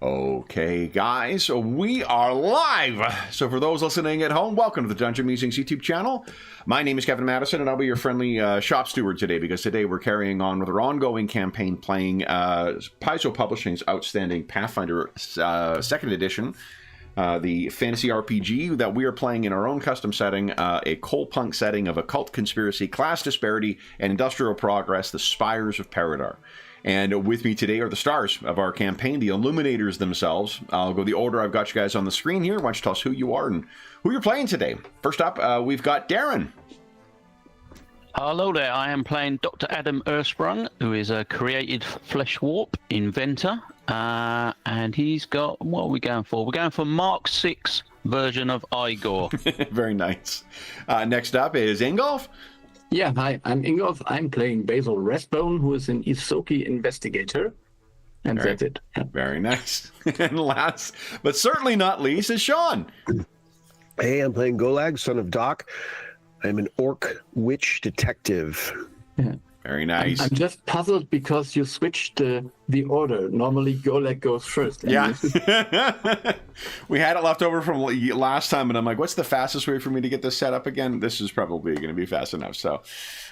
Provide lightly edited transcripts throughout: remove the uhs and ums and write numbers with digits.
Okay, guys, we are live. So for those listening at home, welcome to the Dungeon Musings YouTube channel. My name is Kevin Madison, and I'll be your friendly shop steward today, because today we're carrying on with our ongoing campaign playing Paizo Publishing's outstanding Pathfinder 2nd edition, the fantasy RPG that we are playing in our own custom setting, a Coalpunk setting of occult conspiracy, class disparity, and industrial progress, the Spires of Paridar. And with me today are the stars of our campaign, the Illuminators themselves. I'll go the order I've got you guys on the screen here. Why don't you tell us who you are and who you're playing today? First up, we've got Darren. Hello there, I am playing Dr. Adam Ersprung, who is a created flesh warp inventor. And he's got, what are we going for? We're going for Mark 6 version of Igor. Very nice. Next up is Ingolf. Yeah, hi, I'm Ingolf. I'm playing Basil Rathbone, who is an Isoki investigator. And that's it. Yeah. Very nice. And last, but certainly not least, is Sean. Hey, I'm playing Golag, son of Doc. I'm an orc witch detective. Yeah. Very nice. I'm just puzzled because you switched the order. Normally, Golag goes first. Yeah. We had it left over from last time, and I'm like, what's the fastest way for me to get this set up again? This is probably going to be fast enough. So,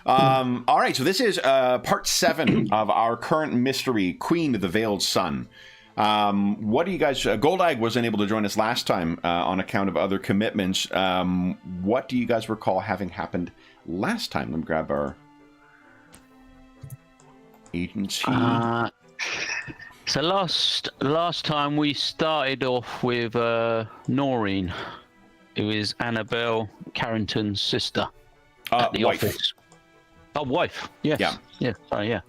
all right. So this is part 7 of our current mystery, Queen of the Veiled Sun. What do you guys... Goldag wasn't able to join us last time on account of other commitments. What do you guys recall having happened last time? Let me grab our... agency. So last time we started off with Noreen, who is Annabelle Carrington's sister at the wife. office. Oh, wife. Yes. Yeah. Yeah. Sorry. Yeah.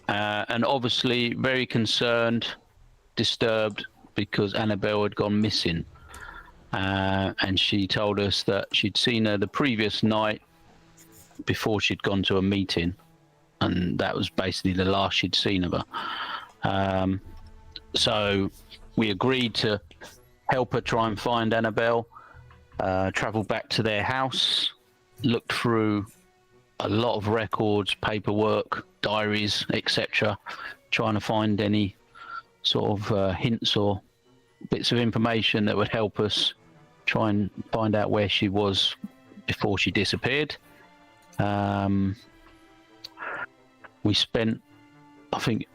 And obviously very concerned, disturbed because Annabelle had gone missing, and she told us that she'd seen her the previous night before she'd gone to a meeting. And that was basically the last she'd seen of her. So we agreed to help her try and find Annabelle, travel back to their house, looked through a lot of records, paperwork, diaries, etc., trying to find any sort of hints or bits of information that would help us try and find out where she was before she disappeared. We spent, I think,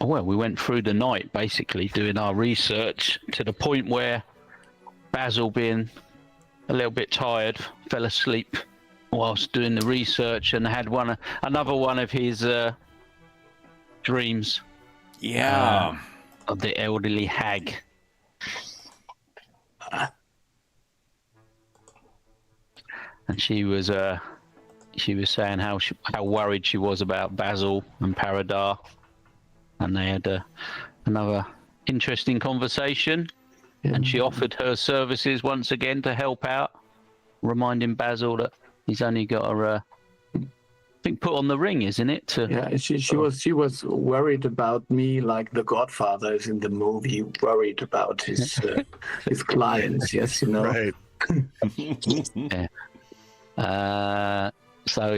well, we went through the night basically doing our research to the point where Basil, being a little bit tired, fell asleep whilst doing the research and had another one of his dreams. Yeah. Of the elderly hag. And she was saying how worried she was about Basil and Paridar, and they had another interesting conversation. Yeah. And she offered her services once again to help out, reminding Basil that he's only got to, I think, put on the ring, isn't it? Yeah, she was worried about me, like the Godfather is in the movie, worried about his his clients. Yes, you know. Right. Yeah. So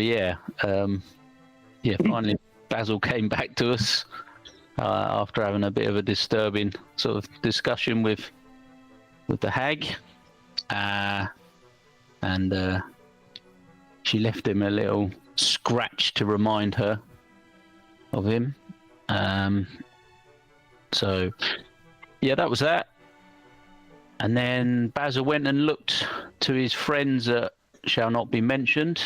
finally Basil came back to us after having a bit of a disturbing sort of discussion with the hag, and she left him a little scratch to remind her of him. So yeah, that was that. And then Basil went and looked to his friends that shall not be mentioned.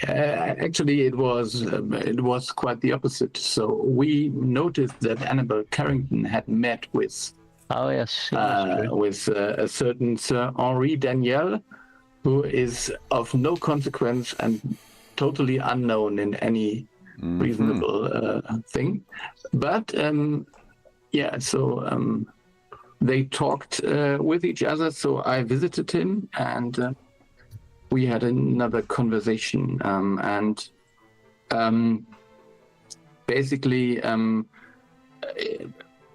Actually, it was quite the opposite. So we noticed that Annabelle Carrington had met with with a certain Sir Henri Daniel, who is of no consequence and totally unknown in any reasonable thing. But they talked with each other. So I visited him and. We had another conversation, and basically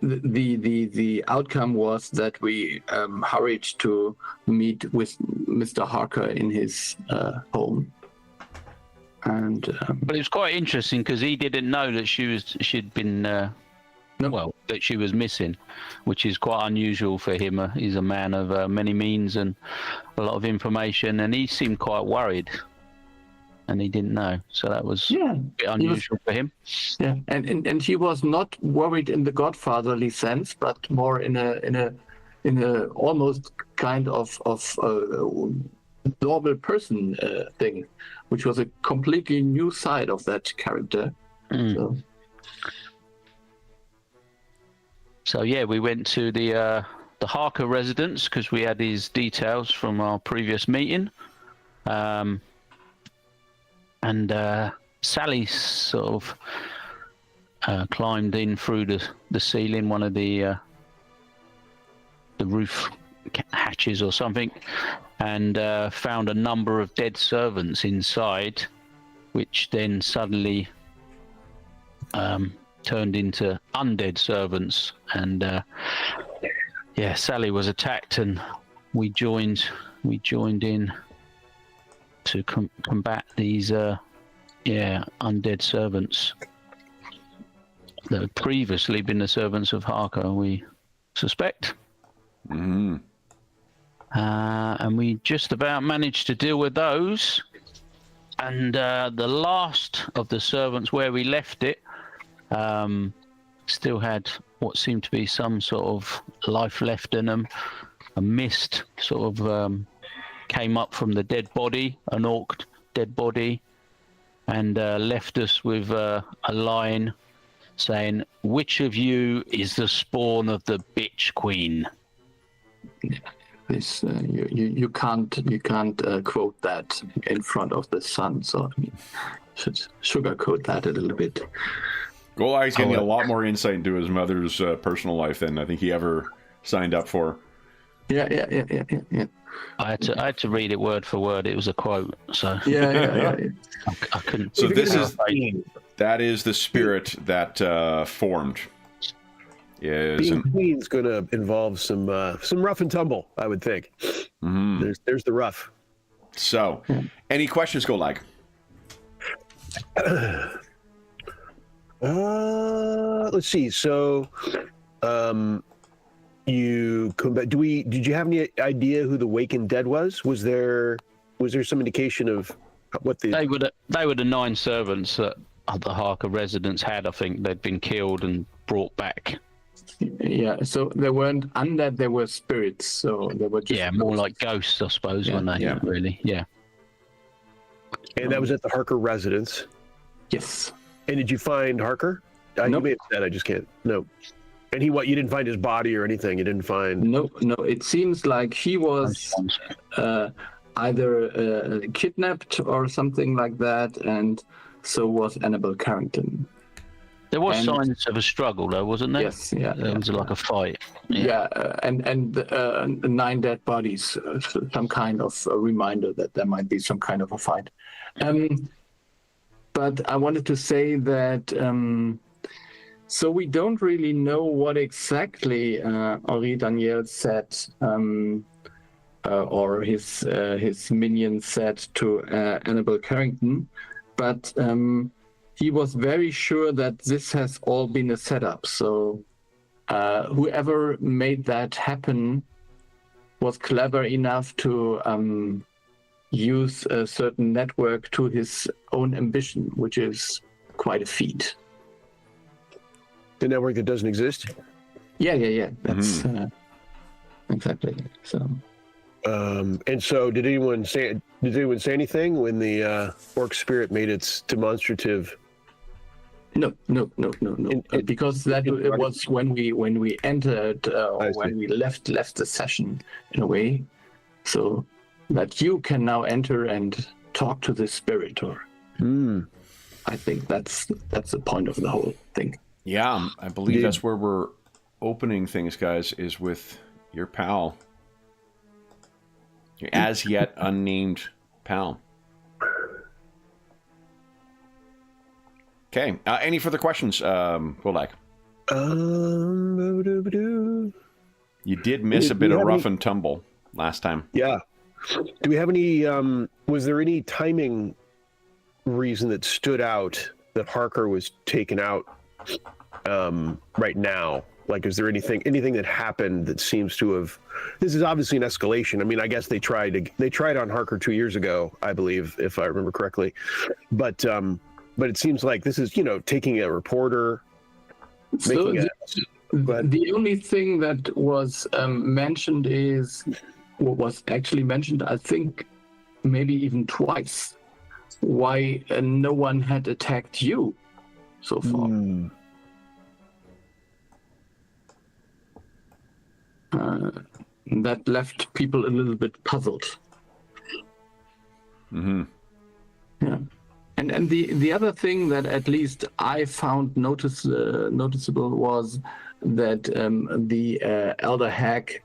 the outcome was that we hurried to meet with Mr. Harker in his home. And but it was quite interesting because he didn't know that she'd been No. Well, that she was missing, which is quite unusual for him. He's a man of many means and a lot of information, and he seemed quite worried, and he didn't know. So that was a bit unusual for him. Yeah, and he was not worried in the godfatherly sense, but more in a almost kind of normal person thing, which was a completely new side of that character. So yeah, we went to the Harker residence because we had his details from our previous meeting, and Sally sort of climbed in through the ceiling, one of the roof hatches or something, and found a number of dead servants inside, which then suddenly turned into undead servants, and Sally was attacked, and we joined in to combat these undead servants that had previously been the servants of Harker, we suspect. And we just about managed to deal with those, and the last of the servants, where we left it, still had what seemed to be some sort of life left in them. A mist sort of came up from the dead body, an orc dead body, and left us with a line saying, "Which of you is the spawn of the bitch queen?" This you can't quote that in front of the sun, so I mean, should sugarcoat that a little bit. Golag's getting a lot more insight into his mother's personal life than I think he ever signed up for. Yeah. I had to read it word for word. It was a quote, so yeah. I couldn't. So that is the spirit that formed. Being queen's going to involve some rough and tumble, I would think. There's the rough. So, any questions, Golag? Let's see. So, you come back. Did you have any idea who the Wakened Dead was? Was there some indication of what the they were the 9 servants that the Harker residents had? I think they'd been killed and brought back. Yeah, so they weren't undead; they were spirits. So they were just more like ghosts, I suppose. Weren't they? Yeah, really. Yeah. And that was at the Harker residence. Yes. And did you find Harker? Nope. You may have said, I just can't. No. And you didn't find his body or anything? You didn't find... No. It seems like he was either kidnapped or something like that, and so was Annabelle Carrington. There was signs of a struggle, though, wasn't there? Yes, yeah. There was like a fight. Yeah, and 9 dead bodies, some kind of a reminder that there might be some kind of a fight. But I wanted to say that, so we don't really know what exactly Henri Daniel said, or his minion said to Annabelle Carrington, but he was very sure that this has all been a setup. So whoever made that happen was clever enough to use a certain network to his own ambition, which is quite a feat. The network that doesn't exist? Yeah. That's exactly. So. And so, did anyone say anything when the orc spirit made its demonstrative? No. Because that it was when we entered or when we left the session in a way, so that you can now enter and talk to the spirit. Or I think that's the point of the whole thing. Yeah, I believe that's where we're opening things, guys. Is with your pal, your as yet unnamed pal. Okay. Any further questions, Golak? You did miss a bit of rough and tumble last time. Yeah. Do we have any? Was there any timing reason that stood out that Harker was taken out right now? Like, is there anything that happened that seems to have? This is obviously an escalation. I mean, I guess they tried on Harker 2 years ago, I believe, if I remember correctly, but it seems like this is taking a reporter. The only thing that was mentioned is what was actually mentioned, I think, maybe even twice. Why no one had attacked you so far? That left people a little bit puzzled. Mm-hmm. Yeah, and the other thing that at least I found noticeable was that the Elder Hag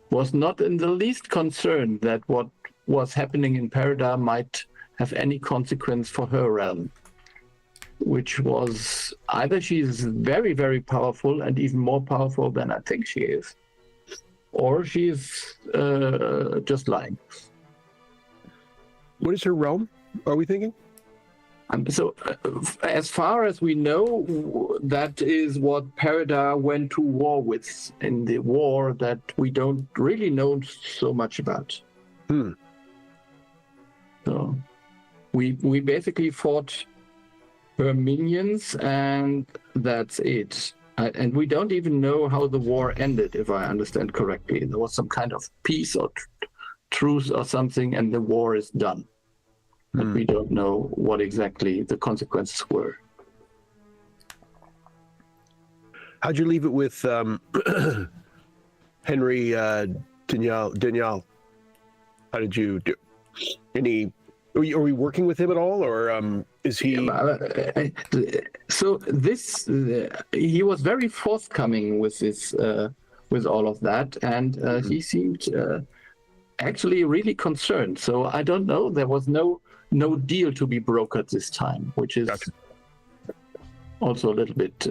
was not in the least concerned that what was happening in Paridar might have any consequence for her realm, which was either she's very, very powerful and even more powerful than I think she is, or she's just lying. What is her realm, are we thinking? So, as far as we know, that is what Paridar went to war with in the war that we don't really know so much about. So, we basically fought her minions, and that's it. And we don't even know how the war ended, if I understand correctly. There was some kind of peace or truce or something, and the war is done. But we don't know what exactly the consequences were. How'd you leave it with Henry Daniel? How did you do? Are we working with him at all, or is he? So this, he was very forthcoming with this, with all of that, and he seemed actually really concerned. So I don't know. There was no deal to be brokered this time, which is also a little bit,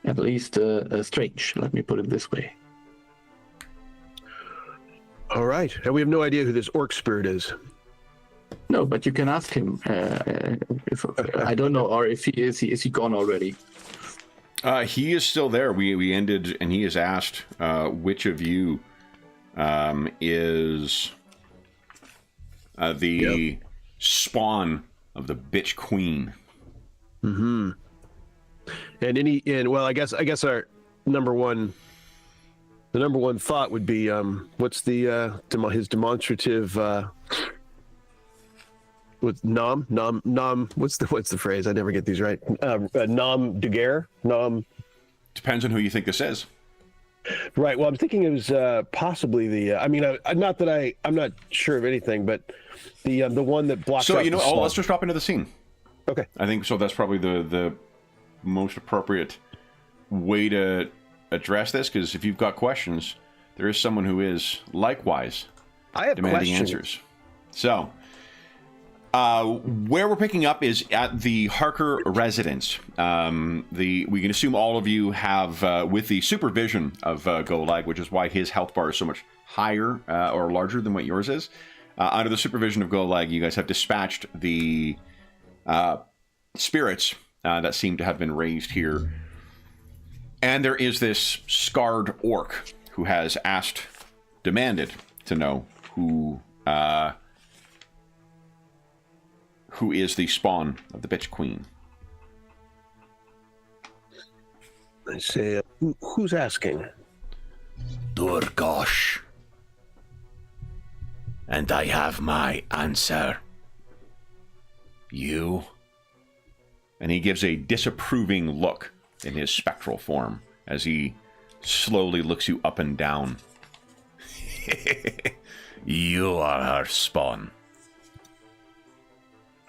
at least, strange. Let me put it this way. All right, and we have no idea who this orc spirit is. No, but you can ask him. If I don't know, or if he is he gone already? He is still there. We ended, and he has asked which of you is the spawn of the bitch queen. Mm-hmm. And well, I guess our number one thought would be what's the his demonstrative with nom what's the phrase? I never get these right. Nom de guerre. Nom. Depends on who you think this is. Right. Well, I'm thinking it was possibly the. I'm not sure of anything, but the one that blocks. So let's just drop into the scene. Okay. I think so. That's probably the most appropriate way to address this, because if you've got questions, there is someone who is likewise demanding answers. So, where we're picking up is at the Harker residence. We can assume all of you have, with the supervision of Golag, which is why his health bar is so much higher or larger than what yours is. Under the supervision of Golag, you guys have dispatched the spirits that seem to have been raised here. And there is this scarred orc who has demanded to know who is the spawn of the bitch queen. I say, who's asking? Durgosh. And I have my answer. You? And he gives a disapproving look in his spectral form as he slowly looks you up and down. You are her spawn.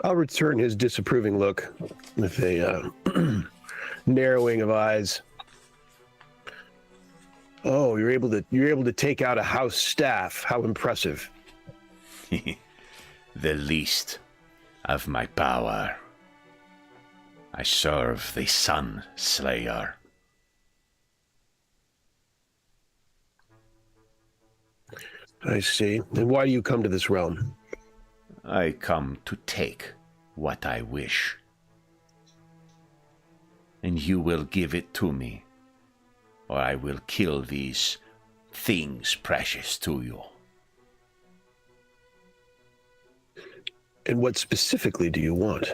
I'll return his disapproving look with a narrowing of eyes. Oh, you're able to take out a house staff. How impressive. The least of my power. I serve the Sun Slayer. I see. And why do you come to this realm? I come to take what I wish. and you will give it to me, or I will kill these things precious to you. And what specifically do you want?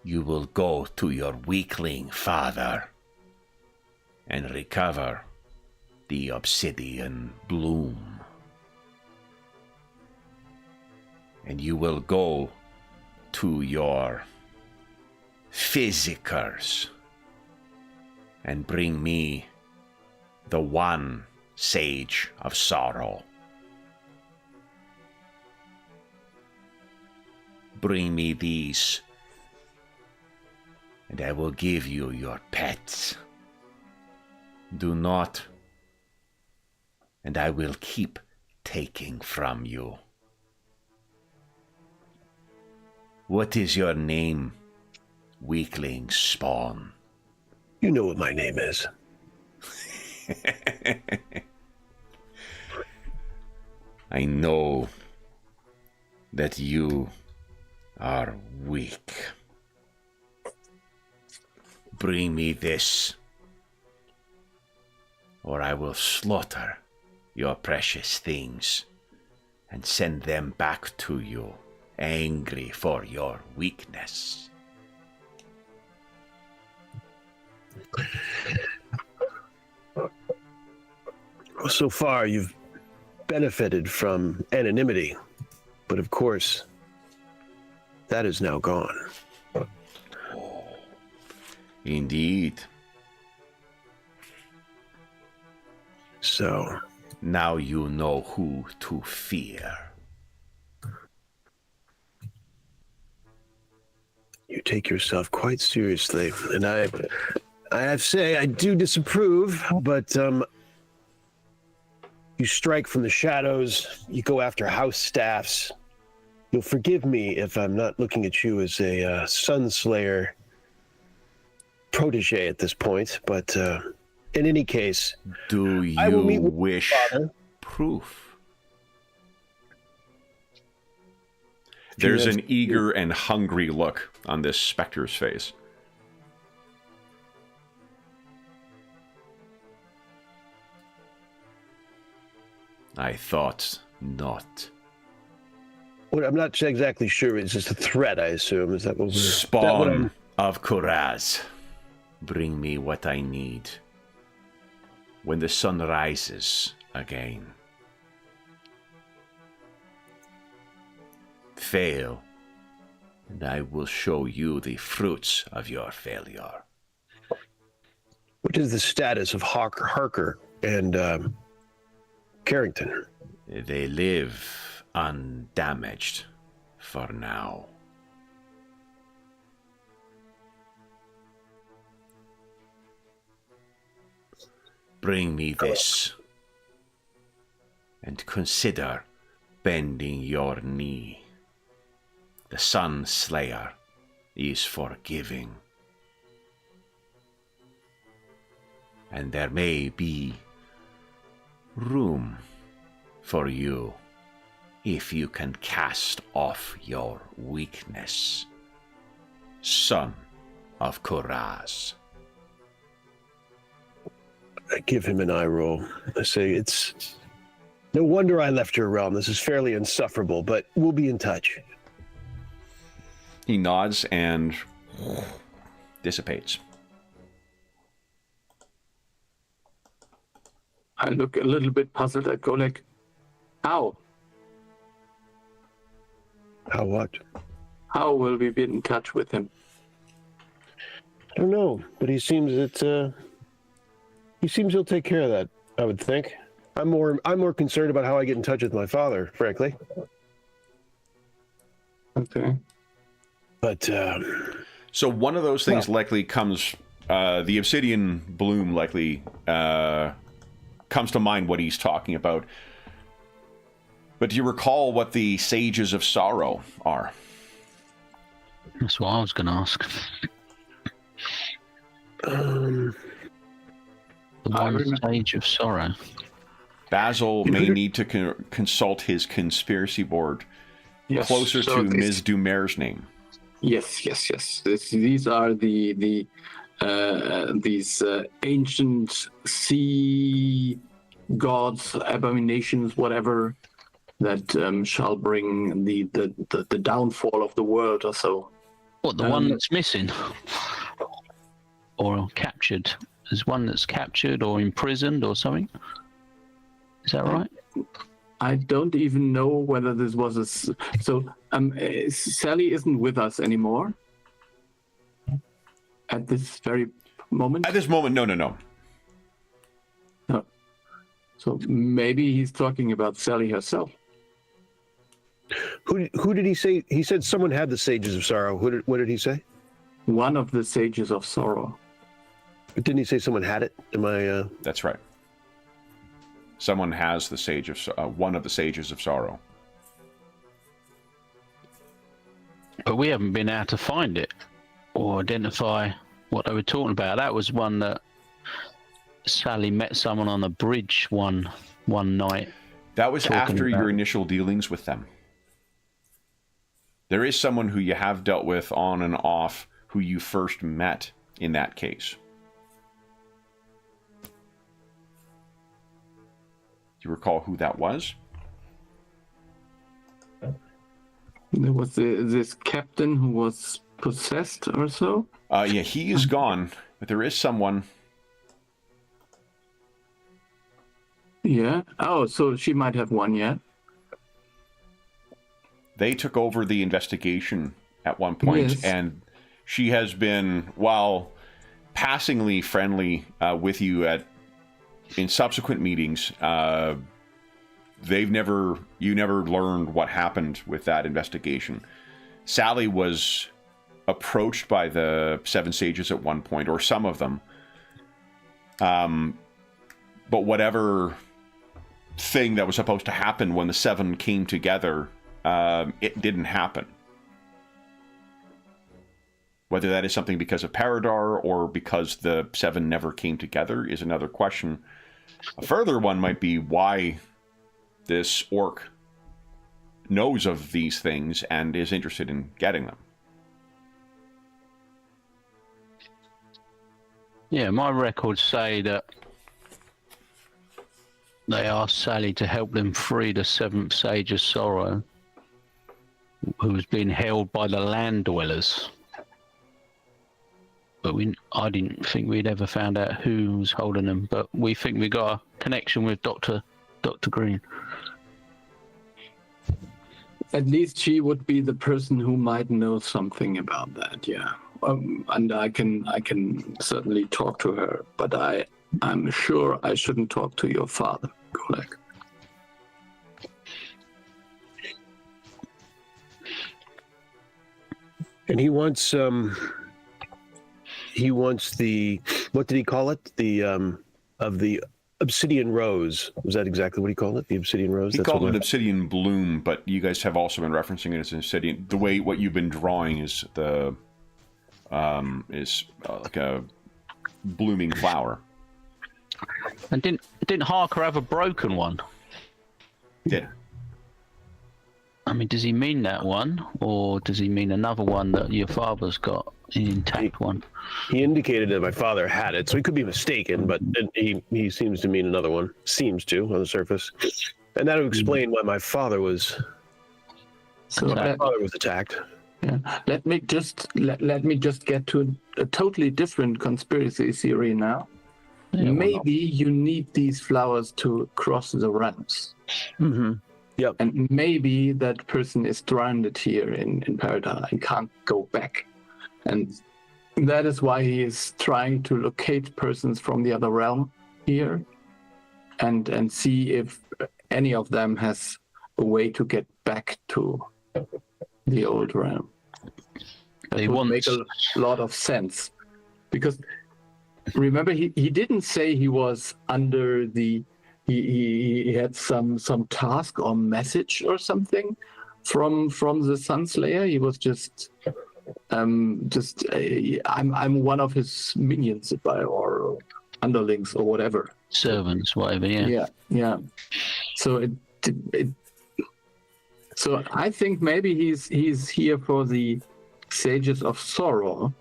You will go to your weakling father and recover the obsidian bloom. And you will go to your physicers and bring me the one sage of sorrow. Bring me these, and I will give you your pets. Do not, and I will keep taking from you. What is your name, weakling spawn? You know what my name is. I know that you are weak. Bring me this, or I will slaughter your precious things and send them back to you, angry for your weakness. So far, you've benefited from anonymity, but of course, that is now gone. Indeed. So, now you know who to fear. You take yourself quite seriously, and I have to say I do disapprove, but you strike from the shadows, you go after house staffs. You'll forgive me if I'm not looking at you as a Sunslayer protege at this point, but in any case, do you wish proof? There's an eager and hungry look on this specter's face. I thought not. Well, I'm not exactly sure. It's just a threat, I assume. Is that what we're... Spawn of Kuraz, bring me what I need. When the sun rises again. Fail, and I will show you the fruits of your failure. What is the status of Harker and Carrington? They live undamaged for now. Bring me this, and consider bending your knee. The Sun Slayer is forgiving, and there may be room for you if you can cast off your weakness. Son of Kuraz. I give him an eye roll. I say, it's no wonder I left your realm. This is fairly insufferable, but we'll be in touch. He nods and dissipates. I look a little bit puzzled. I go like, how? How what? How will we be in touch with him? I don't know, but he seems that he seems he'll take care of that, I would think. I'm more concerned about how I get in touch with my father, frankly. Okay. But so one of those things likely comes, the obsidian bloom likely comes to mind what he's talking about. But do you recall what the Sages of Sorrow are? That's what I was going to ask. I The one remember. Sage of Sorrow. Basil may need to consult his conspiracy board Yes, closer so to this- Ms. Dumer's name. Yes. These are these ancient sea gods, abominations, whatever, that shall bring the downfall of the world or so. What, the one that's missing? Or captured? There's one that's captured or imprisoned or something? Is that right? I don't even know whether this was a... So, Sally isn't with us anymore? At this very moment? At this moment, no. No. So maybe he's talking about Sally herself. Who did he say? He said someone had the Sages of Sorrow. What did he say? One of the Sages of Sorrow. But didn't he say someone had it? Am I... That's right. Someone has the one of the Sages of Sorrow. But we haven't been able to find it or identify what they were talking about. That was one that Sally met someone on the bridge one night. That was after about your initial dealings with them. There is someone who you have dealt with on and off who you first met in that case. Do you recall who that was? There was this captain who was possessed or so? Yeah, he is gone, but there is someone. Yeah. Oh, so she might have one yet. They took over the investigation at one point, Yes. and she has been, while passingly friendly with you in subsequent meetings, you never learned what happened with that investigation. Sally was approached by the Seven Sages at one point, or some of them. But whatever thing that was supposed to happen when the Seven came together, it didn't happen. Whether that is something because of Paridar or because the Seven never came together is another question. A further one might be why this orc knows of these things and is interested in getting them. Yeah, my records say that they asked Sally to help them free the seventh Sage of Sorrow, who was being held by the land dwellers. But I didn't think we'd ever found out who was holding them, but we think we got a connection with Dr. Green. At least she would be the person who might know something about that, yeah. And I can certainly talk to her, but I'm sure I shouldn't talk to your father, Golek. And he wants the, what did he call it? Of the Obsidian Rose. Was that exactly what he called it? The Obsidian Rose? He called it Obsidian Bloom, but you guys have also been referencing it as an obsidian. The way what you've been drawing is like a blooming flower. And didn't Harker have a broken one? Yeah. I mean, does he mean that one, or does he mean another one that your father's got, an intact one? He indicated that my father had it, so he could be mistaken, but he seems to mean another one. Seems to, on the surface. And that would explain why my father was attacked. Yeah. Let me just get to a totally different conspiracy theory now. Yeah, Maybe you need these flowers to cross the realms. Mm-hmm. Yep. And maybe that person is stranded here in Paridar and can't go back. And that is why he is trying to locate persons from the other realm here and see if any of them has a way to get back to the old realm. That would make a lot of sense. Because remember, he didn't say he was under the... He had some task or message or something from the Sunslayer. He was just I'm one of his minions or underlings or whatever. Servants, whatever. Yeah. So so I think maybe he's here for the Sages of Sorrow,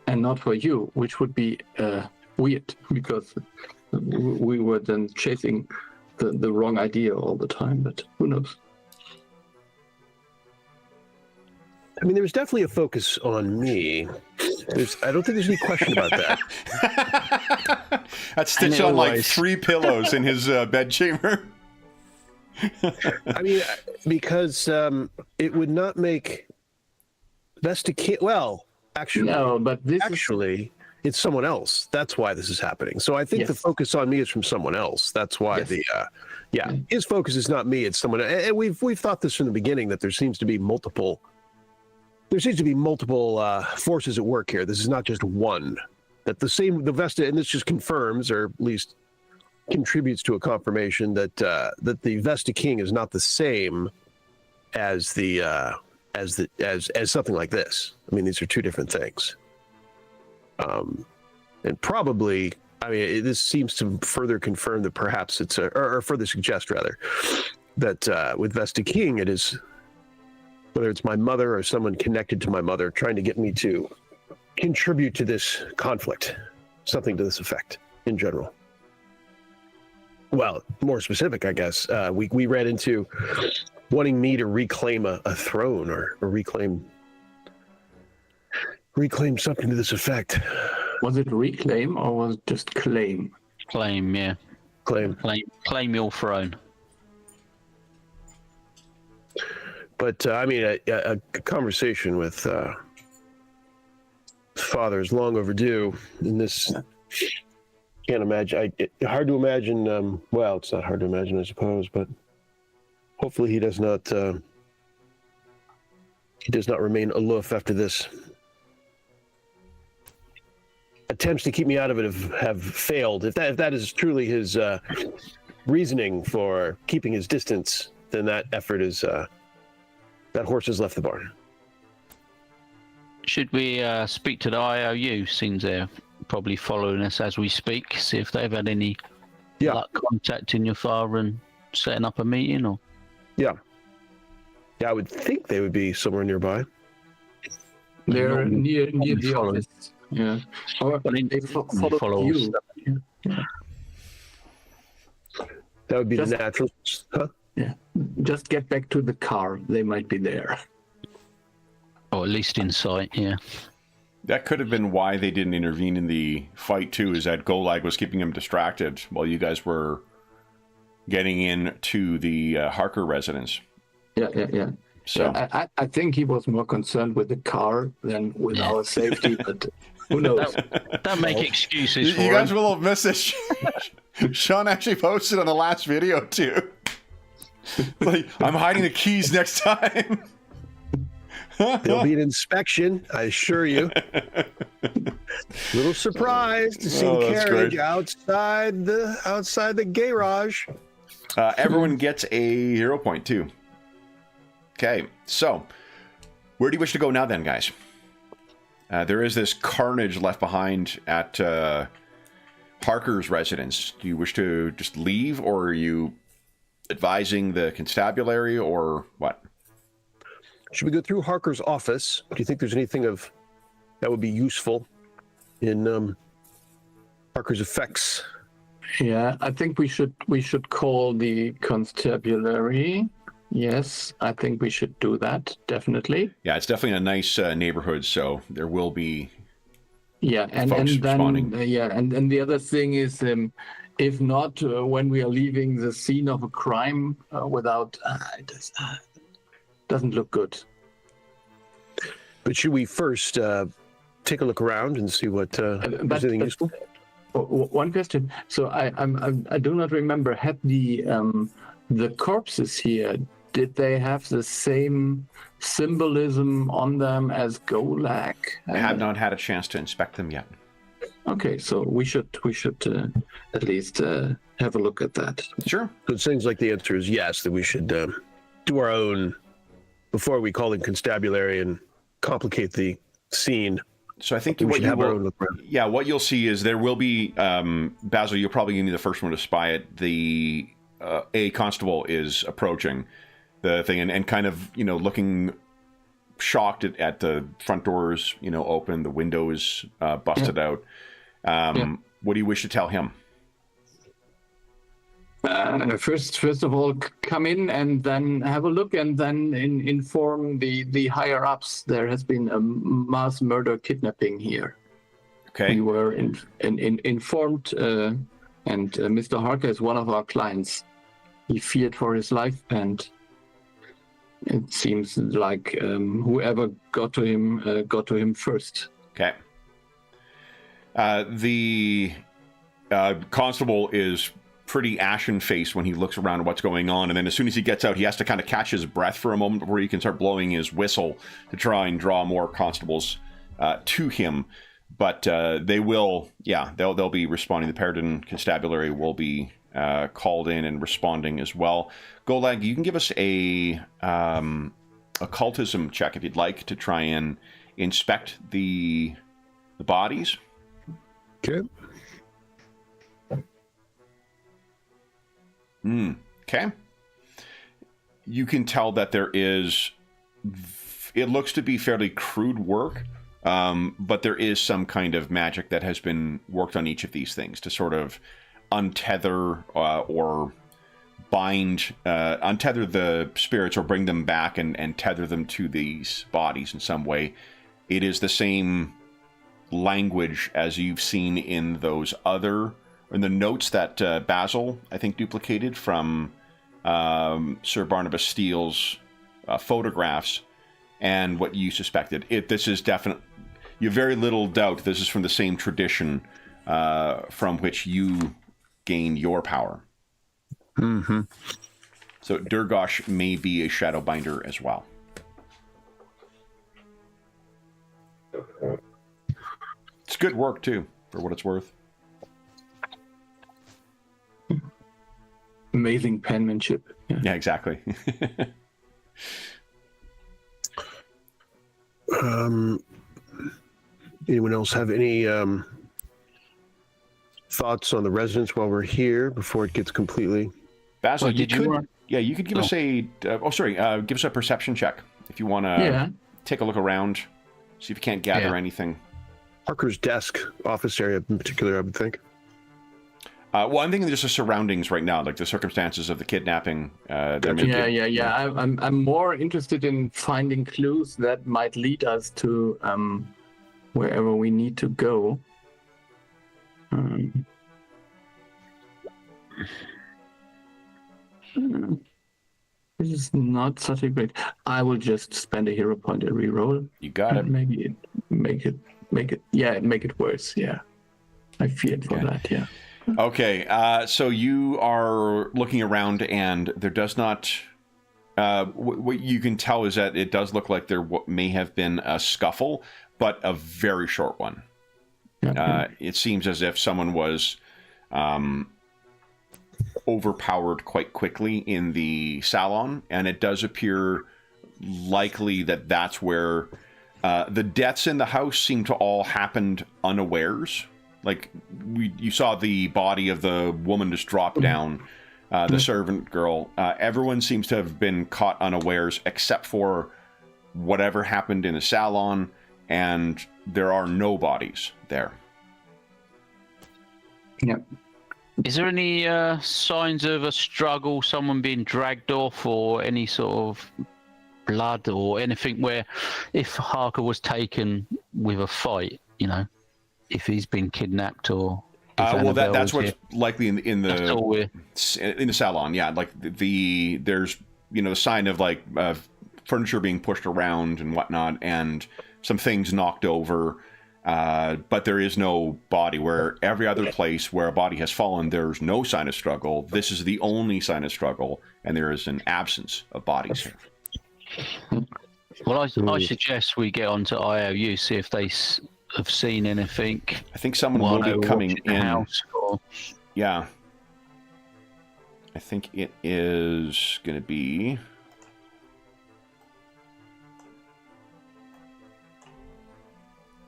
and not for you, which would be weird, because we were then chasing the wrong idea all the time, but who knows? I mean, there's definitely a focus on me. I don't think there's any question about that. That's stitched on like 3 pillows in his bedchamber. I mean, because it would not make Vesta King. Well, actually, no, but it's someone else. That's why this is happening. So I think the focus on me is from someone else. That's why his focus is not me. It's someone. And we've thought this from the beginning, that there seems to be multiple forces at work here. This is not just one. That the Vesta, and this just confirms, or at least contributes to a confirmation that the Vesta King is not the same as something like this. I mean, these are 2 different things. And probably, I mean, this seems to further confirm that perhaps it's or further suggest rather that with Vesta King, it is, whether it's my mother or someone connected to my mother, trying to get me to contribute to this conflict, something to this effect in general. Well, more specific, I guess, we read into wanting me to reclaim a throne or reclaim something to this effect. Was it reclaim or was it just claim? Claim, yeah. Claim your throne. But I mean, a conversation with father is long overdue. In this, can't imagine. Hard to imagine. Well, it's not hard to imagine, I suppose. But hopefully, he does not remain aloof after this. Attempts to keep me out of it have failed. If that is truly his reasoning for keeping his distance, then that effort is. That horse has left the barn. Should we speak to the IOU? Seems they're probably following us as we speak. See if they've had any luck contacting your father and setting up a meeting, or. Yeah, I would think they would be somewhere nearby. They're near the office. Yeah. Or they follow you. Yeah. That would be the natural. Huh? Yeah. Just get back to the car. They might be there. Or at least in sight, yeah. That could have been why they didn't intervene in the fight, too, is that Golag was keeping him distracted while you guys were getting into the Harker residence. Yeah. So I think he was more concerned with the car than with our safety, but who knows? Don't make excuses for you guys will have missed it. Sean actually posted on the last video, too. Like, I'm hiding the keys next time. There'll be an inspection, I assure you. Little surprised to see the carriage outside the garage. Everyone gets a hero point too. Okay, so where do you wish to go now, then, guys? There is this carnage left behind at Harker's residence. Do you wish to just leave, or are you advising the constabulary, or what? Should we go through Harker's office? Do you think there's anything that would be useful in Harker's effects? Yeah, I think we should call the constabulary. Yes, I think we should do that, definitely. Yeah, it's definitely a nice neighborhood, so there will be and responding. And the other thing is, if not, when we are leaving the scene of a crime without, it doesn't look good. But should we first take a look around and see what is anything useful? One question. So I do not remember. Had the corpses here, did they have the same symbolism on them as Golag? I have not had a chance to inspect them yet. Okay, so we should at least have a look at that. Sure. So it seems like the answer is yes, that we should do our own before we call in constabulary and complicate the scene. So I think what you'll see is there will be, Basil, you'll probably give me the first one to spy it. A constable is approaching the thing and kind of, looking shocked at the front doors, open, the windows busted out. What do you wish to tell him? First of all, come in and then have a look, and then inform the higher ups. There has been a mass murder kidnapping here. Okay. We were informed, and Mr. Harker is one of our clients. He feared for his life, and it seems like whoever got to him first. Okay. The constable is pretty ashen-faced when he looks around at what's going on, and then as soon as he gets out, he has to kind of catch his breath for a moment before he can start blowing his whistle to try and draw more constables to him. But they will, they'll be responding. The Paridar Constabulary will be called in and responding as well. Golag, you can give us a occultism check if you'd like to try and inspect the bodies. Okay. Okay. You can tell that there is, it looks to be fairly crude work, but there is some kind of magic that has been worked on each of these things to sort of untether or bind, untether the spirits or bring them back and tether them to these bodies in some way. It is the same language as you've seen in those other, in the notes that Basil, I think, duplicated from Sir Barnabas Steele's photographs and what you suspected. This is definitely, you have very little doubt this is from the same tradition from which you gain your power. Mm-hmm. So Durgosh may be a Shadowbinder as well. It's good work, too, for what it's worth. Amazing penmanship. Yeah, exactly. Anyone else have any thoughts on the residence while we're here before it gets completely... Basil, you could give us a... give us a perception check if you want to take a look around, see if you can't gather anything. Parker's desk, office area in particular, I would think. Well, I'm thinking just the surroundings right now, like the circumstances of the kidnapping. I'm more interested in finding clues that might lead us to wherever we need to go. This is not such a great... I will just spend a hero point and reroll. You got it. Maybe make it worse. Yeah, I feared for that. Yeah. Okay, so you are looking around, and there does not... what you can tell is that it does look like there may have been a scuffle, but a very short one. It seems as if someone was overpowered quite quickly in the salon, and it does appear likely that that's where the deaths in the house seem to all happened unawares. Like, you saw the body of the woman just drop down, the servant girl. Everyone seems to have been caught unawares except for whatever happened in the salon, and there are no bodies there. Yep. Is there any signs of a struggle, someone being dragged off, or any sort of blood or anything where if Harker was taken with a fight, if he's been kidnapped or... that's what's likely in the salon. Yeah, like there's the sign of like furniture being pushed around and whatnot, and some things knocked over. But there is no body. Where every other place where a body has fallen, there's no sign of struggle. This is the only sign of struggle, and there is an absence of bodies here. Well, I suggest we get onto IOU, see if they have seen anything. I think someone will be coming in. House or... Yeah. I think it is going to be...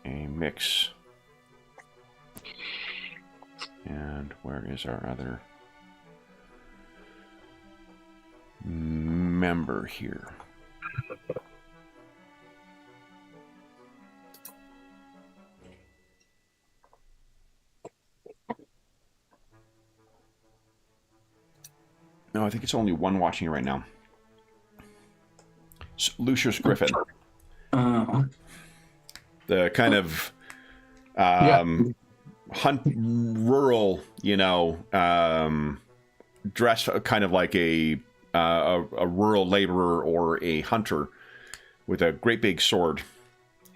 a mix. And where is our other member here? I think it's only one watching it right now. Lucius Griffin. The kind of rural, dressed kind of like a rural laborer or a hunter with a great big sword,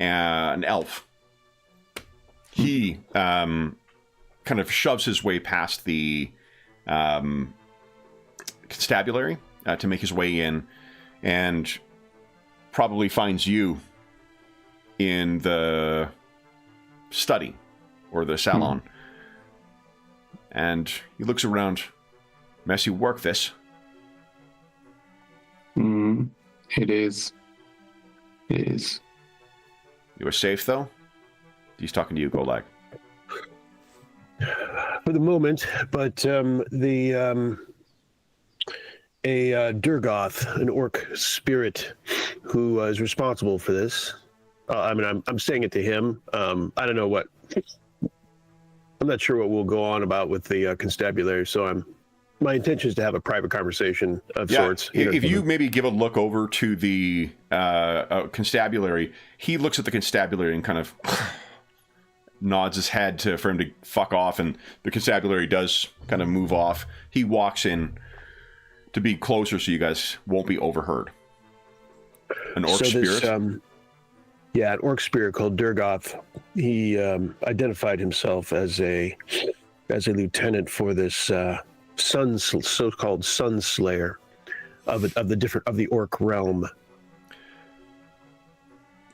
an elf. He kind of shoves his way past the constabulary to make his way in, and probably finds you in the study or the salon. And he looks around. Messy work, this. It is. It is. You are safe, though? He's talking to you, Golag. For the moment, but a Durgoth, an orc spirit, who is responsible for this. I'm saying it to him. I don't know what. I'm not sure what we'll go on about with the constabulary. So my intention is to have a private conversation of sorts. If you maybe give a look over to the constabulary, he looks at the constabulary and kind of nods his head for him to fuck off, and the constabulary does kind of move off. He walks in to be closer so you guys won't be overheard. An orc spirit? An orc spirit called Durgoth. He identified himself as a lieutenant for this so-called Sun Slayer of the orc realm.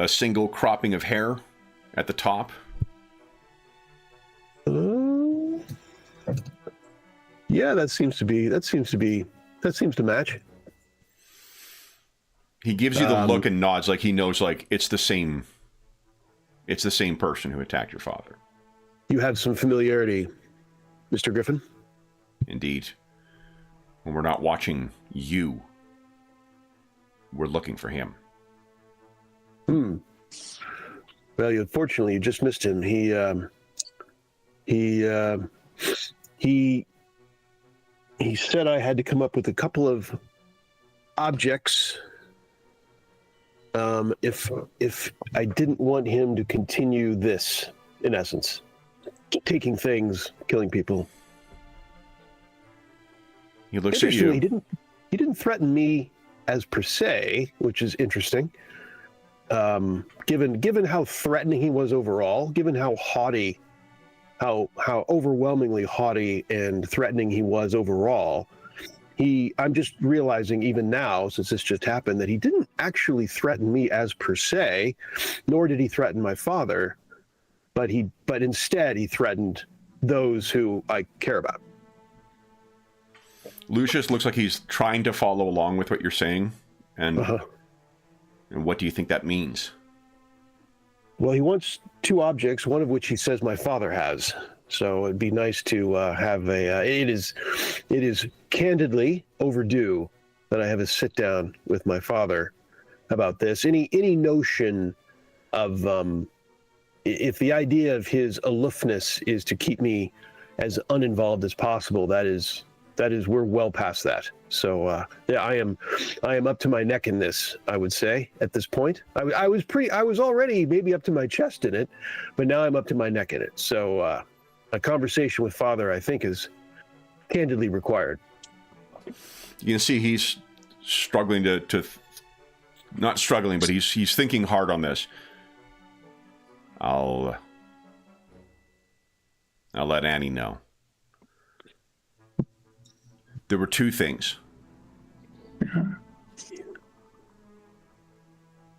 A single cropping of hair at the top. Yeah, that seems to match. He gives you the look and nods like he knows, like it's the same person who attacked your father. You have some familiarity, Mr. Griffin. Indeed. When we're not watching you, we're looking for him. Well, unfortunately, you just missed him. He said I had to come up with a couple of objects if I didn't want him to continue this, in essence, taking things, killing people. He looks at you. He didn't threaten me as per se, which is interesting. Given how threatening he was overall, given how haughty, how overwhelmingly haughty and threatening he was overall, I'm just realizing even now, since this just happened, that he didn't actually threaten me as per se, nor did he threaten my father, but instead he threatened those who I care about. Lucius looks like he's trying to follow along with what you're saying, and what do you think that means? Well, he wants two objects, one of which he says my father has. So it'd be nice to have it is candidly overdue that I have a sit down with my father about this. Any notion of if the idea of his aloofness is to keep me as uninvolved as possible, that is we're well past that. So I am up to my neck in this, I would say, at this point. I was already maybe up to my chest in it, but now I'm up to my neck in it. So a conversation with father, I think, is candidly required. You can see he's struggling to not struggling, but he's thinking hard on this. I'll let Annie know. There were two things.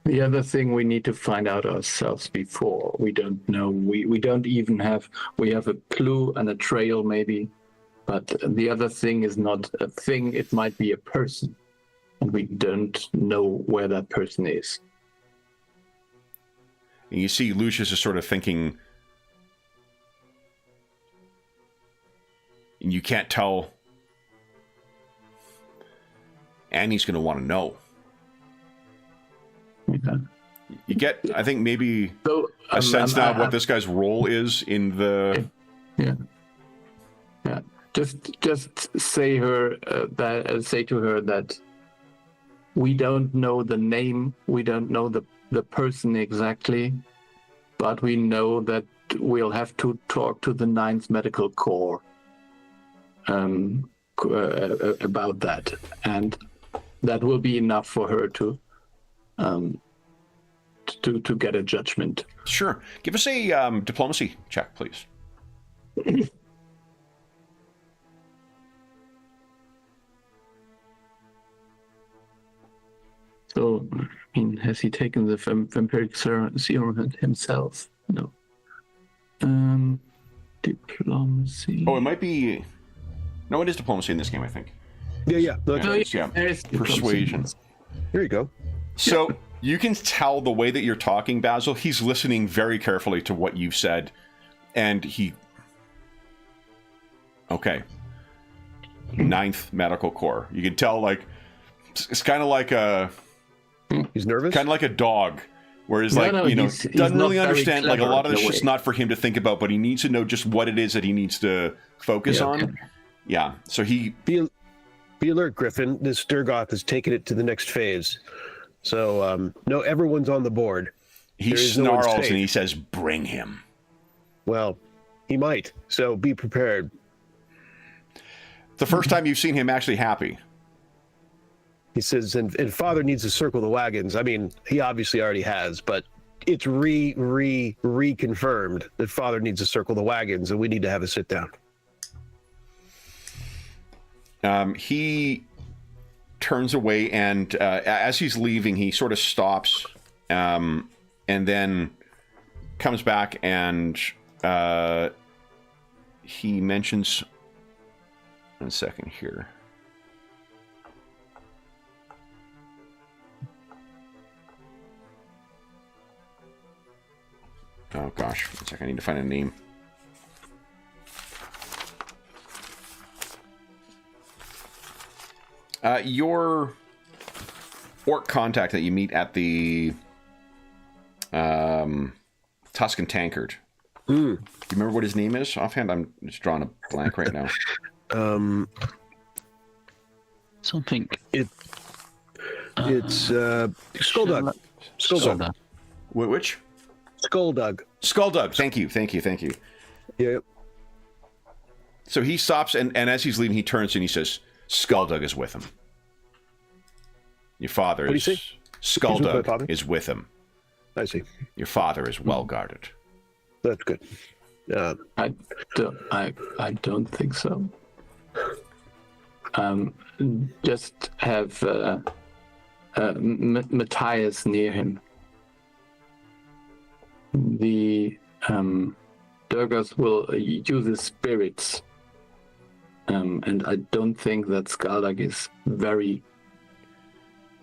The other thing we need to find out ourselves before. We don't know. We don't even have. We have a clue and a trail maybe, but the other thing is not a thing. It might be a person, and we don't know where that person is. And you see Lucius is sort of thinking, and you can't tell. Annie's going to want to know. Yeah. You get, I think, maybe a sense now of what this guy's role is in the... Yeah. Just say to her that we don't know the name, we don't know the person exactly, but we know that we'll have to talk to the 9th Medical Corps about that, and that will be enough for her to get a judgment. Sure. Give us a diplomacy check, please. So, I mean, has he taken the vampiric serum himself? No. Diplomacy. Oh, it might be... No, it is diplomacy in this game, I think. Yeah. Persuasion. There you go. So you can tell the way that you're talking, Basil, he's listening very carefully to what you've said. And he... Okay. 9th Medical Corps. You can tell, like... It's kind of like a... He's nervous? Kind of like a dog. Whereas, doesn't really understand. Like, a lot of this just not for him to think about, but he needs to know just what it is that he needs to focus on. Okay. Yeah, so he... Be alert, Griffin. This Sturgoth has taken it to the next phase. So, no, everyone's on the board. He snarls and he says, bring him. Well, he might, so be prepared. The first time you've seen him actually happy. He says, and Father needs to circle the wagons. I mean, he obviously already has, but it's reconfirmed that Father needs to circle the wagons, and we need to have a sit down. He turns away, and as he's leaving, he sort of stops, and then comes back, and he mentions... One second here. Oh gosh, one second, I need to find a name. Your orc contact that you meet at the Tuscan Tankard. Do you remember what his name is? Offhand, I'm just drawing a blank right now. Something. It's Skulldug. Skulldug. Which? Skulldug. Skulldug. Thank you. Yep. So he stops, and as he's leaving, he turns and he says, Skulldug is with him. Your father is... Skulldug is with him. I see. Your father is well guarded. That's good. I don't think so. Just have Matthias near him. The Durgas will use his spirits, and I don't think that Skulldug is very...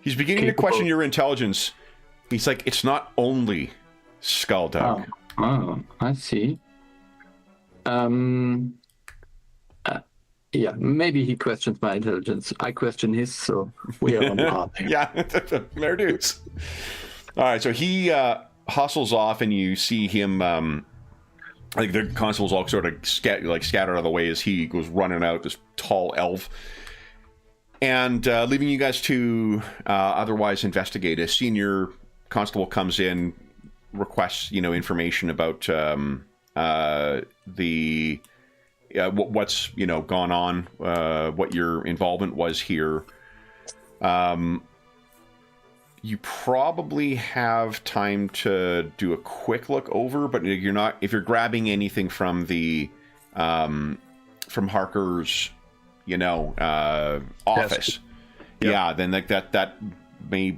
He's beginning to question your intelligence. He's like, it's not only Skulldug. Oh, I see. Yeah, maybe he questions my intelligence. I question his, so we are on par there. Yeah, there dudes. All right, so he hustles off, and you see him, like the constables all sort of scatter out of the way as he goes running out, this tall elf. And leaving you guys to otherwise investigate. A senior constable comes in, requests, information about what's gone on, what your involvement was here. You probably have time to do a quick look over, but you're not. If you're grabbing anything from the from Harker's, office, yeah, then like that may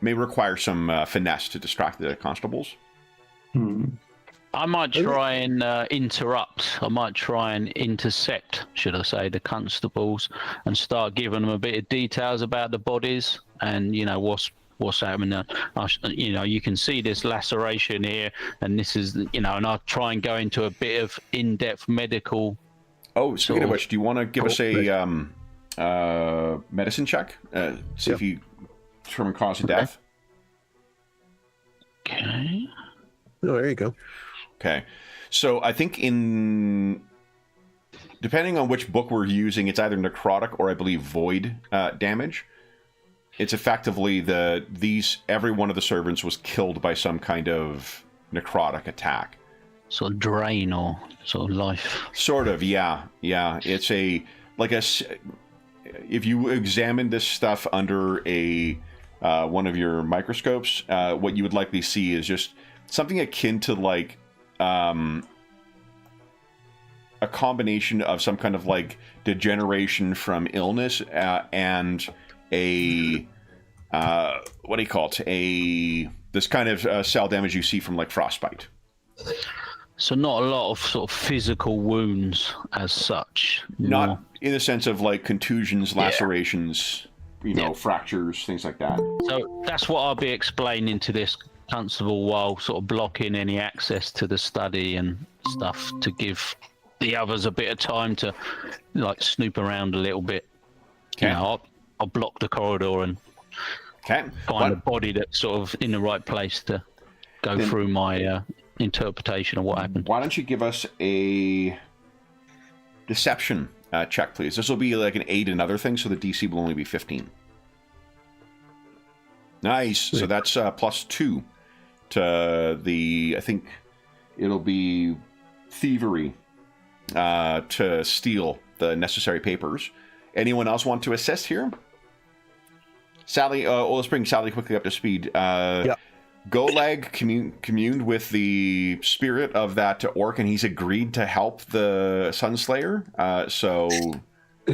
require some finesse to distract the constables. I might try and interrupt. I might try and intercept, should I say, the constables, and start giving them a bit of details about the bodies and what's happening. You can see this laceration here, and this is and I'll try and go into a bit of in-depth medical. Oh, speaking of which, do you want to give us a medicine check? See if you determine cause of death. Okay. Oh, there you go. Okay, so I think in depending on which book we're using, it's either necrotic or I believe void damage. It's effectively every one of the servants was killed by some kind of necrotic attack. Sort of drain or sort of life. Sort of, yeah. It's if you examine this stuff under one of your microscopes, what you would likely see is just something akin to like a combination of some kind of like degeneration from illness and a what do you call it? This kind of cell damage you see from like frostbite. So not a lot of sort of physical wounds as such. Not in the sense of like contusions, lacerations, fractures, things like that. So that's what I'll be explaining to this constable while sort of blocking any access to the study and stuff to give the others a bit of time to like snoop around a little bit. Okay. I'll block the corridor and find a body that's sort of in the right place to go through my interpretation of what happened. Why don't you give us a deception check, please? This will be like an 8 and other things, so the DC will only be 15. Nice. So that's +2 to the, I think it'll be thievery to steal the necessary papers. Anyone else want to assist here? Sally, let's bring Sally quickly up to speed. Golag communed with the spirit of that orc, and he's agreed to help the Sunslayer.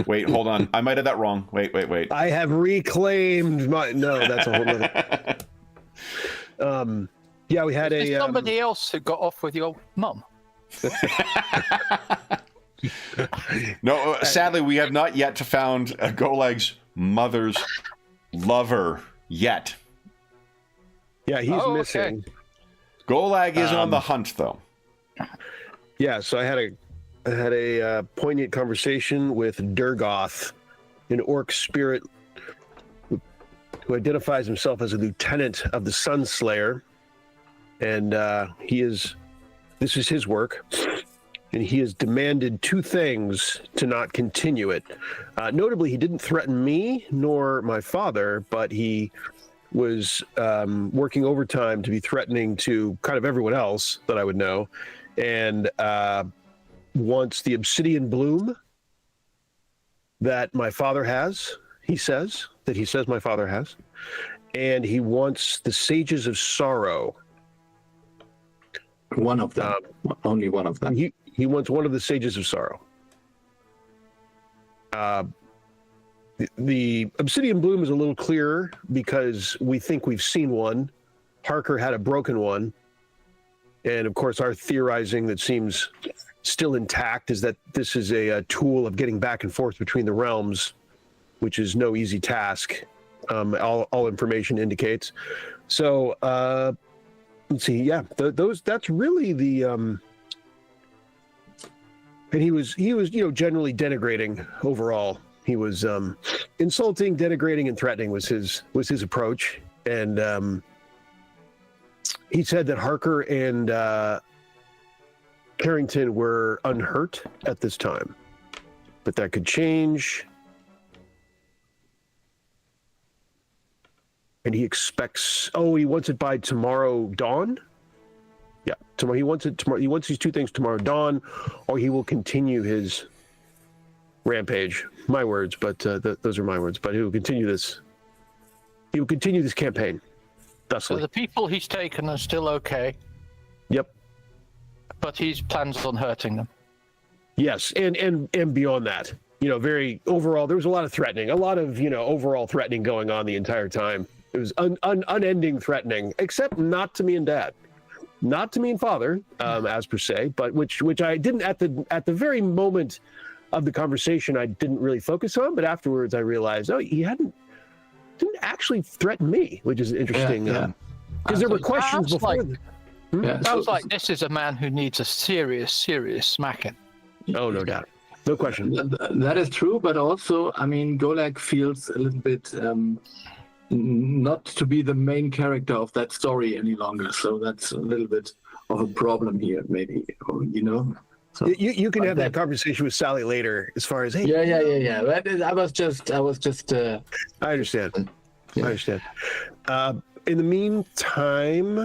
Wait, hold on. I might have that wrong. Wait. I have reclaimed my... No, that's a whole other... we had somebody else who got off with your mum. No, sadly, we have not yet found Golag's mother's lover yet. Yeah, he's missing. Okay. Golag is on the hunt, though. Yeah, so I had a poignant conversation with Durgoth, an orc spirit who identifies himself as a lieutenant of the Sunslayer, and this is his work, and he has demanded 2 things to not continue it. Notably, he didn't threaten me nor my father, but he was working overtime to be threatening to kind of everyone else that I would know, and wants the obsidian bloom that my father has, he says my father has, and he wants the Sages of Sorrow. One of them. Only one of them. He wants one of the Sages of Sorrow. The obsidian bloom is a little clearer because we think we've seen one. Harker had a broken one. And of course, our theorizing that seems still intact is that this is a tool of getting back and forth between the realms, which is no easy task. All information indicates. So let's see. Yeah, that's really the. And he was generally denigrating overall. He was insulting, denigrating, and threatening was his approach. And he said that Harker and Carrington were unhurt at this time, but that could change. And he expects. Oh, he wants it by tomorrow dawn. Yeah, tomorrow. He wants it tomorrow. He wants these 2 things tomorrow dawn, or he will continue his rampage. My words, but those are my words. But he will continue this. He will continue this campaign. Thusly. So the people he's taken are still okay. Yep. But he plans on hurting them. Yes, and beyond that, very overall. There was a lot of threatening, overall threatening going on the entire time. It was unending threatening, except not to me and Dad, not to me and Father, as per se, but which I didn't at the very moment of the conversation I didn't really focus on, but afterwards I realized, he didn't actually threaten me, which is interesting. Because there were questions before. Sounds like this is a man who needs a serious smacking. Oh, no doubt. No question. That is true, but also, Golag feels a little bit not to be the main character of that story any longer. So that's a little bit of a problem here, maybe, So you can have that conversation with Sally later. As far as hey, yeah. I was just. I understand. Yeah. I understand. In the meantime,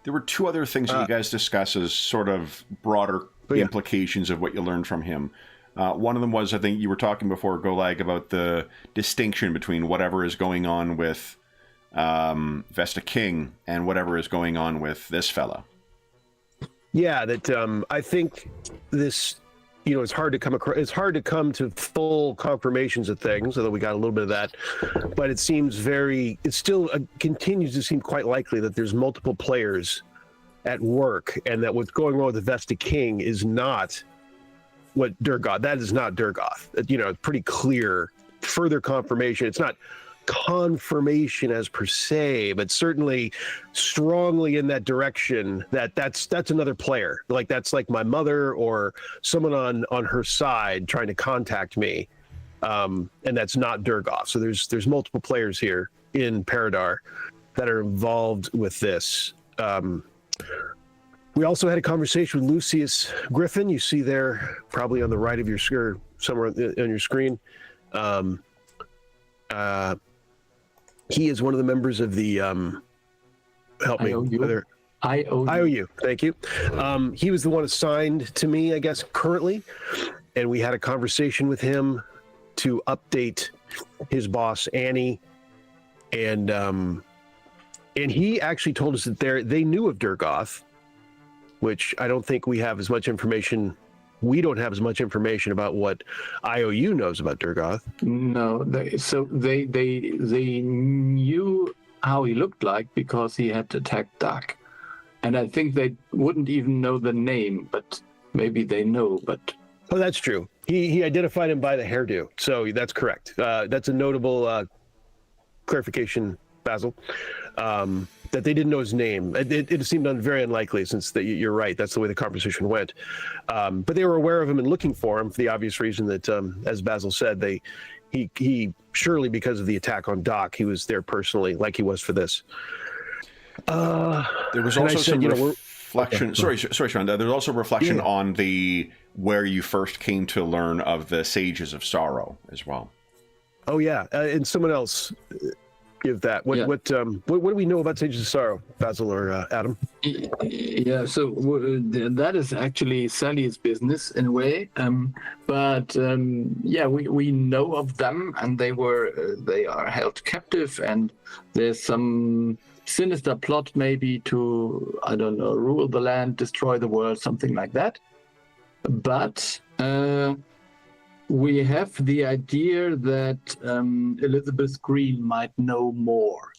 there were two other things that you guys discuss as sort of broader implications of what you learned from him. One of them was, I think you were talking before, Golag, about the distinction between whatever is going on with Vesta King and whatever is going on with this fella. Yeah, that I think this, it's hard to come across. It's hard to come to full confirmations of things, although we got a little bit of that. But it seems it still continues to seem quite likely that there's multiple players at work, and that what's going on with the Vesta King is not what Durgoth. That is not Durgoth. It's pretty clear. Further confirmation. It's not confirmation as per se, but certainly strongly in that direction that's another player. Like that's like my mother or someone on her side trying to contact me, and that's not Durgoth. So there's multiple players here in Paridar that are involved with this. We also had a conversation with Lucius Griffin. You see there, probably on the right of your screen, somewhere on your screen. He is one of the members of the help me. IOU. Thank you. He was the one assigned to me, I guess, currently, and we had a conversation with him to update his boss Annie, and he actually told us that they knew of Durgoth, which I don't think we have as much information. We don't have as much information about what IOU knows about Durgoth. No, they knew how he looked like because he had attacked Dark, and I think they wouldn't even know the name, but maybe they know. But that's true. He identified him by the hairdo, so that's correct. That's a notable clarification, Basil. That they didn't know his name. It seemed very unlikely, since you're right. That's the way the conversation went. But they were aware of him and looking for him for the obvious reason that, as Basil said, he surely, because of the attack on Doc, he was there personally, like he was for this. There was also some reflection. Sorry, Sean. There was also reflection on where you first came to learn of the Sages of Sorrow as well. Oh yeah, and someone else. Give that. What do we know about Sages of Sorrow, Basil or Adam? Yeah, so that is actually Sally's business in a way. But we know of them, and they are held captive, and there's some sinister plot maybe to, I don't know, rule the land, destroy the world, something like that. But we have the idea that Elizabeth Green might know more,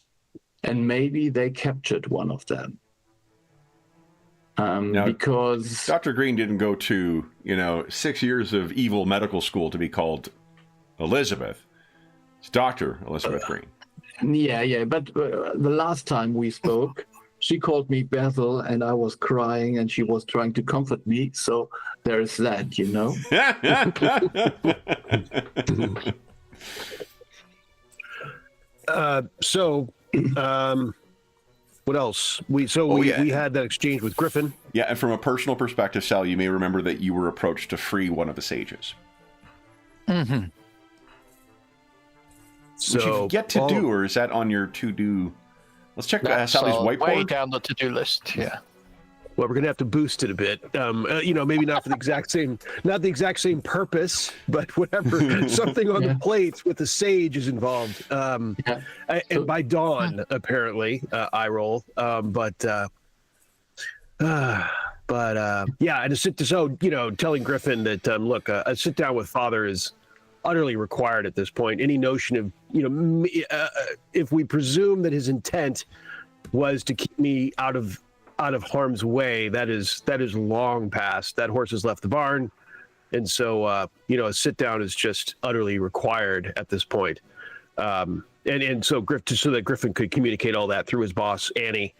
and maybe they captured one of them. Because Dr. Green didn't go to 6 years of evil medical school to be called Elizabeth. It's Dr. Elizabeth Green. Yeah, but the last time we spoke, she called me Basil, and I was crying, and she was trying to comfort me. So there's that, What else? We had that exchange with Griffin. Yeah, and from a personal perspective, Sal, you may remember that you were approached to free one of the sages. Mm-hmm. Which you've yet to do, or is that on your to-do? Let's check Sally's whiteboard. Way down the to-do list, yeah. Well, we're gonna have to boost it a bit. Maybe not for the exact same purpose, but whatever. Something on the plate with the sage is involved. And by dawn, apparently, I roll. And telling Griffin that look, a sit down with Father is utterly required at this point. Any notion of if we presume that his intent was to keep me out of harm's way, that is long past. That horse has left the barn, and so a sit down is just utterly required at this point. So that Griffin could communicate all that through his boss Annie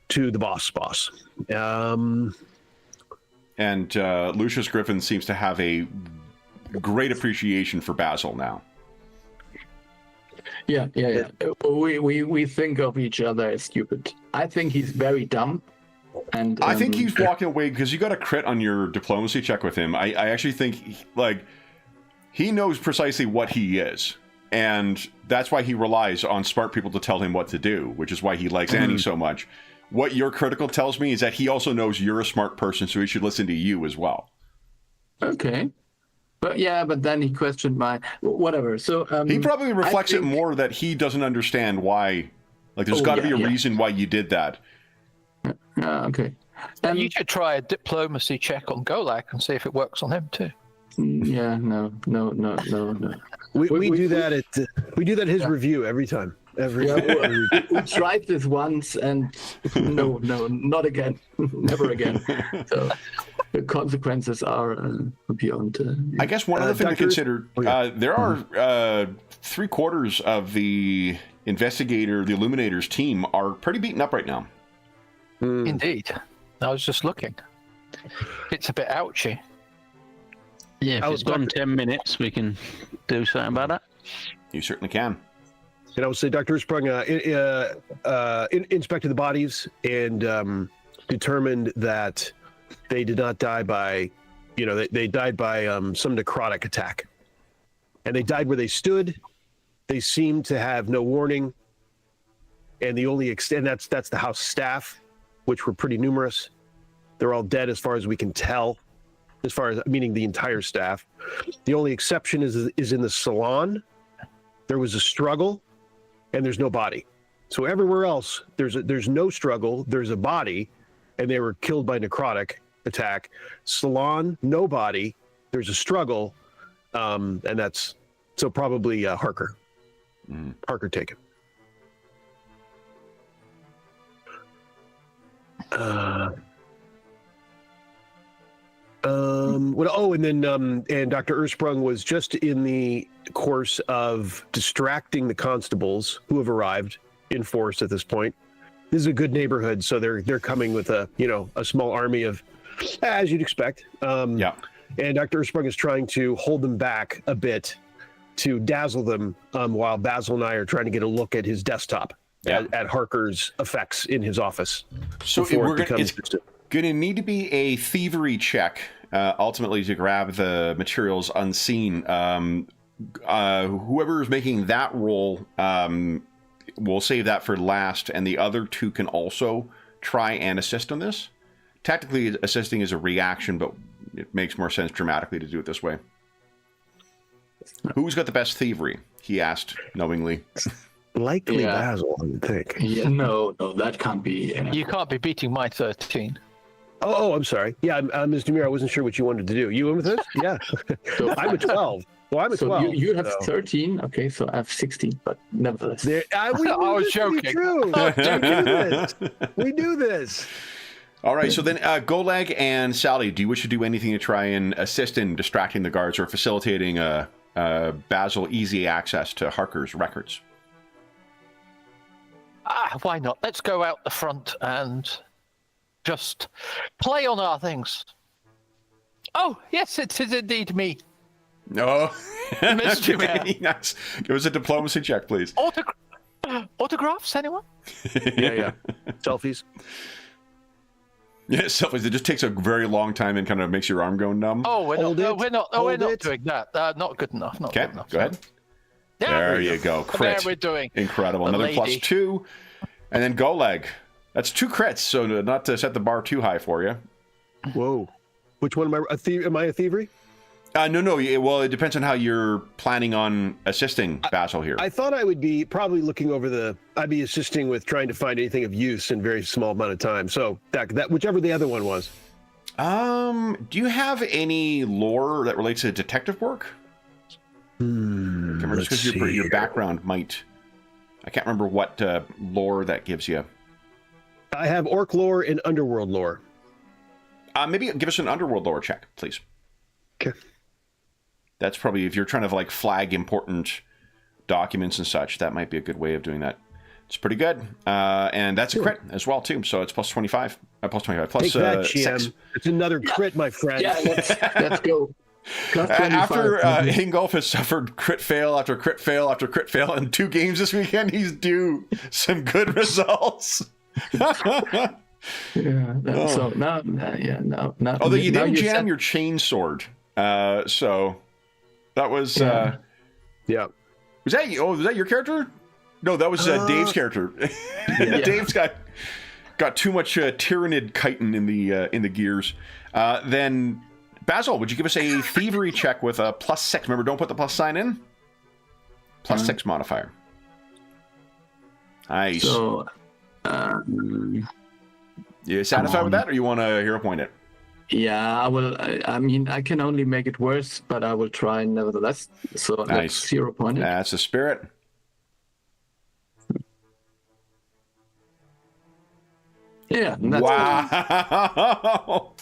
to the boss. And Lucius Griffin seems to have a great appreciation for Basil now. Yeah. We think of each other as stupid. I think he's very dumb, And I think he's walking away because you got a crit on your diplomacy check with him. I actually think he knows precisely what he is, and that's why he relies on smart people to tell him what to do, which is why he likes Annie so much. What your critical tells me is that he also knows you're a smart person, so he should listen to you as well. Okay. But then he questioned my whatever. So he probably reflects it more that he doesn't understand why. Like, there's got to be a reason why you did that. Okay. You should try a diplomacy check on Golag and see if it works on him too. Yeah, no. We do that at his review every time. We tried this once, and no, not again, never again. So the consequences are beyond. I guess one other thing to consider: there are 3/4 of the Illuminator's team are pretty beaten up right now. Indeed, I was just looking. It's a bit ouchy. Yeah, if it's gone 10 minutes, we can do something about that. You certainly can. And I would say Dr. Sprung inspected the bodies and determined that they did not die by, they died by some necrotic attack. And they died where they stood. They seemed to have no warning. And the only that's the house staff, which were pretty numerous. They're all dead as far as we can tell, as far as meaning the entire staff. The only exception is in the salon. There was a struggle. And there's no body. So everywhere else, there's no struggle. There's a body, and they were killed by necrotic attack. Salon, no body. There's a struggle, and that's so probably Harker. Harker taken. And Dr. Ursprung was just in the course of distracting the constables who have arrived in force at this point. This is a good neighborhood, so they're coming with a small army of, as you'd expect. And Dr. Ursprung is trying to hold them back a bit to dazzle them while Basil and I are trying to get a look at his desktop at Harker's effects in his office. So it's going to need to be a thievery check, ultimately, to grab the materials unseen. Whoever is making that roll, we'll save that for last, and the other two can also try and assist on this. Technically, assisting is a reaction, but it makes more sense dramatically to do it this way. Who's got the best thievery? He asked knowingly. Likely Basil, I would think. Yeah, no, that can't be. You can't be beating my 13. Oh, I'm sorry. Yeah, Ms. Demir, I wasn't sure what you wanted to do. You in with this? Yeah. So I'm a 12. Well, I'm a 12. You have 13. Okay, so I have 16, but nevertheless. I was joking. We do this. All right, so then Golag and Sally, do you wish to do anything to try and assist in distracting the guards or facilitating Basil easy access to Harker's records? Why not? Let's go out the front and just play on our things. Oh, yes, it is indeed me. No. Mr. Mayor. Nice. Give us a diplomacy check, please. Autographs, anyone? Yeah. Selfies. Yeah, selfies. It just takes a very long time and kind of makes your arm go numb. We're not doing that. Not good enough. Okay, go ahead. Yeah, there you go. Crit. There we're doing. Incredible. Another lady. +2. And then Golag. That's 2 crits, so not to set the bar too high for you. Whoa. Which one am I? Am I a thievery? No. Well, it depends on how you're planning on assisting Basil here. I thought I would be probably looking over I'd be assisting with trying to find anything of use in a very small amount of time. So that whichever the other one was. Do you have any lore that relates to detective work? Just because your background might. I can't remember what lore that gives you. I have orc lore and underworld lore. Maybe give us an underworld lore check, please. Okay. That's probably, if you're trying to flag important documents and such, that might be a good way of doing that. It's pretty good. And that's a crit as well, too. So it's +25. Plus Take that, 6. It's another crit, my friend. Yeah, let's go. After Ingolf has suffered crit fail after crit fail after crit fail in 2 games this weekend, he's due some good results. Yeah. So now, now. Although you now didn't jam said, your chain sword, so that was. Yeah. Was that you? Oh, was that your character? No, that was Dave's character. Dave's got too much Tyrannid chitin in the gears. Then Basil, would you give us a thievery check with a +6? Remember, don't put the plus sign in. +6 modifier. Nice. So, you satisfied with that, or you want to hero point it? Yeah, I will. I mean, I can only make it worse, but I will try nevertheless. So Nice. Let's 0 point it. That's the spirit. Yeah. That's Wow.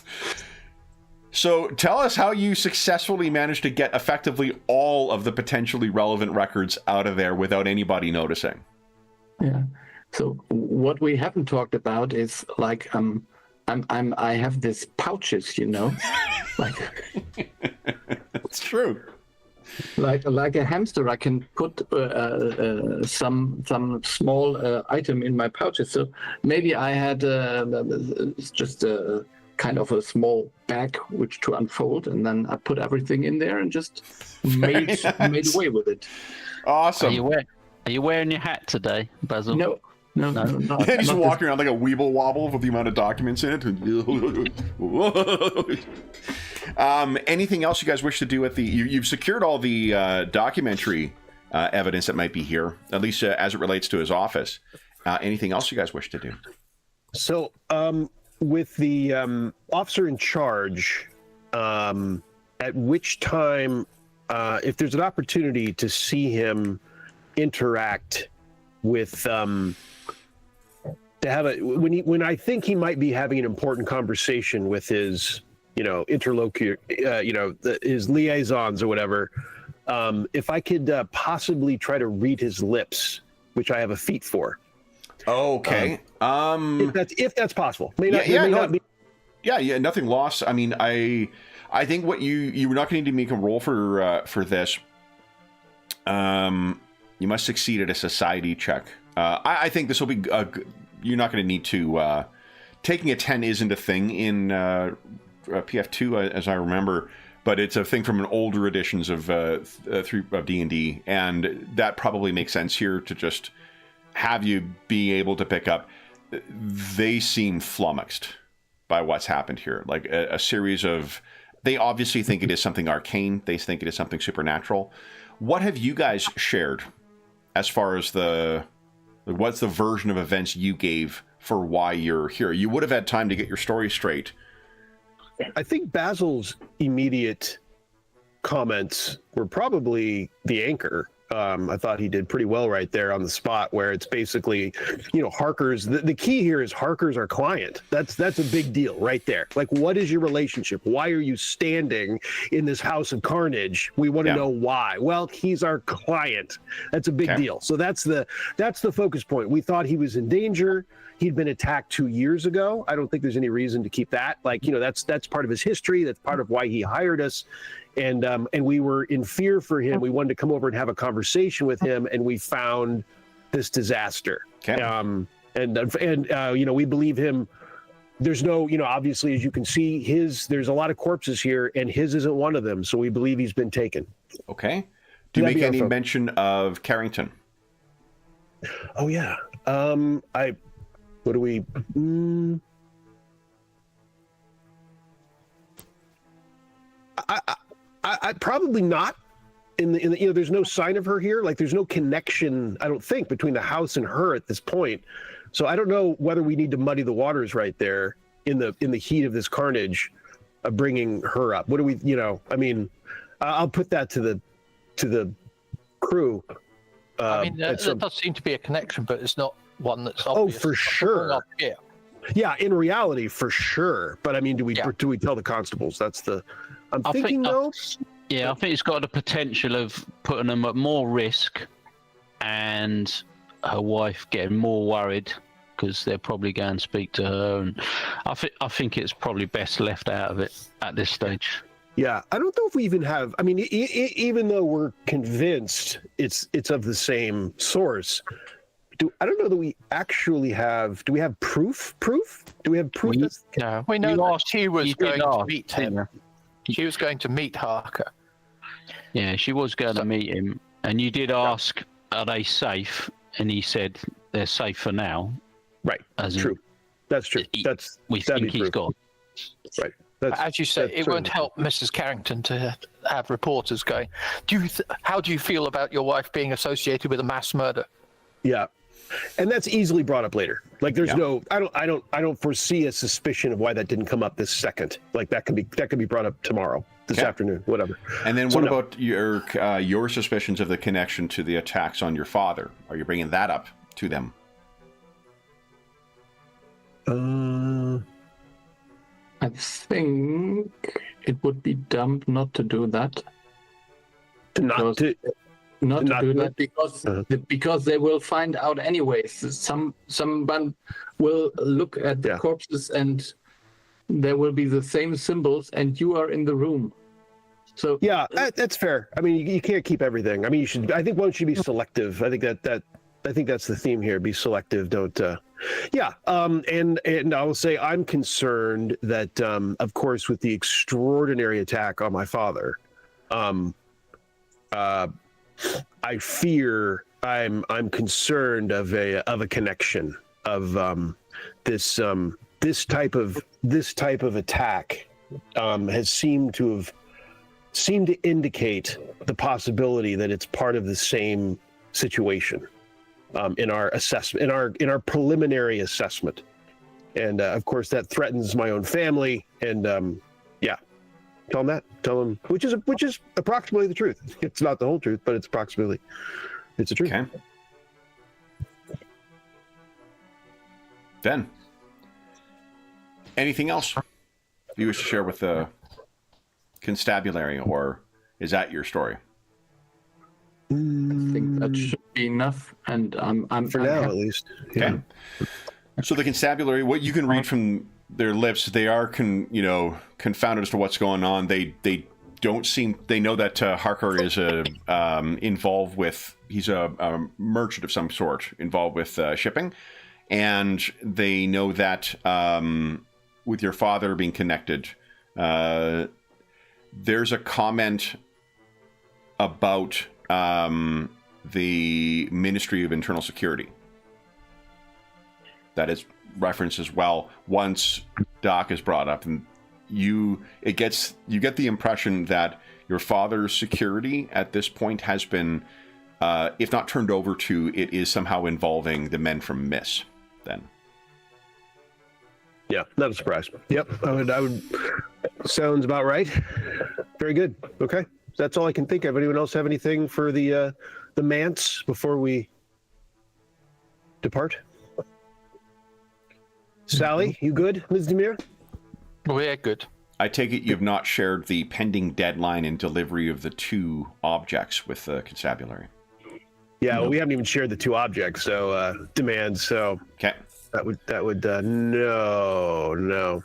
So tell us how you successfully managed to get effectively all of the potentially relevant records out of there without anybody noticing. Yeah. So what we haven't talked about is like I have these pouches, you know, like It's true. like a hamster. I can put some small item in my pouches. So maybe I had just a kind of a small bag which to unfold, and then I put everything in there and just made away with it. Awesome. Are you wearing your hat today, Basil? No. Not, He's not walking around like a weeble wobble with the amount of documents in it. Anything else you guys wish to do at the? You've secured all the documentary evidence that might be here, at least as it relates to his office. Anything else you guys wish to do? So, with the officer in charge, at which time, if there's an opportunity to see him interact with, to have a when I think he might be having an important conversation with his, interlocutor, his liaisons or whatever. If I could possibly try to read his lips, which I have a feat for. Okay. If that's possible. May not be. Yeah, nothing lost. I mean, I think what you were not going to need to make a roll for this. You must succeed at a society check. I think this will be. You're not going to need to. Taking a 10 isn't a thing in PF2, as I remember, but it's a thing from an older editions of D&D, and that probably makes sense here to just have you be able to pick up. They seem flummoxed by what's happened here. Like a series of. They obviously think it is something arcane. They think it is something supernatural. What have you guys shared as far as what's the version of events you gave for why you're here? You would have had time to get your story straight. I think Basil's immediate comments were probably the anchor. I thought he did pretty well right there on the spot, where it's basically, Harker's. The key here is Harker's our client. That's a big deal right there. Like, what is your relationship? Why are you standing in this house of carnage? We want to know why. Well, he's our client. That's a big deal. So that's the focus point. We thought he was in danger. He'd been attacked 2 years ago. I don't think there's any reason to keep that. Like, that's part of his history. That's part of why he hired us. And we were in fear for him. We wanted to come over and have a conversation with him, and we found this disaster. Okay. We believe him. There's no, obviously, as you can see, there's a lot of corpses here, and his isn't one of them. So we believe he's been taken. Okay. Do you make any mention of Carrington? Oh yeah. What do we? I probably not. In the there's no sign of her here. Like, there's no connection, I don't think, between the house and her at this point. So I don't know whether we need to muddy the waters right there in the heat of this carnage of bringing her up. What do we? I'll put that to the crew. There does seem to be a connection, but it's not one that's obvious. Oh, for sure. Yeah, in reality, for sure. But do we tell the constables? That's the. I think it's got the potential of putting them at more risk, and her wife getting more worried because they're probably going to speak to her. And I think it's probably best left out of it at this stage. Yeah, I don't know if we even have. Even though we're convinced it's of the same source, I don't know that we actually have. Do we have proof? Do we have proof? No, we know that she was going to meet him. Yeah. She was going to meet Harker. Yeah, she was going to meet him, and you did ask, "Are they safe?" And he said, "They're safe for now." Right. As true. That's true. We think he's gone. Right. As you say, it won't help Mrs. Carrington to have reporters going. How do you feel about your wife being associated with a mass murder? Yeah, and that's easily brought up later. Like, there's I don't foresee a suspicion of why that didn't come up this second. Like, that could be brought up tomorrow, this afternoon, whatever. And then what about your suspicions of the connection to the attacks on your father? Are you bringing that up to them? I think it would be dumb not to do that. Not to do that because they will find out anyways. Someone will look at the corpses and there will be the same symbols, and you are in the room. So yeah, that's fair. I mean, you can't keep everything. I mean, I think one should be selective. I think that's the theme here. Be selective. Don't. And I will say I'm concerned that, of course, with the extraordinary attack on my father, I fear I'm concerned of a connection of this type of attack has seemed to indicate the possibility that it's part of the same situation. In our assessment, in our preliminary assessment, and of course that threatens my own family. And tell them which is approximately the truth. It's not the whole truth, but it's approximately the truth. Okay. Then, anything else you wish to share with the constabulary, or is that your story? I think that should be enough, and I'm for now at least. Okay. So the constabulary, what you can read from their lips, they are confounded as to what's going on. They know that Harker is involved with. He's a merchant of some sort involved with shipping, and they know that with your father being connected, there's a comment about the Ministry of Internal Security that is referenced as well once Doc is brought up, and you get the impression that your father's security at this point has been, if not turned over to, it is somehow involving the men from Miss. Then, yeah, not a surprise. Yep, I would. Sounds about right. Very good. Okay. That's all I can think of. Anyone else have anything for the manse before we depart? Sally, you good, Ms. Demir? We're good. I take it you've not shared the pending deadline and delivery of the 2 objects with the constabulary. Yeah, well, we haven't even shared the 2 objects, so demands. So okay, that would no.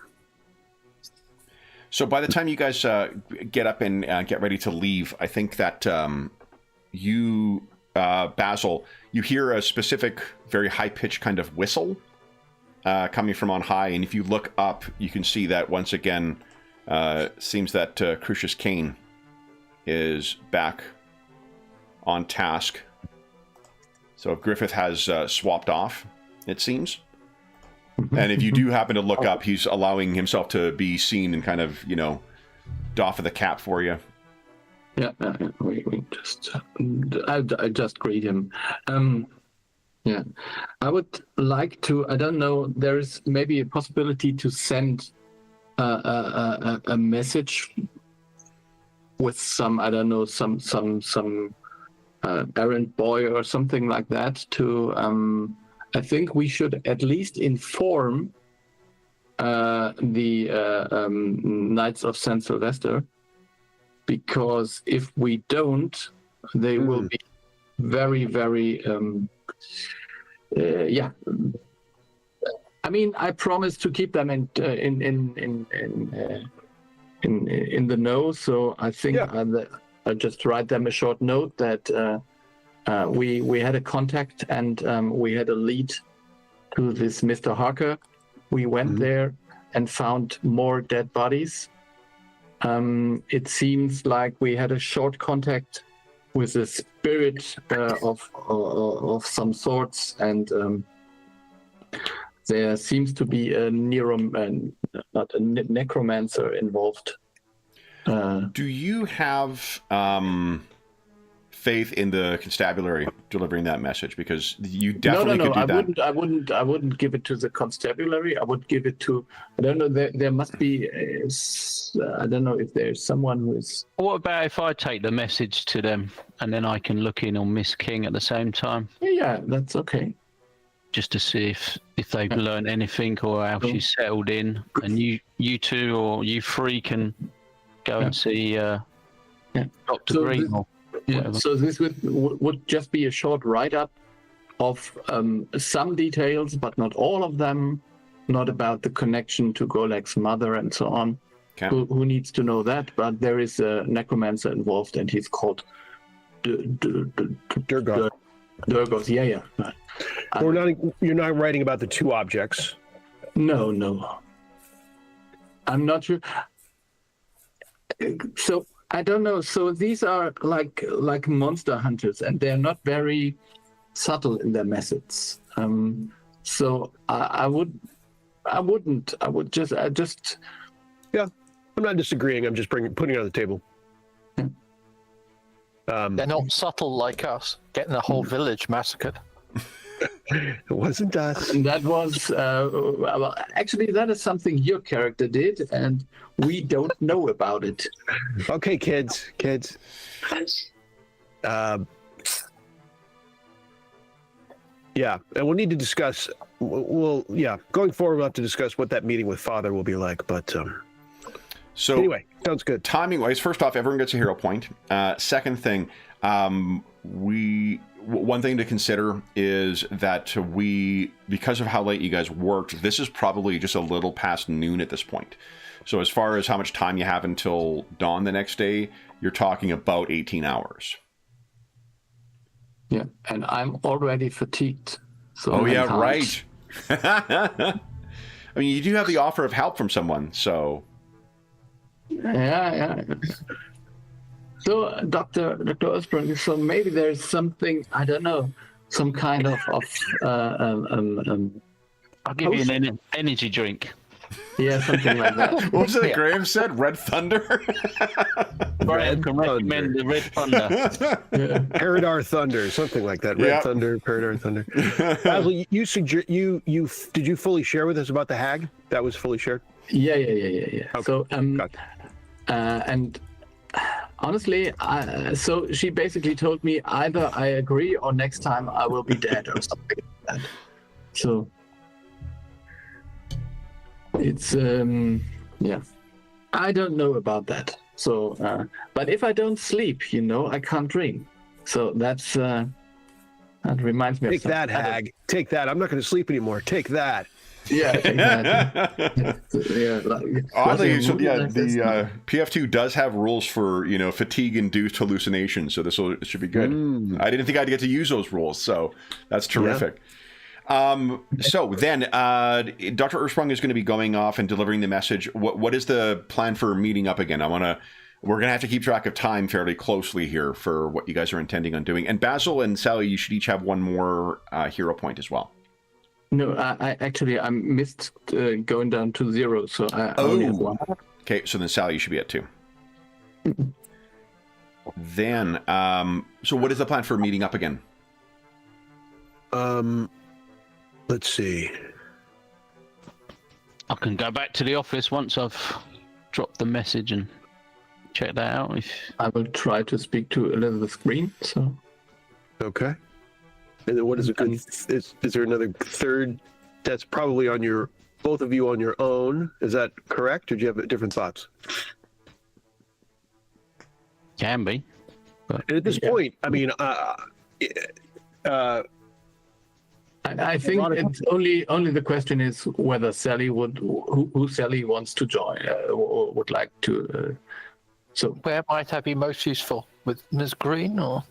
So by the time you guys get up and get ready to leave, I think that you, Basil, you hear a specific, very high-pitched kind of whistle coming from on high, and if you look up, you can see that once again, seems that Crucius Kane is back on task. So Griffith has swapped off, it seems. And if you do happen to look up, he's allowing himself to be seen and kind of, doff of the cap for you. Yeah, I just greet him. Yeah, I would like to. I don't know. There is maybe a possibility to send a message with some. I don't know, some errand boy or something like that to. I think we should at least inform the Knights of St. Sylvester, because if we don't, they will be very, very. Yeah, I mean, I promise to keep them in the know. So I think I'll just write them a short note that we had a contact and we had a lead to this Mr. Harker. We went there and found more dead bodies. It seems like we had a short contact with a spirit of some sorts, and there seems to be a necromancer involved. Do you have faith in the constabulary delivering that message? Because you definitely could do that. I wouldn't give it to the constabulary. I would give it to, I don't know, there must be, I don't know if there's someone who is... What about if I take the message to them and then I can look in on Miss King at the same time? Yeah, that's okay. Just to see if they've learned anything or how she's settled in. And you two or you three can go and see Dr. Green or whatever. So this would just be a short write-up of some details, but not all of them, not about the connection to Golek's mother and so on. Okay. Who needs to know that? But there is a necromancer involved, and he's called Durgoth. Durgoth, yeah. You're not writing about the two objects. No. I'm not sure. So I don't know. So these are like monster hunters, and they're not very subtle in their methods. So I would just. Yeah, I'm not disagreeing. I'm just putting it on the table. They're not subtle like us, getting a whole village massacred. It wasn't us. And that was well, actually, that is something your character did, and we don't know about it. Okay, kids. Yeah, and we'll need to discuss. Going forward, we'll have to discuss what that meeting with Father will be like. But so anyway, sounds good. Timing wise, first off, everyone gets a hero point. Second thing, one thing to consider is that because of how late you guys worked, this is probably just a little past noon at this point. So as far as how much time you have until dawn the next day, you're talking about 18 hours. Yeah, and I'm already fatigued. So oh, yeah, right. I mean, you do have the offer of help from someone, so... Yeah. So, Dr. Osprey, so maybe there's something, I don't know, some kind of I'll give you an energy drink. Yeah, something like that. What was it Graham said? Red Thunder? Graham can recommend the Red Thunder. Paridar Thunder, something like that. Red Thunder, Paridar Thunder. Basil, did you fully share with us about the hag? That was fully shared? Yeah. Okay. So, and honestly, so she basically told me either I agree or next time I will be dead or something like that. So it's I don't know about that. So but if I don't sleep, I can't dream. So that's that reminds me Take of that, hag. Take that. I'm not going to sleep anymore. Take that. Yeah, exactly. Oddly, the PF2 does have rules for fatigue-induced hallucinations, so this should be good. I didn't think I'd get to use those rules, so that's terrific. So then, Dr. Ursprung is going to be going off and delivering the message. What is the plan for meeting up again? We're going to have to keep track of time fairly closely here for what you guys are intending on doing. And Basil and Sally, you should each have one more hero point as well. No, I missed going down to 0, so I only have 1. Okay, so then Sally, you should be at 2. Then, so what is the plan for meeting up again? Let's see. I can go back to the office once I've dropped the message and check that out. I will try to speak to Elizabeth Green. So. Okay. And then what is a good? Is there another third? That's probably on both of you on your own. Is that correct, or do you have different thoughts? Can be. But at this point, I mean, I think it's only the question is whether Sally who Sally wants to join or would like to. So where might I be most useful, with Ms. Green or?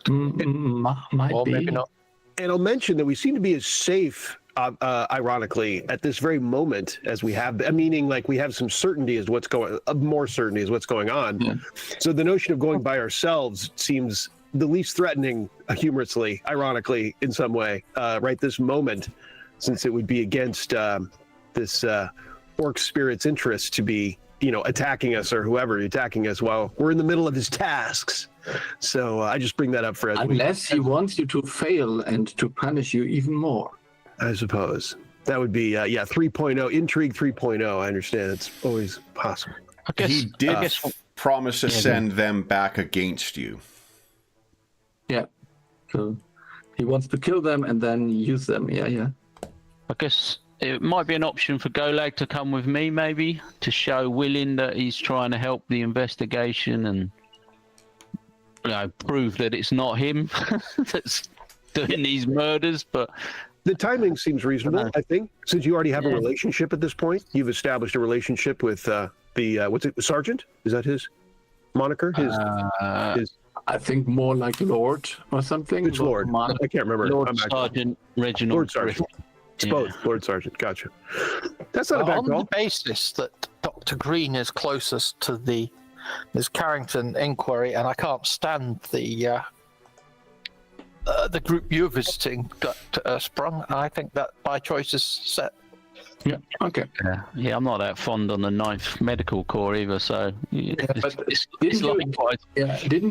Might or be. maybe not. And I'll mention that we seem to be as safe, ironically, at this very moment as we have, meaning like we have some certainty as what's going, more certainty as what's going on. Yeah. So the notion of going by ourselves seems the least threatening, humorously, ironically, in some way, right this moment, since it would be against this orc spirit's interest to be, attacking us or whoever attacking us while we're in the middle of his tasks. So I just bring that up for unless he wants you to fail and to punish you even more. I suppose that would be 3.0 intrigue 3.0. I understand it's always possible. I guess He did promise to send them back against you. Yeah. So he wants to kill them and then use them. Yeah. I guess it might be an option for Golag to come with me, maybe, to show Willin that he's trying to help the investigation and prove that it's not him that's doing these murders. But the timing seems reasonable, I think, since you already have a relationship at this point. You've established a relationship with the Sergeant? Is that his moniker? His I think more like Lord or something. It's Lord. I can't remember. Lord Sergeant Reginald. Lord Sergeant. It's both. Lord Sergeant. Gotcha. That's not a bad on call. the basis that Dr. Green is closest to the Carrington inquiry, and I can't stand the group you're visiting, Dr. Sprung, I think that my choice is set. Yeah. Okay. Yeah, I'm not that fond on the 9th Medical Corps either, so didn't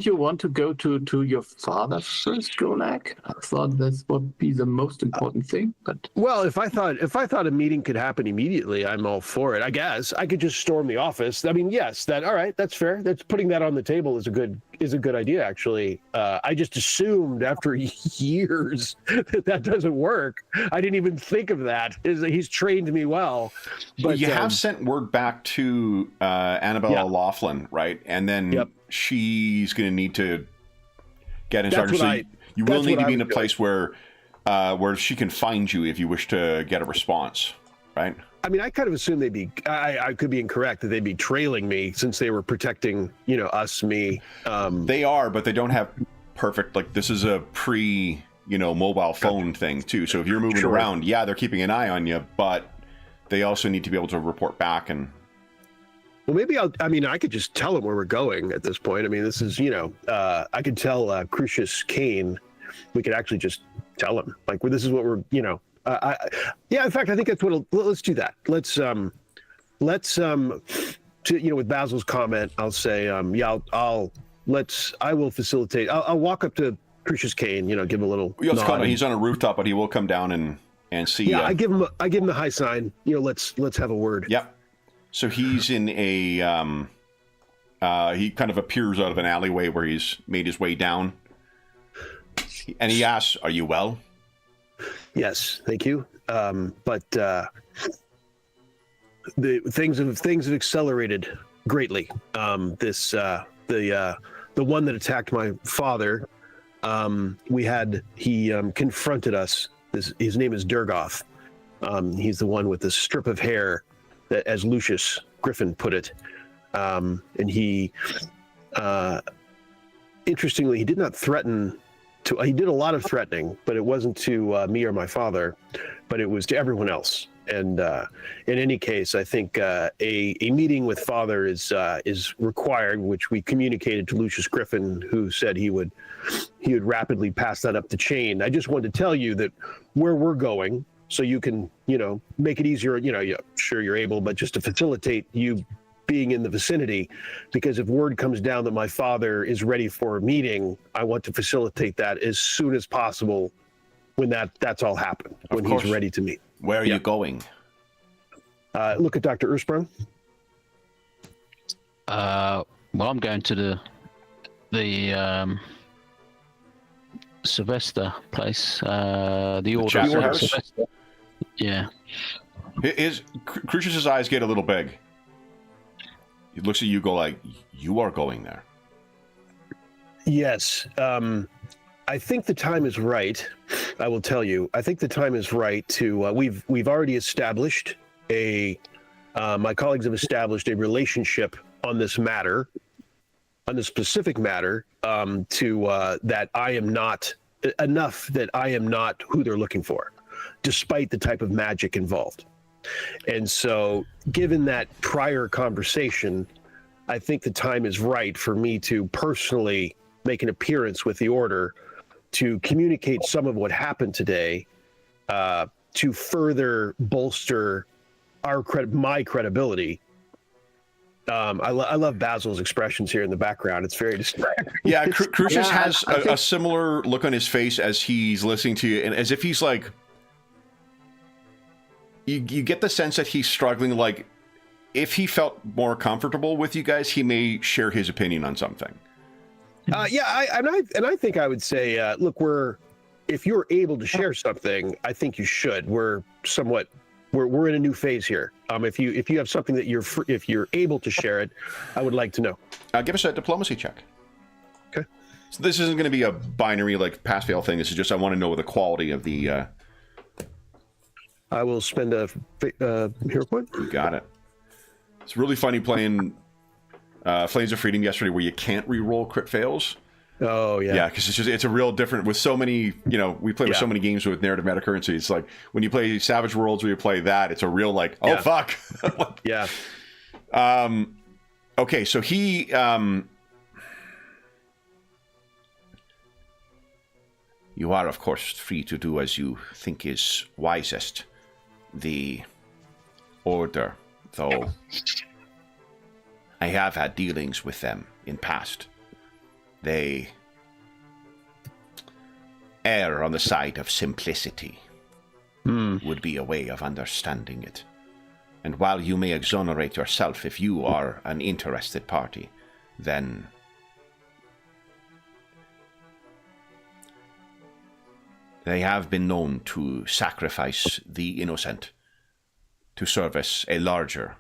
you want to go to your father first, Golag? I thought that would be the most important thing. But well, if I thought a meeting could happen immediately, I'm all for it. I guess I could just storm the office. I mean, yes, all right, that's fair. That's putting that on the table is a good idea, actually. I just assumed after years that doesn't work. I didn't even think of that. He's trained me well. But you have sent word back to Annabelle O'Loughlin, right? And then she's going to need to get in charge. So you will need to be in a place where she can find you if you wish to get a response, right? I mean, I kind of assume they'd be. I could be incorrect that they'd be trailing me since they were protecting, me. They are, but they don't have perfect. Like this is a mobile phone thing too. So if you're moving around, they're keeping an eye on you, but they also need to be able to report back. And well, maybe I could just tell them where we're going at this point. I mean, this is I could tell Crucius Kane. We could actually just tell him like, well, this is what we're in fact, I think that's what. Let's do that. Let's with Basil's comment, I'll say, I will facilitate. I'll walk up to Crucius Kane, give him a little. He's on a rooftop, but he will come down and see. Yeah, I give him the high sign. Let's have a word. Yep. So he's in a he kind of appears out of an alleyway where he's made his way down, and he asks, "Are you well?" Yes, thank you. But the things have accelerated greatly. The one that attacked my father, he confronted us. His name is Durgoff. He's the one with the strip of hair, that, as Lucius Griffin put it. And he, interestingly, he did not threaten. He did a lot of threatening, but it wasn't to me or my father, but it was to everyone else. And in any case, I think a meeting with father is required, which we communicated to Lucius Griffin, who said he would rapidly pass that up the chain. I just wanted to tell you that where we're going, so you can make it easier. Sure you're able, but just to facilitate you being in the vicinity, because if word comes down that my father is ready for a meeting, I want to facilitate that as soon as possible when that's all happened, when he's ready to meet. Where are you going? Look at Dr. Ursprung. Well, I'm going to the Sylvester place, the Order of Sylvester. Yeah. Crucius's eyes get a little big. He looks at you, go like, "You are going there." Yes. I think the time is right. I will tell you. I think the time is right to. We've already established my colleagues have established a relationship on this matter. on the specific matter to that I am not enough that I am not who they're looking for, despite the type of magic involved. And so, given that prior conversation, I think the time is right for me to personally make an appearance with the Order to communicate some of what happened today to further bolster my credibility. I love Basil's expressions here in the background. It's very distracting. Yeah, Crucius has a similar look on his face as he's listening to you, and as if he's like, you get the sense that he's struggling. Like, if he felt more comfortable with you guys, he may share his opinion on something. I think I would say, look, if you're able to share something, I think you should. We're in a new phase here. If you have something that if you're able to share it, I would like to know. Give us a diplomacy check. Okay. So this isn't going to be a binary like pass fail thing. This is just I want to know the quality of the. I will spend a hero point. You got it. It's really funny playing Flames of Freedom yesterday, where you can't re-roll crit fails. Oh yeah, yeah, because it's a real different with so many. We play with so many games with narrative meta currency. It's like when you play Savage Worlds, where you play that, it's a real like, oh fuck. Yeah. Okay, so he. You are, of course, free to do as you think is wisest. The Order, though, I have had dealings with them in past. They err on the side of simplicity, would be a way of understanding it. And while you may exonerate yourself if you are an interested party, then they have been known to sacrifice the innocent to service a larger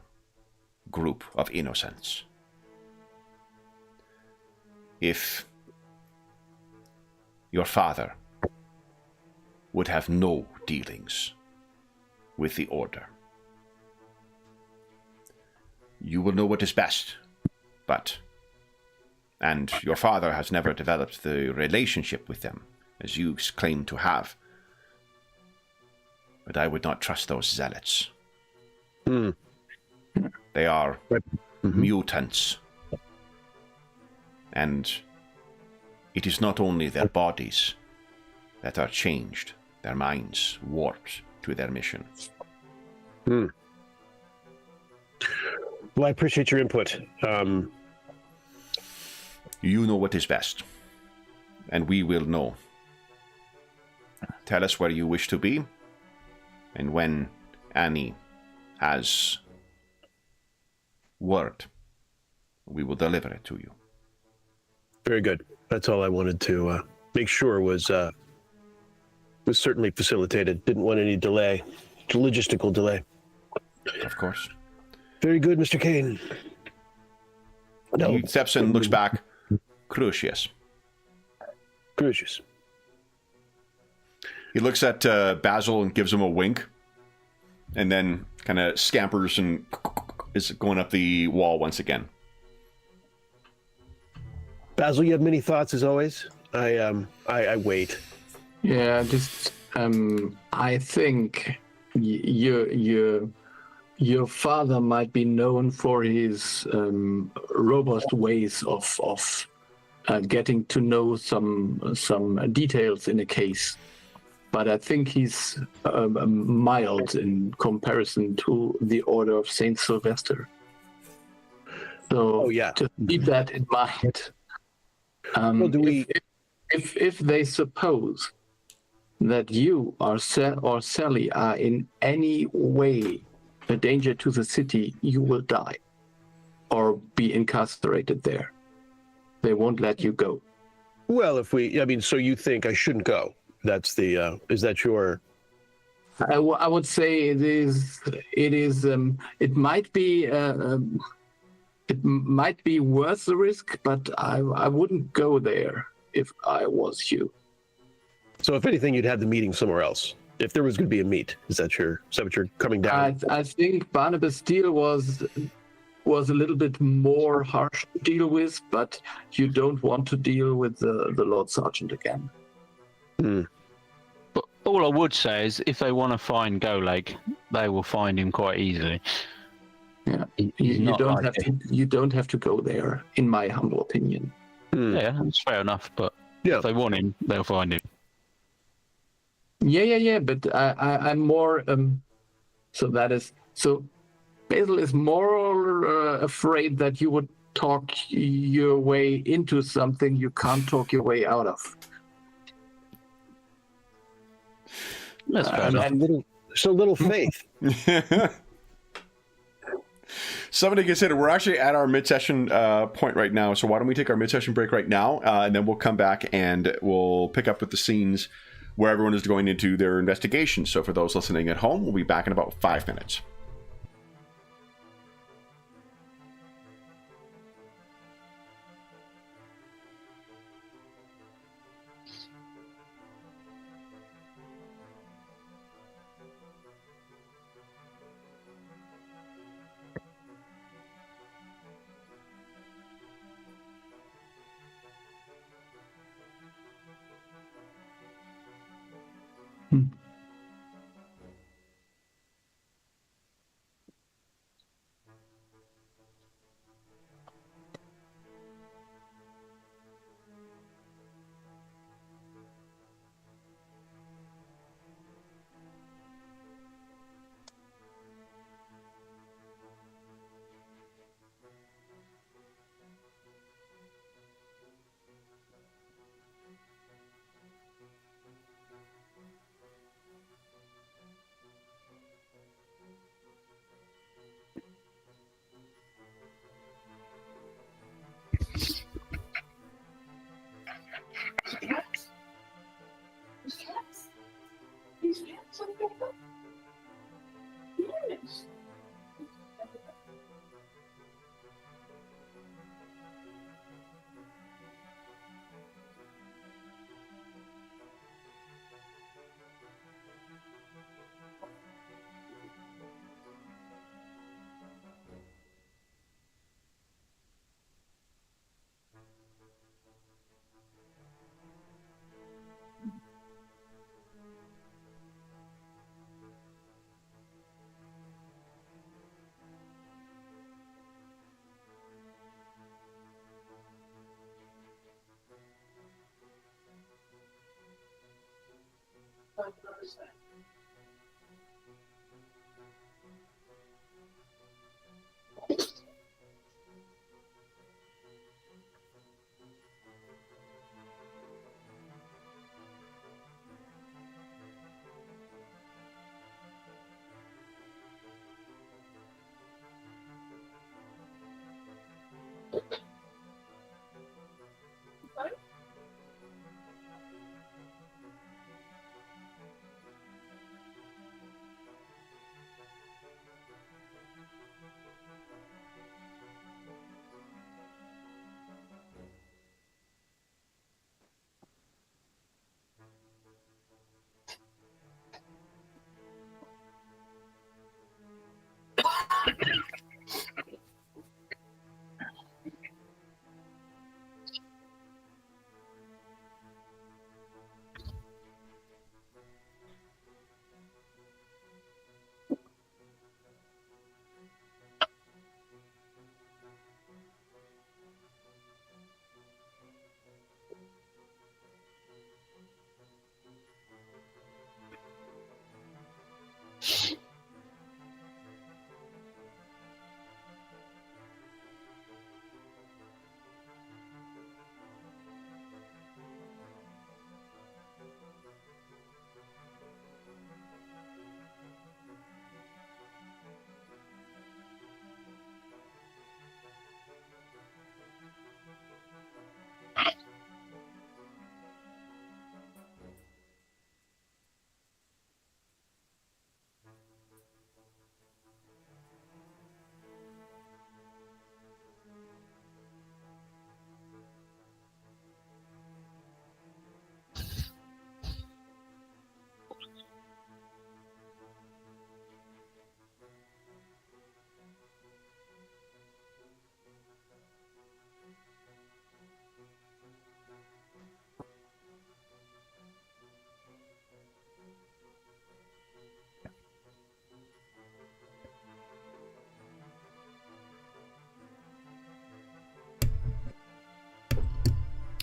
group of innocents. If your father would have no dealings with the Order, you will know what is best, and your father has never developed the relationship with them as you claim to have. But I would not trust those zealots. They are mutants. And it is not only their bodies that are changed, their minds warped to their mission. Well, I appreciate your input. You know what is best, and we will know. Tell us where you wish to be, and when Annie has word, we will deliver it to you. Very good. That's all I wanted to make sure was certainly facilitated. Didn't want any delay, logistical delay. Of course. Very good, Mr. Kane. No. He steps in, looks back. Crucius. Crucius. He looks at Basil and gives him a wink, and then kind of scampers and is going up the wall once again. Basil, you have many thoughts as always. I wait. Yeah, just I think your father might be known for his robust ways of getting to know some details in a case, but I think he's mild in comparison to the Order of Saint Sylvester. So to keep that in mind. If they suppose that you or Sally are in any way a danger to the city, you will die or be incarcerated there. They won't let you go. Well, so you think I shouldn't go? That's the. Is that your? I would say it is. It might be. It might be worth the risk, but I wouldn't go there if I was you. So if anything, you'd have the meeting somewhere else. If there was going to be a meet, is that what you're coming down? I think Barnabas Steele was was a little bit more harsh to deal with, but you don't want to deal with the Lord Sergeant again. But all I would say is, if they want to find Golag, they will find him quite easily. Yeah, He's you not don't like have to. You don't have to go there, in my humble opinion. Yeah, that's fair enough. But if they want him, they'll find him. Yeah. But I'm more. So Basil is more afraid that you would talk your way into something you can't talk your way out of. That's fair enough. So little faith. Something to consider. We're actually at our mid-session point right now, so why don't we take our mid-session break right now, and then we'll come back and we'll pick up with the scenes where everyone is going into their investigation. So for those listening at home, we'll be back in about 5 minutes.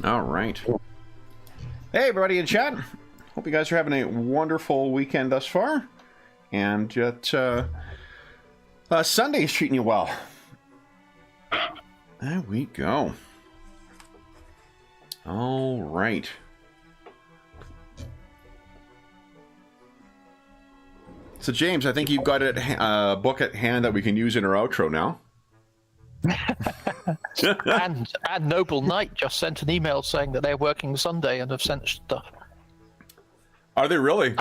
All right. Hey, everybody in chat. Hope you guys are having a wonderful weekend thus far. And that Sunday's treating you well. There we go. All right. So, James, I think you've got a book at hand that we can use in our outro now. and Noble Knight just sent an email saying that they're working Sunday and have sent stuff. Are they really?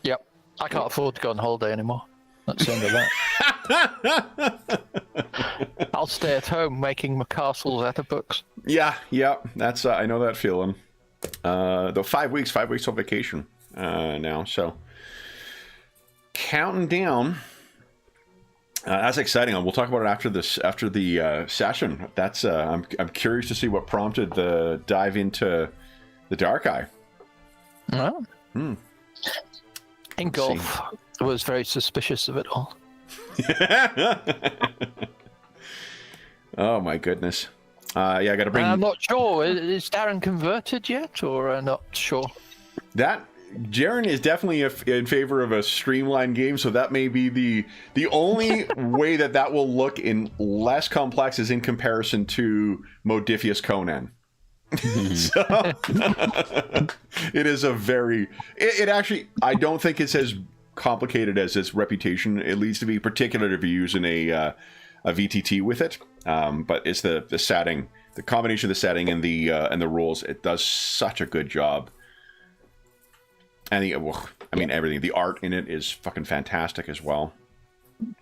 Yep. I can't afford to go on holiday anymore. That's the end of that. I'll stay at home making my castles out of books. Yeah. That's I know that feeling. The 5 weeks of vacation now, so counting down. That's exciting. We'll talk about it after the session. That's I'm curious to see what prompted the dive into the Dark Eye. Oh. Ingolf was very suspicious of it all. Oh my goodness. Yeah, I got to bring. I'm not sure. Is Darren converted yet, or not sure? That Jaren is definitely in favor of a streamlined game, so that may be the only way that will look in less complex is in comparison to Modifius Conan. So, it is a very... It actually, I don't think it's as complicated as its reputation. It needs to be, particularly if you're using a VTT with it. But it's the setting, the combination of the setting and the rules. It does such a good job. And everything. The art in it is fucking fantastic as well.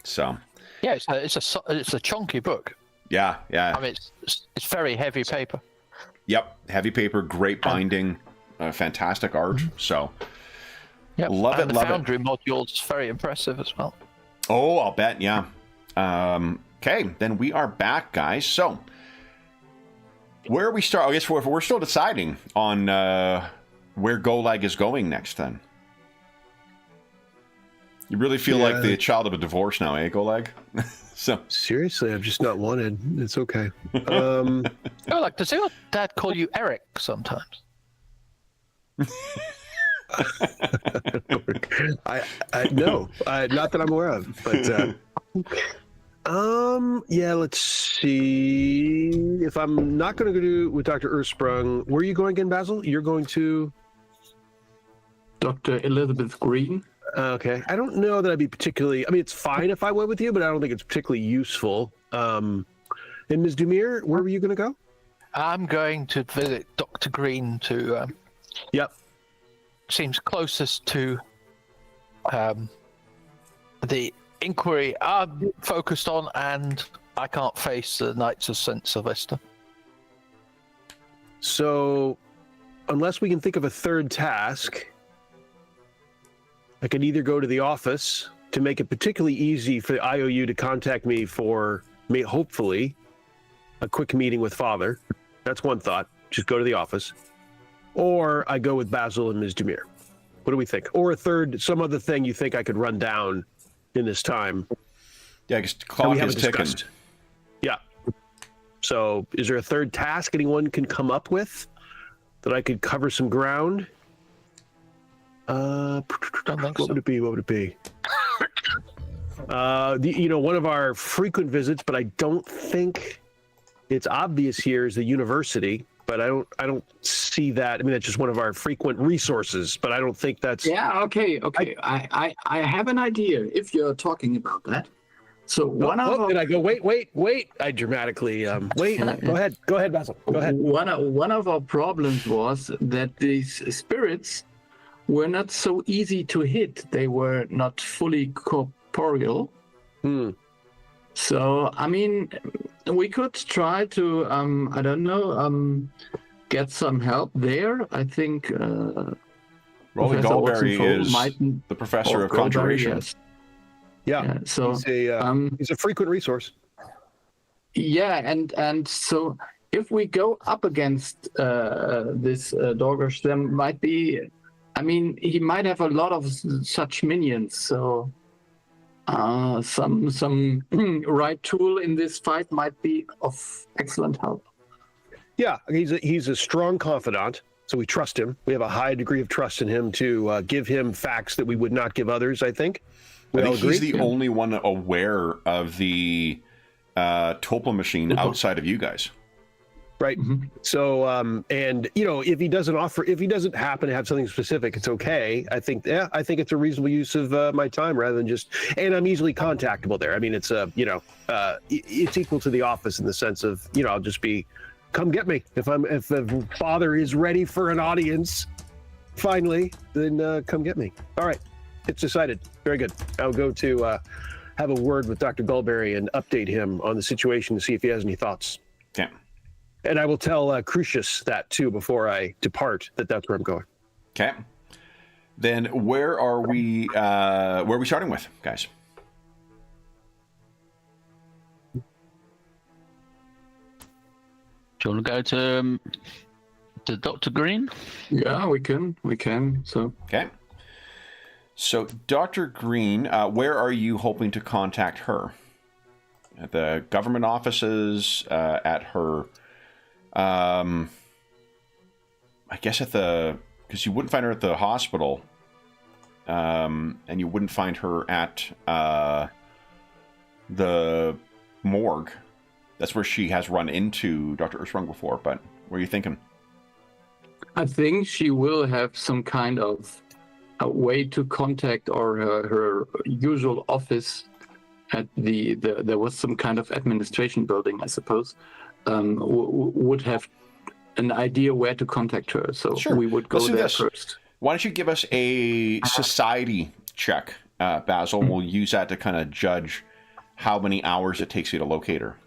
So yeah, it's a chunky book. Yeah. I mean, it's very heavy paper. Yep, heavy paper, great binding, fantastic art. So love it. The Foundry module's very impressive as well. Oh, I'll bet. Yeah. Okay, then we are back, guys. So where we start? I guess we're still deciding on where Golag is going next. Then you really feel like the child of a divorce now, eh, Golag? So seriously, I'm just not wanted. It's okay. Does your dad call you Eric sometimes? No, not that I'm aware of. But let's see. If I'm not going to go with Dr. Ursprung, where are you going again, Basil? You're going to Dr. Elizabeth Green. Okay. I don't know that I'd be particularly... I mean, it's fine if I went with you, but I don't think it's particularly useful. And Ms. Dumir, where were you going to go? I'm going to visit Dr. Green to... Yep. Seems closest to the inquiry I'm focused on, and I can't face the Knights of St. Sylvester. So, unless we can think of a third task... I could either go to the office to make it particularly easy for the IOU to contact me for, hopefully, a quick meeting with Father. That's one thought. Just go to the office. Or I go with Basil and Ms. Dumir. What do we think? Or a third, some other thing you think I could run down in this time? Yeah, because clock is ticking. Yeah. So is there a third task anyone can come up with that I could cover some ground? What would it be? What would it be? One of our frequent visits, but I don't think it's obvious here, is the university. But I don't see that. I mean, that's just one of our frequent resources, but I don't think that's... Yeah, okay. I have an idea if you're talking about that. So did I go? Wait. I dramatically, wait. Go ahead, Basil. Go ahead. One of our problems was that these spirits were not so easy to hit. They were not fully corporeal. So, I mean, we could try to, get some help there. I think Rolly Goldberry is the professor of conjuration. Yes. Yeah, so he's a frequent resource. Yeah, and so if we go up against this Dorgash, there might be... I mean, he might have a lot of such minions, so some right tool in this fight might be of excellent help. Yeah, he's a strong confidant, so we trust him. We have a high degree of trust in him to give him facts that we would not give others, I think. I think he's the only one aware of the Coalpunk machine outside of you guys. Right. Mm-hmm. So, and you know, if he doesn't happen to have something specific, it's okay. I think it's a reasonable use of my time rather than just, and I'm easily contactable there. I mean, it's it's equal to the office in the sense of, you know, I'll just be, come get me if the father is ready for an audience. Finally, then come get me. All right, it's decided. Very good. I'll go to have a word with Dr. Gullberry and update him on the situation to see if he has any thoughts. Okay. And I will tell Crucius that too before I depart. That's where I'm going. Okay. Then where are we starting with, guys? Do you want to go to Dr. Green? Yeah, we can. So okay. So Dr. Green, where are you hoping to contact her? At the government offices, at her. I guess because you wouldn't find her at the hospital, and you wouldn't find her at the morgue. That's where she has run into Dr. Ursprung before, but what are you thinking? I think she will have some kind of a way to contact or her usual office at there was some kind of administration building, I suppose, would have an idea where to contact her. So sure. We would go there first. Why don't you give us a society check, Basil? Mm-hmm. We'll use that to kind of judge how many hours it takes you to locate her.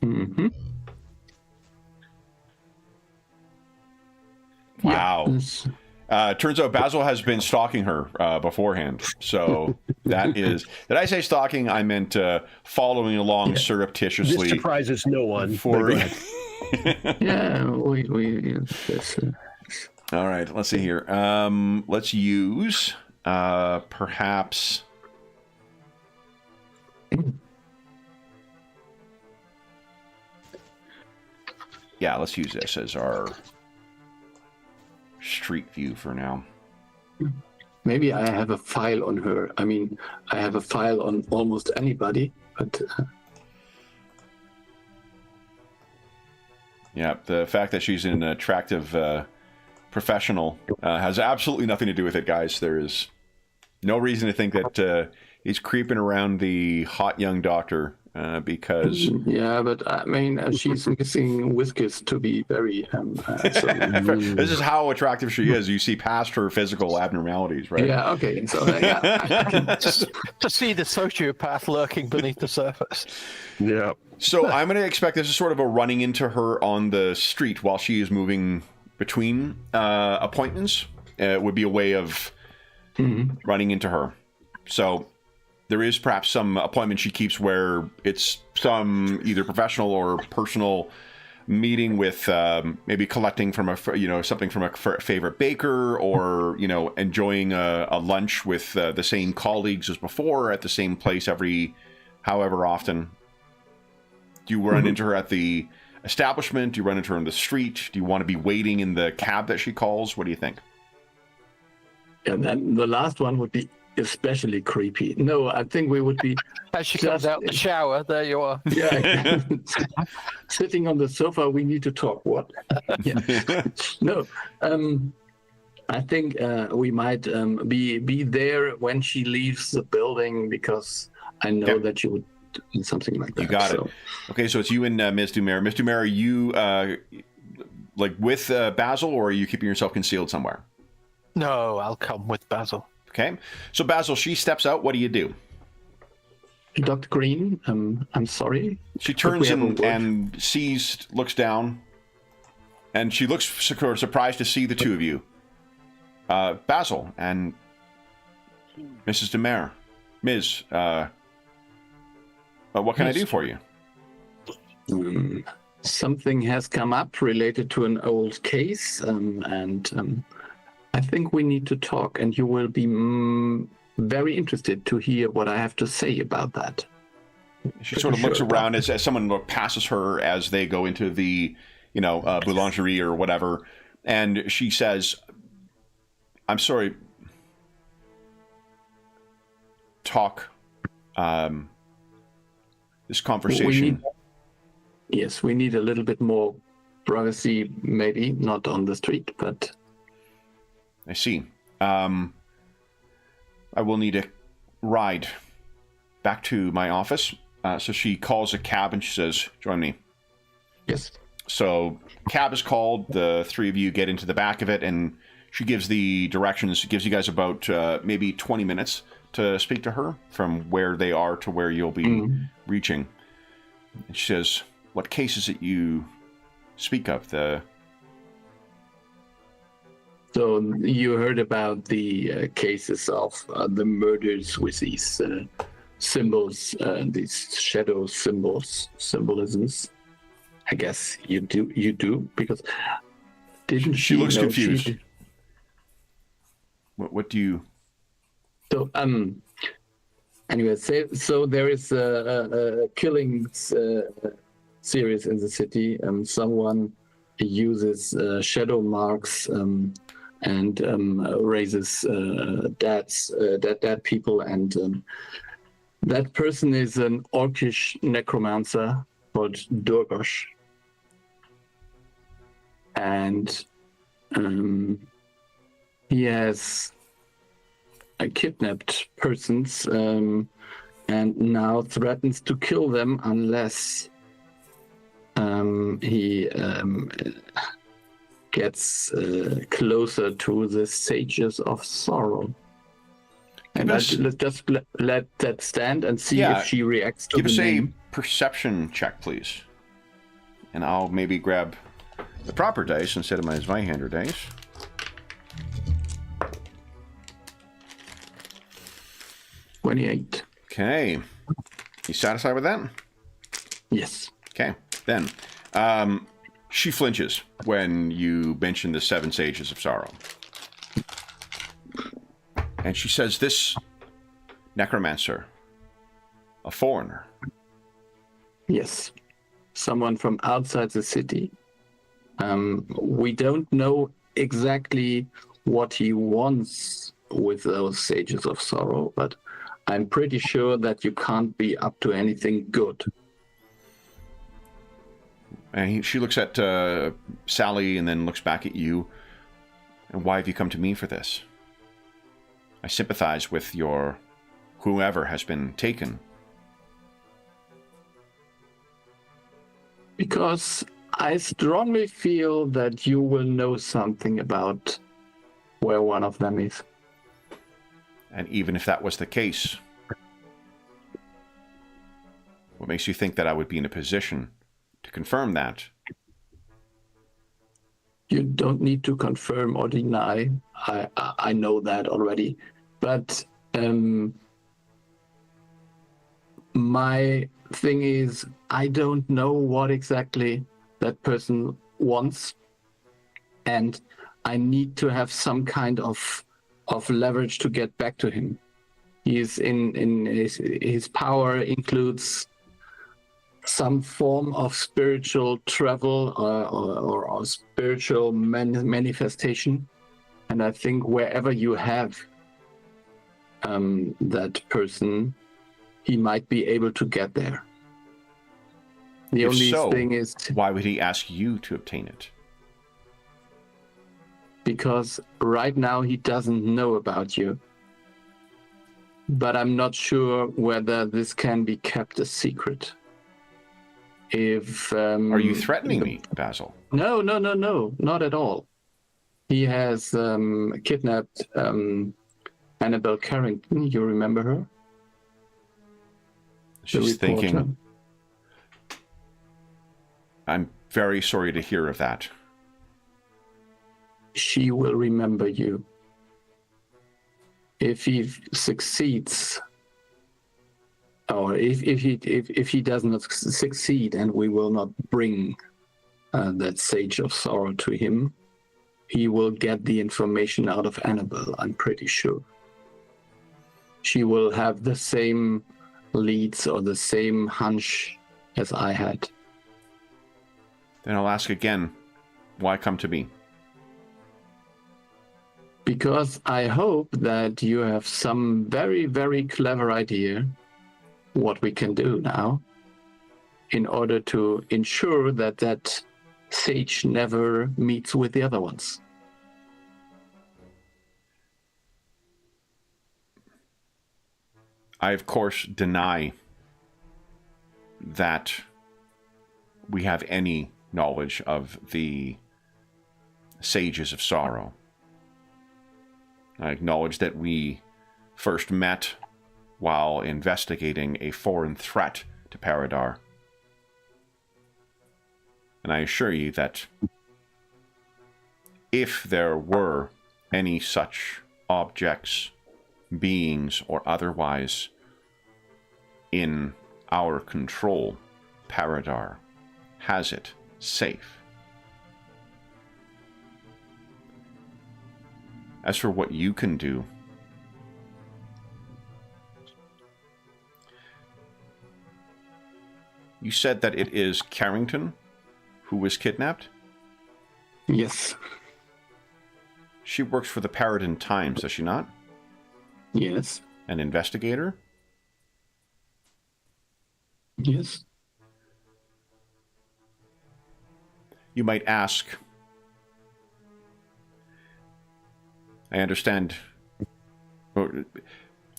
Mm-hmm. Wow. Yes. Turns out Basil has been stalking her beforehand. So that is... Did I say stalking? I meant following along surreptitiously. This surprises no one. Yeah, All right, let's see here. Let's use perhaps... Yeah, let's use this as our street view for now. Maybe I have a file on her. I mean, I have a file on almost anybody, but... Yeah, the fact that she's an attractive professional has absolutely nothing to do with it, guys. There is no reason to think that he's creeping around the hot young doctor because... Yeah, but I mean, she's missing whiskers to be very... This is how attractive she is. You see past her physical abnormalities, right? Yeah, okay. So, yeah, to see the sociopath lurking beneath the surface. Yeah. So I'm going to expect this is sort of a running into her on the street while she is moving between appointments. It would be a way of running into her. So there is perhaps some appointment she keeps where it's some either professional or personal meeting with maybe collecting from something from a favorite baker, or enjoying a lunch with the same colleagues as before at the same place every however often. Do you run into her at the establishment? Do you run into her in the street? Do you want to be waiting in the cab that she calls? What do you think? And then the last one would be especially creepy. No, I think we would be... As she comes out the shower, there you are. Yeah. Sitting on the sofa, we need to talk. What? No. I think we might be there when she leaves the building, because I know that you would do something like that. You got it. Okay, so it's you and Ms. Dumer. Ms. Dumer, are you with Basil, or are you keeping yourself concealed somewhere? No, I'll come with Basil. Okay, so Basil, she steps out. What do you do? Dr. Green, I'm sorry. She turns and looks down, and she looks surprised to see the two of you. Basil and Mrs. Dumer. Ms., what can I do for you? Something has come up related to an old case, and I think we need to talk, and you will be very interested to hear what I have to say about that. She sort of looks around as someone passes her as they go into the boulangerie or whatever. And she says, I'm sorry, talk, this conversation. We need a little bit more privacy, maybe, not on the street, but... I see. I will need a ride back to my office. So she calls a cab and she says, join me. Yes. So cab is called. The three of you get into the back of it, and she gives the directions. She gives you guys about maybe 20 minutes to speak to her from where they are to where you'll be reaching. And she says, what case is it you speak of? So you heard about the cases of the murders with these symbols, these shadow symbolisms. I guess you do, because didn't she looks confused. What do you? So anyway, so there is a killings series in the city. Someone uses shadow marks and raises dead people, and that person is an orcish necromancer called Durgosh. And he has kidnapped persons and now threatens to kill them unless he gets closer to the Sages of Sorrow. And let's just let that stand and see if she reacts to the name. Give us a perception check, please. And I'll maybe grab the proper dice instead of my Zweihander dice. $28. Okay. You satisfied with that? Yes. Okay. Then, she flinches when you mention the 7 Sages of Sorrow. And she says, this necromancer, a foreigner. Yes. Someone from outside the city. We don't know exactly what he wants with those Sages of Sorrow, but I'm pretty sure that you can't be up to anything good. And she looks at Sally and then looks back at you. And why have you come to me for this? I sympathize with your whoever has been taken. Because I strongly feel that you will know something about where one of them is. And even if that was the case, what makes you think that I would be in a position to confirm that? You don't need to confirm or deny. I know that already. But my thing is, I don't know what exactly that person wants. And I need to have some kind of leverage to get back to him. He's in his power includes some form of spiritual travel or spiritual manifestation, and I think wherever you have that person, he might be able to get there. The only thing is, why would he ask you to obtain it? Because right now he doesn't know about you. But I'm not sure whether this can be kept a secret. Are you threatening me, Basil? No, not at all. He has kidnapped Annabelle Carrington. You remember her? She's thinking, I'm very sorry to hear of that. She will remember you. If he succeeds, or if he does not succeed, and we will not bring that Sage of Sorrow to him, he will get the information out of Annabelle, I'm pretty sure. She will have the same leads or the same hunch as I had. Then I'll ask again, why come to me? Because I hope that you have some very, very clever idea what we can do now in order to ensure that that sage never meets with the other ones. I, of course, deny that we have any knowledge of the Sages of Sorrow. I acknowledge that we first met while investigating a foreign threat to Paridar. And I assure you that if there were any such objects, beings, or otherwise in our control, Paridar has it safe. As for what you can do, you said that it is Carrington who was kidnapped? Yes. She works for the Paridar Times, does she not? Yes. An investigator? Yes. You might ask, I understand, or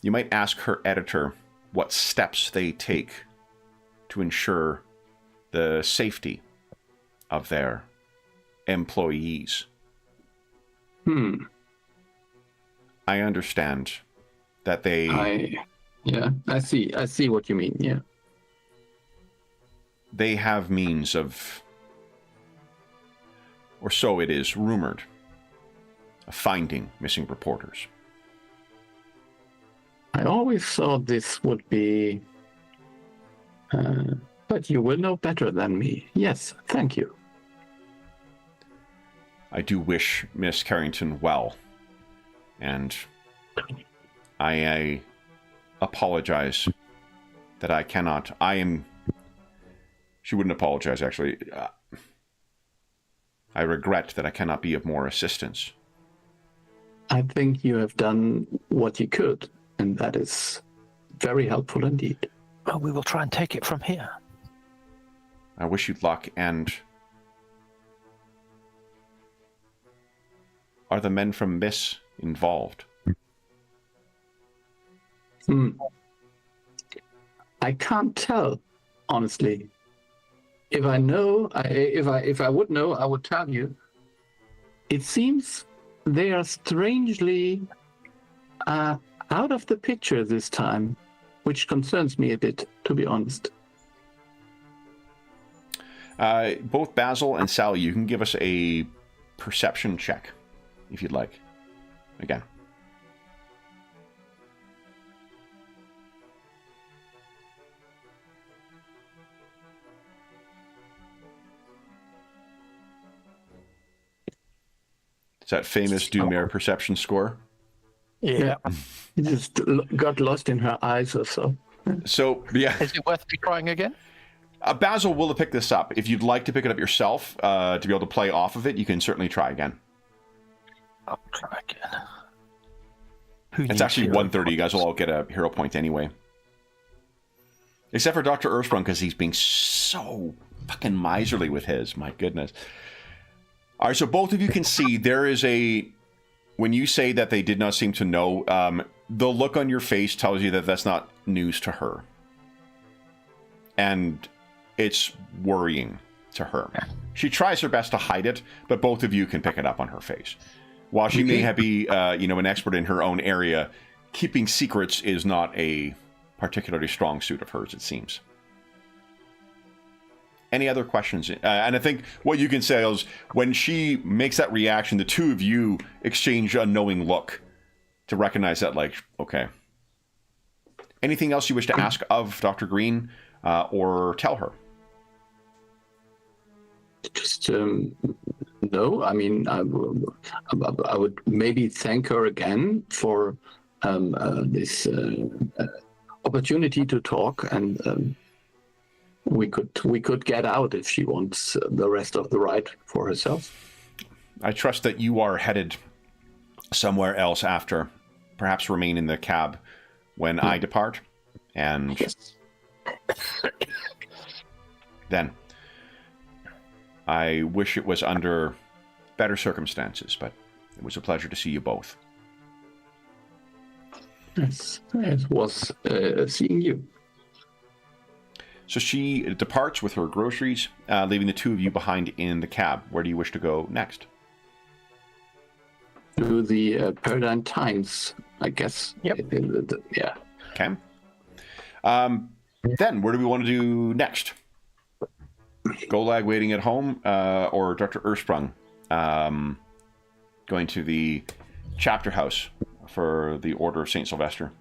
you might ask her editor what steps they take to ensure the safety of their employees. I understand that they... I see what you mean, yeah. They have means of, or so it is rumored, of finding missing reporters. I always thought this would be... but you will know better than me. Yes, thank you. I do wish Miss Carrington well, and I apologize that I cannot. She wouldn't apologize, actually. I regret that I cannot be of more assistance. I think you have done what you could, and that is very helpful indeed. Well, we will try and take it from here. I wish you luck, and... Are the men from Miss involved? I can't tell, honestly. If I know, if I would know, I would tell you. It seems they are strangely out of the picture this time, which concerns me a bit, to be honest. Both Basil and Sally, you can give us a perception check, if you'd like. Again. It's that famous Dumer perception score. Yeah. It just got lost in her eyes or so. So, yeah. Is it worth me trying again? Basil will pick this up. If you'd like to pick it up yourself, to be able to play off of it, you can certainly try again. I'll try again. It's actually 130. You guys will all get a hero point anyway. Except for Dr. Earthsprung, because he's being so fucking miserly with his. My goodness. All right, so both of you can see there is a... When you say that they did not seem to know, the look on your face tells you that that's not news to her. And it's worrying to her. She tries her best to hide it, but both of you can pick it up on her face. While she may be, an expert in her own area, keeping secrets is not a particularly strong suit of hers, it seems. Any other questions? And I think what you can say is, when she makes that reaction, the two of you exchange a knowing look to recognize that, like, okay. Anything else you wish to ask of Dr. Green or tell her? Just, no, I mean, I would maybe thank her again for this opportunity to talk, and we could get out if she wants the rest of the ride for herself. I trust that you are headed somewhere else after. Perhaps remain in the cab when I depart, and then I wish it was under better circumstances, but it was a pleasure to see you both. Yes, it was seeing you. So she departs with her groceries, leaving the two of you behind in the cab. Where do you wish to go next? To the Paridar Times, I guess. Yep. Yeah. Okay. Then, where do we want to do next? Golag waiting at home, or Dr. Ursprung going to the chapter house for the Order of St. Sylvester?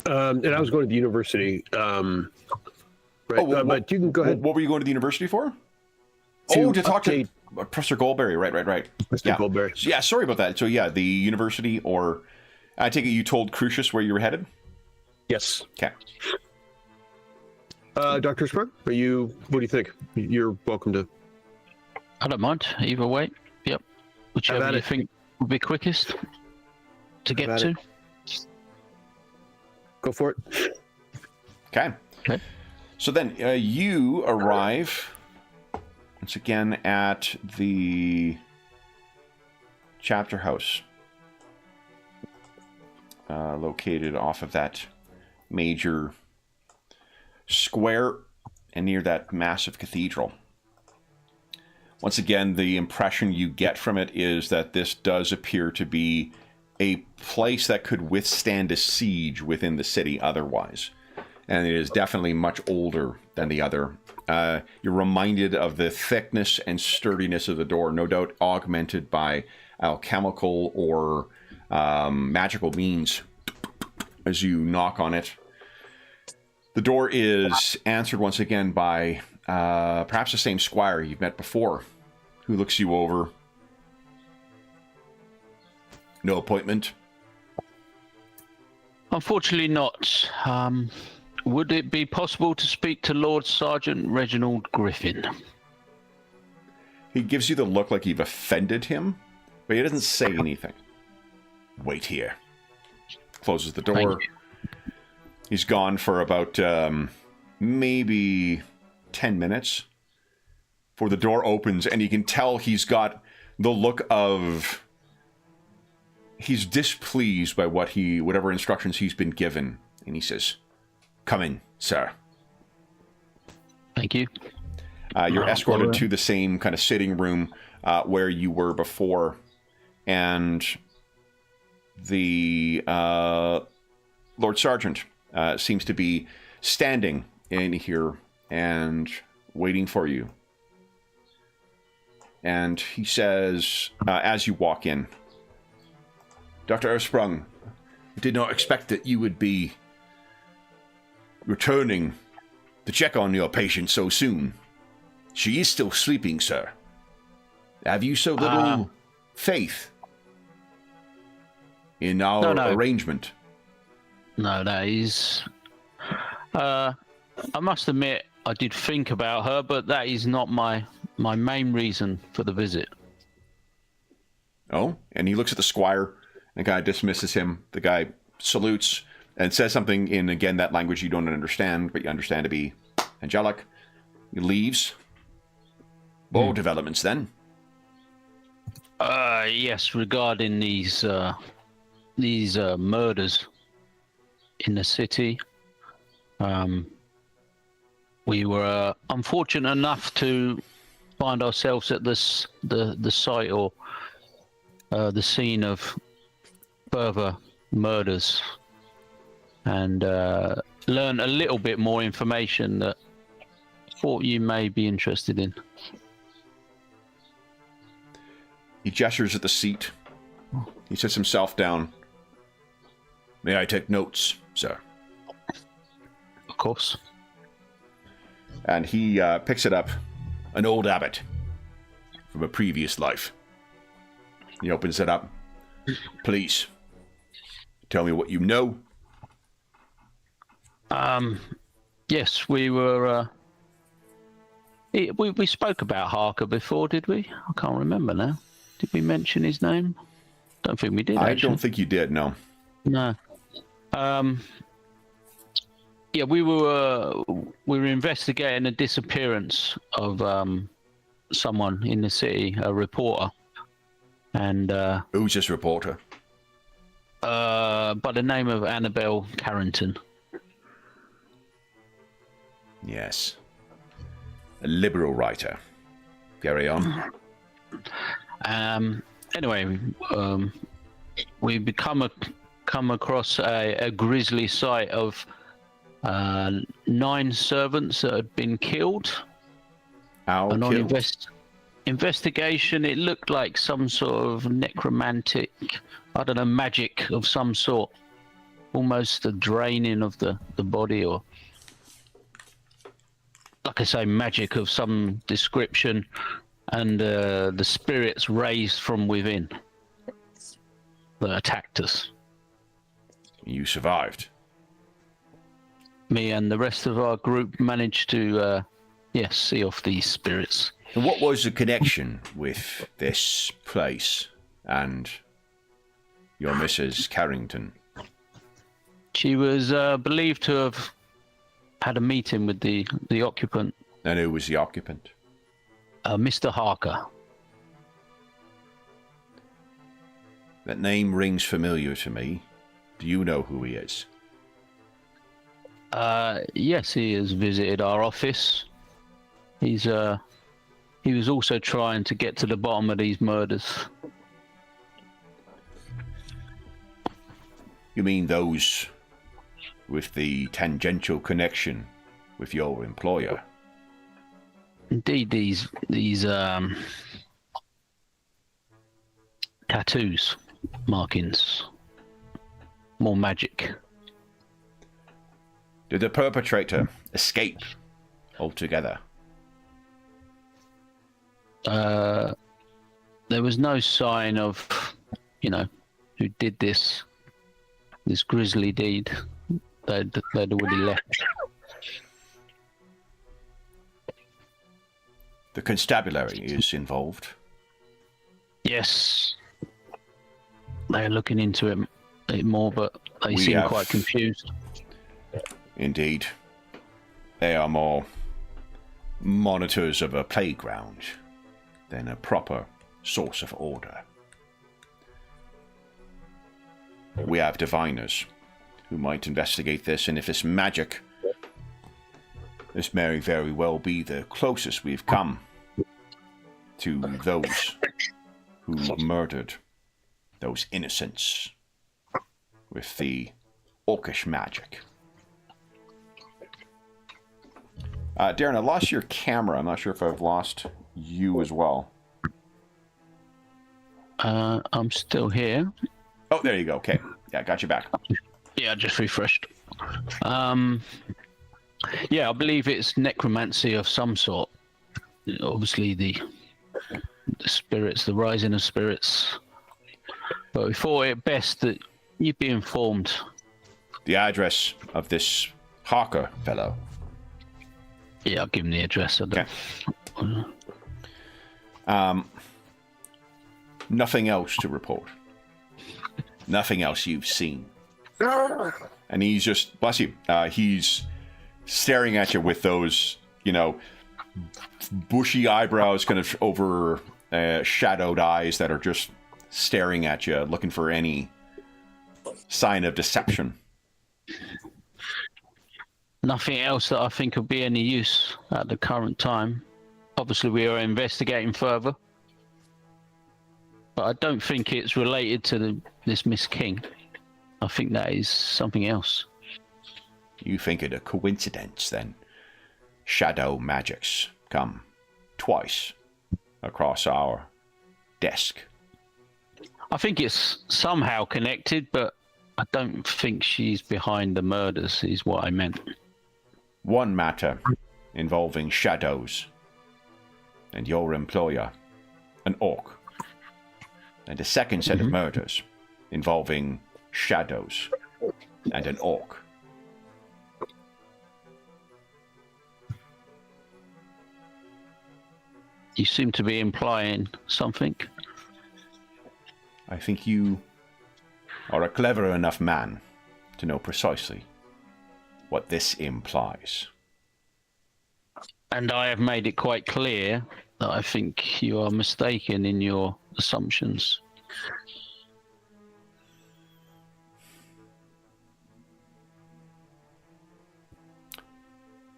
And I was going to the university. Right, but you can go ahead. What were you going to the university for? To talk to Professor Goldberry. Right. Mr. Goldberry. So, yeah, sorry about that. So, yeah, the university, or I take it you told Crucius where you were headed? Yes. Okay. Dr. Sprung, what do you think? You're welcome to. I don't mind. Either way. Yep. Whichever you think would be quickest to get to. Go for it. Okay. So then you arrive once again at the chapter house, located off of that major square and near that massive cathedral. Once again, the impression you get from it is that this does appear to be a place that could withstand a siege within the city otherwise. And it is definitely much older than the other. You're reminded of the thickness and sturdiness of the door, no doubt augmented by alchemical or magical means as you knock on it. The door is answered once again by perhaps the same squire you've met before, who looks you over. No appointment? Unfortunately not. Would it be possible to speak to Lord Sergeant Reginald Griffin? He gives you the look like you've offended him, but he doesn't say anything. Wait here. Closes the door. He's gone for about maybe 10 minutes before the door opens, and you can tell he's got the look of... He's displeased by whatever instructions he's been given, and he says, "Come in, sir." Thank you. You're escorted to the same kind of sitting room where you were before, and the Lord Sergeant seems to be standing in here and waiting for you. And he says, as you walk in, "Dr. Ursprung, I did not expect that you would be returning to check on your patient so soon. She is still sleeping, sir. Have you so little faith in our arrangement?" No, that is... I must admit, I did think about her, but that is not my main reason for the visit. Oh, and he looks at the squire. The guy dismisses him. The guy salutes and says something in, again, that language you don't understand, but you understand to be angelic. He leaves. More developments, then? Yes, regarding these murders in the city. We were unfortunate enough to find ourselves at the site or the scene of further murders, and learn a little bit more information that I thought you may be interested in. He gestures at the seat. He sits himself down. "May I take notes, sir?" Of course. And he picks it up. "An old abbot from a previous life." He opens it up. "Please, tell me what you know. Yes, we were. We spoke about Harker before, did we? I can't remember now. Did we mention his name? Don't think we did. I actually. don't think you did. No. No. Yeah, we were investigating the disappearance of someone in the city, a reporter, and Who's this reporter? by the name of Annabelle Carrington. Yes. A liberal writer. Carry on. Anyway, we come across a grisly sight of 9 servants that had been killed. How And on killed? investigation, it looked like some sort of necromantic, I don't know, magic of some sort. Almost a draining of the body, or, like I say, magic of some description, and the spirits raised from within that attacked us. You survived. Me and the rest of our group managed to, see off these spirits. And what was the connection with this place and your Mrs. Carrington? She was believed to have had a meeting with the occupant, And who was the occupant? Mr. Harker. That name rings familiar to me. Do you know who he is? Yes, he has visited our office. He was also trying to get to the bottom of these murders. You mean those with the tangential connection with your employer? Indeed, these tattoos, markings, more magic. Did the perpetrator escape altogether? There was no sign of, who did this grisly deed. They'd already left. The constabulary is involved. Yes, they're looking into it more, but they We seem have- quite confused. Indeed. They are more monitors of a playground than a proper source of order. We have diviners who might investigate this, and if it's magic, this may very well be the closest we've come to those who murdered those innocents with the orcish magic. Darren, I lost your camera. I'm not sure if I've lost you as well. I'm still here. Oh, there you go. Okay. Yeah, got you back. Yeah, I just refreshed. Yeah, I believe it's necromancy of some sort. Obviously, the spirits, the rising of spirits. But we thought it best that you'd be informed. The address of this Harker fellow. Yeah, I'll give him the address. Okay. Nothing else to report. Nothing else you've seen. And he's just, bless you, he's staring at you with those, bushy eyebrows, kind of over shadowed eyes that are just staring at you, looking for any sign of deception. Nothing else that I think would be any use at the current time. Obviously, we are investigating further. But I don't think it's related to this Miss King. I think that is something else. You think it a coincidence, then? Shadow magics come twice across our desk. I think it's somehow connected, but I don't think she's behind the murders, is what I meant. One matter involving shadows and your employer, an orc. And a second set of murders involving shadows, and an orc. You seem to be implying something. I think you are a clever enough man to know precisely what this implies. And I have made it quite clear that I think you are mistaken in your assumptions.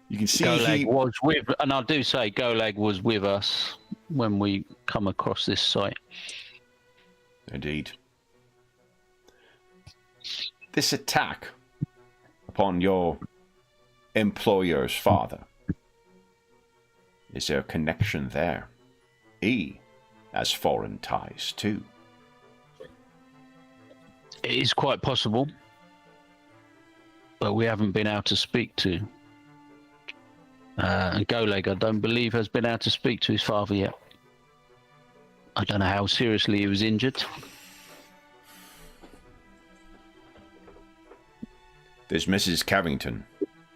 You can see Golag was with, and I do say Golag was with us when we come across this site. Indeed. This attack upon your employer's father, is there a connection there? He has foreign ties too. It is quite possible, but we haven't been able to speak to. And Golag, I don't believe, has been able to speak to his father yet. I don't know how seriously he was injured. There's Mrs. Carrington.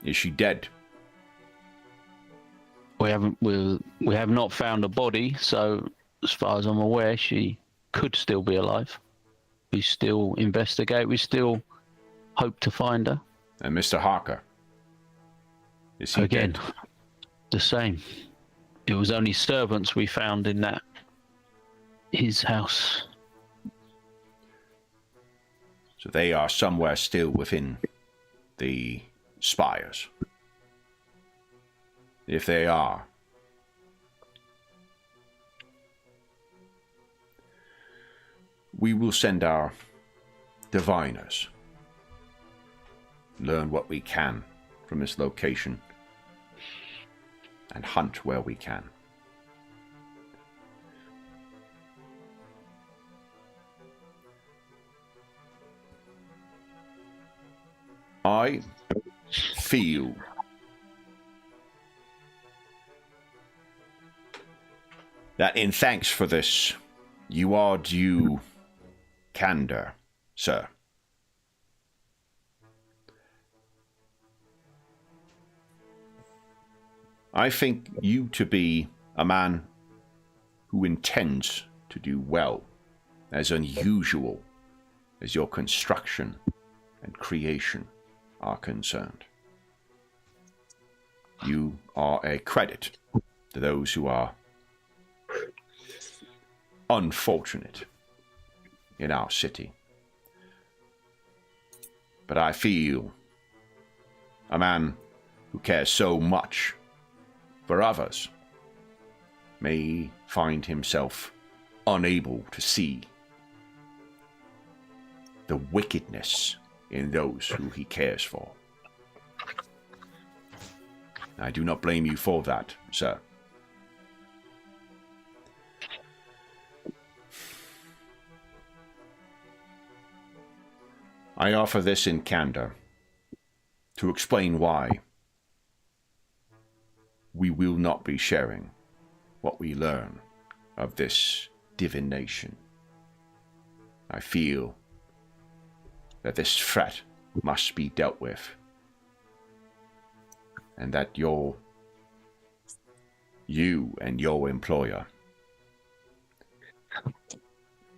Is she dead? We have not found a body, so as far as I'm aware, she could still be alive. We still investigate. We still hope to find her. And Mr. Harker? Is he Again, dead? The same. It was only servants we found in his house. So they are somewhere still within the Spires. If they are, we will send our diviners, learn what we can from this location, and hunt where we can. I feel that in thanks for this, you are due candor, sir. I think you to be a man who intends to do well, as unusual as your construction and creation are concerned. You are a credit to those who are unfortunate in our city. But I feel a man who cares so much for others may find himself unable to see the wickedness in those who he cares for. I do not blame you for that, sir. I offer this in candor to explain why we will not be sharing what we learn of this divination. I feel that this threat must be dealt with, and that you and your employer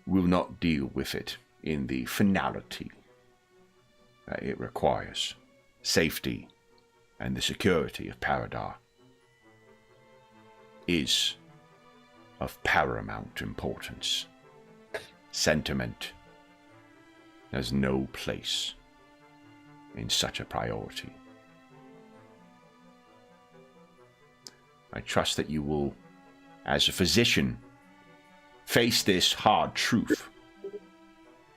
will not deal with it in the finality that it requires. Safety and the security of Paridar is of paramount importance. Sentiment has no place in such a priority. I trust that you will, as a physician, face this hard truth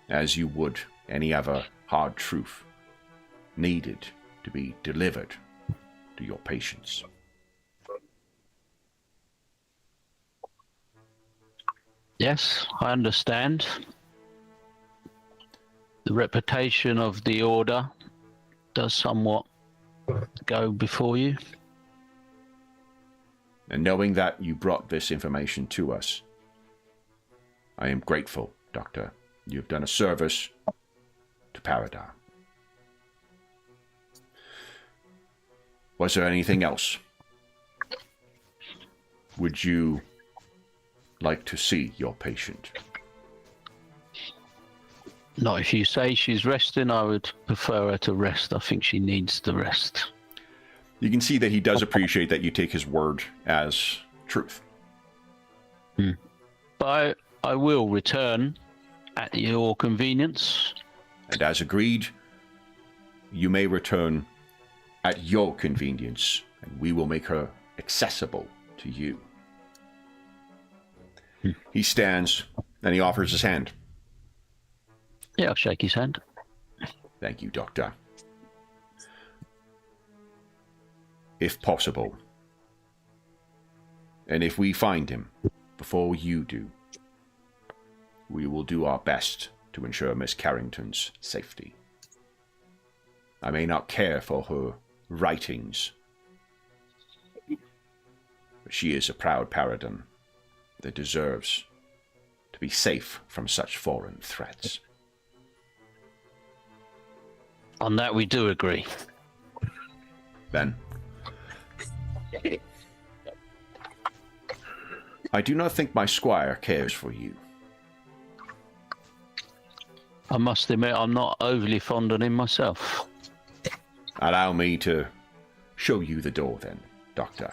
as you would any other hard truth needed to be delivered to your patients. Yes, I understand. The reputation of the Order does somewhat go before you. And knowing that you brought this information to us, I am grateful, Doctor. You've done a service to Paridar. Was there anything else? Would you like to see your patient? Not if you say she's resting. I would prefer her to rest. I think she needs the rest. You can see that he does appreciate that you take his word as truth. But I will return at your convenience. And as agreed, you may return at your convenience, and we will make her accessible to you. He stands and he offers his hand. Yeah, I'll shake his hand. Thank you, Doctor. If possible, and if we find him before you do, we will do our best to ensure Miss Carrington's safety. I may not care for her writings, but she is a proud Paridar that deserves to be safe from such foreign threats. On that we do agree. Ben? I do not think my squire cares for you. I must admit I'm not overly fond of him myself. Allow me to show you the door then, Doctor.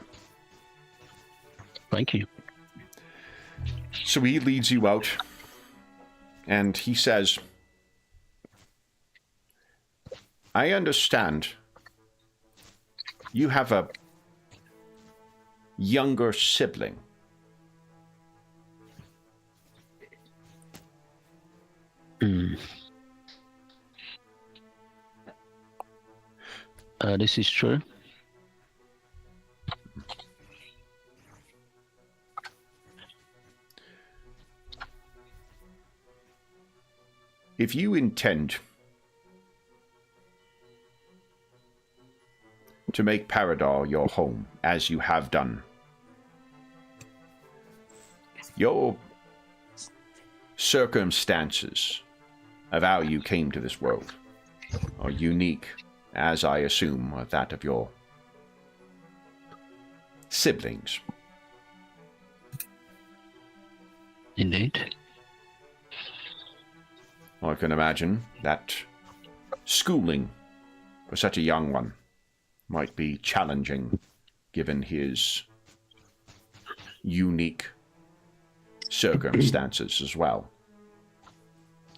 Thank you. So he leads you out, and he says, I understand you have a younger sibling. This is true. If you intend to make Paridar your home, as you have done, your circumstances of how you came to this world are unique, as I assume are that of your siblings. Indeed. I can imagine that schooling for such a young one might be challenging, given his unique circumstances as well.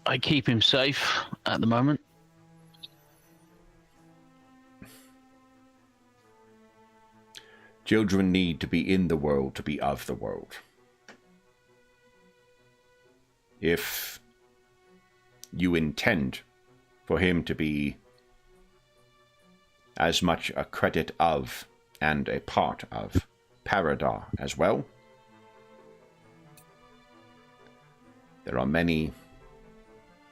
I keep him safe at the moment. Children need to be in the world to be of the world. If you intend for him to be as much a credit of and a part of Paridar as well, there are many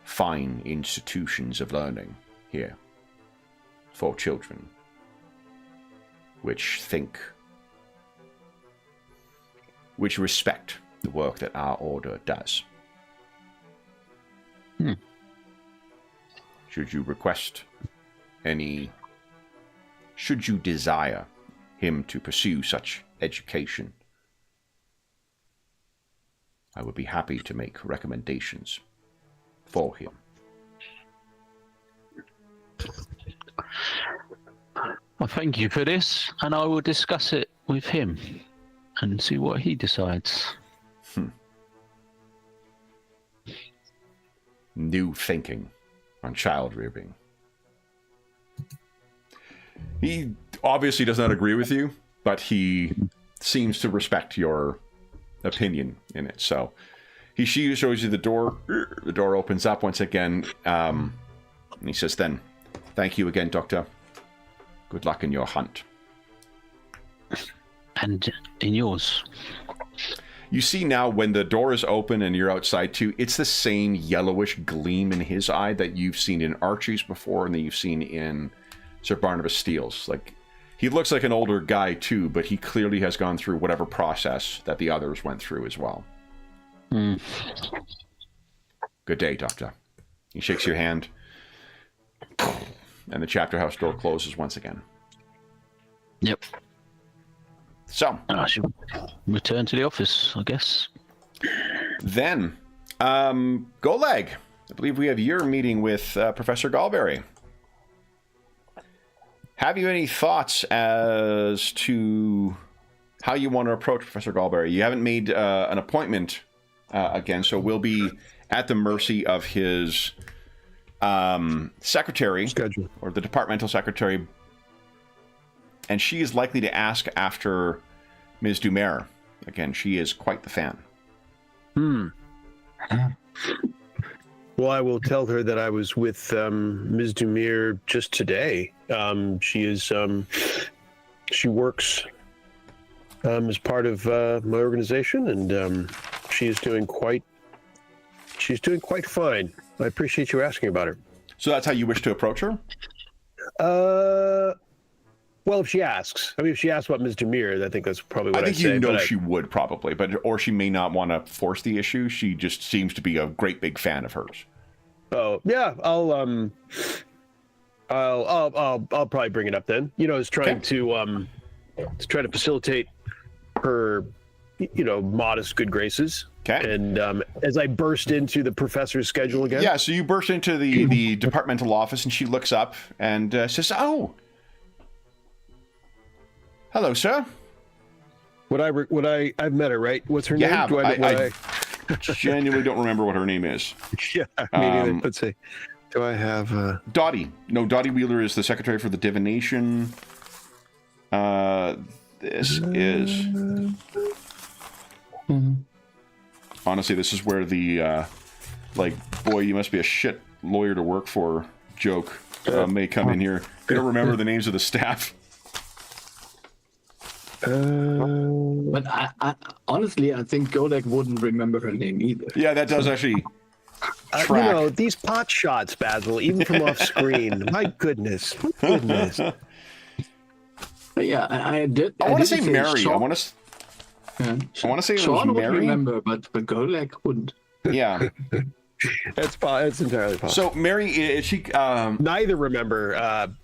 fine institutions of learning here for children which respect the work that our order does. Should you desire him to pursue such education, I would be happy to make recommendations for him. Well, thank you for this, and I will discuss it with him and see what he decides. New thinking on child rearing. He obviously does not agree with you, but he seems to respect your opinion in it. So he shows you the door. The door opens up once again. And he says, then, thank you again, Doctor. Good luck in your hunt. And in yours. You see now when the door is open and you're outside too, it's the same yellowish gleam in his eye that you've seen in Archie's before and that you've seen in Sir Barnabas Steele's. Like, he looks like an older guy too, but he clearly has gone through whatever process that the others went through as well. Good day, Doctor. He shakes your hand. and the chapter house door closes once again. Yep. So I should return to the office, I guess. then, Golag, I believe we have your meeting with Professor Galberry. Have you any thoughts as to how you want to approach Professor Galberry? You haven't made an appointment again, so we'll be at the mercy of his secretary Schedule. or the departmental secretary, and she is likely to ask after Ms. Dumer. Again, she is quite the fan. Well, I will tell her that I was with Ms. Dumer just today. She works as part of my organization, and she's doing quite fine. I appreciate you asking about her. So that's how you wish to approach her? Well, if she asks. I mean, if she asks about Ms. Dumer, I think that's probably what I think I'd say. you know she would probably, or she may not want to force the issue. She just seems to be a great big fan of hers. Oh yeah, I'll probably bring it up then. You know, it's trying to facilitate her, modest good graces. Okay. And as I burst into the professor's schedule again. Yeah. So you burst into the departmental office, and she looks up and says, "Oh, hello, sir." I've met her, right? What's her name? Have. I genuinely don't remember what her name is. Yeah, maybe let's see. Do I have Dottie? No, Dottie Wheeler is the secretary for the divination. This is honestly, this is where the boy, you must be a shit lawyer to work for joke may come in here. I don't remember the names of the staff. But I honestly, I think Golak wouldn't remember her name either. Yeah, that does actually track. these pot shots, Basil, even from off screen. My goodness. But yeah, I did. I want to say Mary. Sean, I want to say it Sean was would Mary. remember, but Golak wouldn't. Yeah. It's entirely possible. So Mary, is she? Neither remember.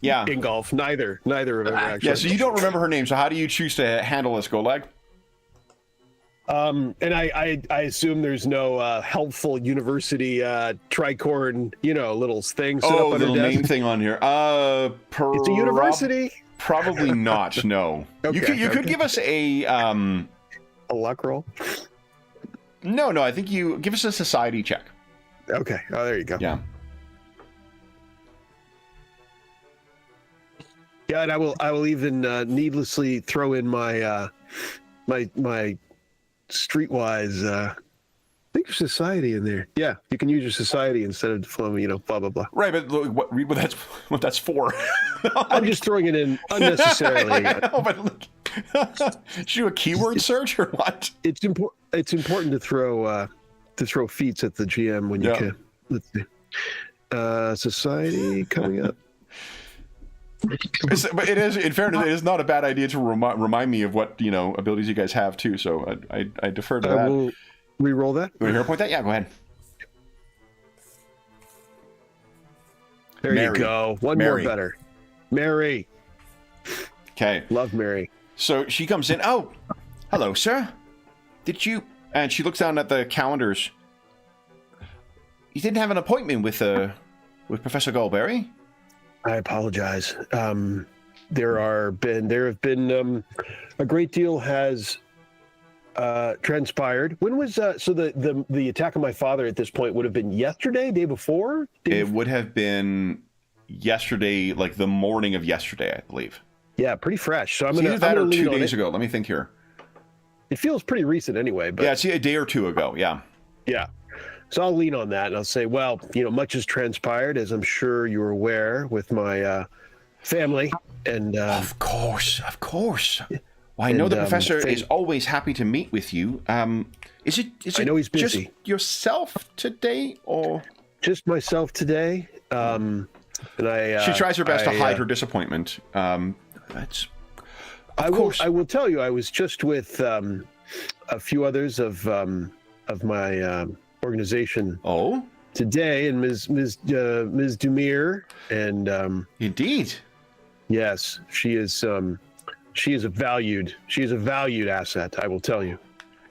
Ingolf. Neither remember actually. Yeah. So you don't remember her name. So how do you choose to handle this, Golag? And I assume there's no helpful university tricorn, little thing set up on her little desk. name thing on here. It's a university. Probably not. No. Okay, you could give us a luck roll. No. I think you give us a society check. Okay. Oh, there you go. Yeah. Yeah, and I will even needlessly throw in my my streetwise think of society in there. Yeah, you can use your society instead of diploma, blah blah blah. Right, but look, read what that's for. I'm just throwing it in unnecessarily. I know, but look, should you do a keyword search or what? It's important to throw feats at the GM when you can. Let's see. Society coming up. But it is, in fairness, it is not a bad idea to remind me of what abilities you guys have too. So I defer to that. I will re-roll that. You want to hear a point that? Yeah, go ahead. There Mary. You go. One Mary. more better. Mary. Okay. Love Mary. So she comes in. Oh, hello, sir. Did you? And she looks down at the calendars. You didn't have an appointment with Professor Galberry? I apologize. There have been a great deal has transpired. When was so the attack on my father at this point would have been yesterday, day before? It would have been yesterday, like the morning of yesterday, I believe. Yeah, pretty fresh. So I'm either that or 2 days it. ago. Let me think here. It feels pretty recent anyway. But yeah, it's a day or two ago. Yeah. Yeah. So I'll lean on that and I'll say, well, much has transpired, as I'm sure you're aware, with my family. And of course. Well, I know the professor is always happy to meet with you. Is it I know he's busy. Just yourself today, or just myself today? And she tries her best to hide her disappointment. I will tell you, I was just with a few others of my organization. Oh, today, and Ms. Dumere, and Indeed. yes, she is a valued asset, I will tell you.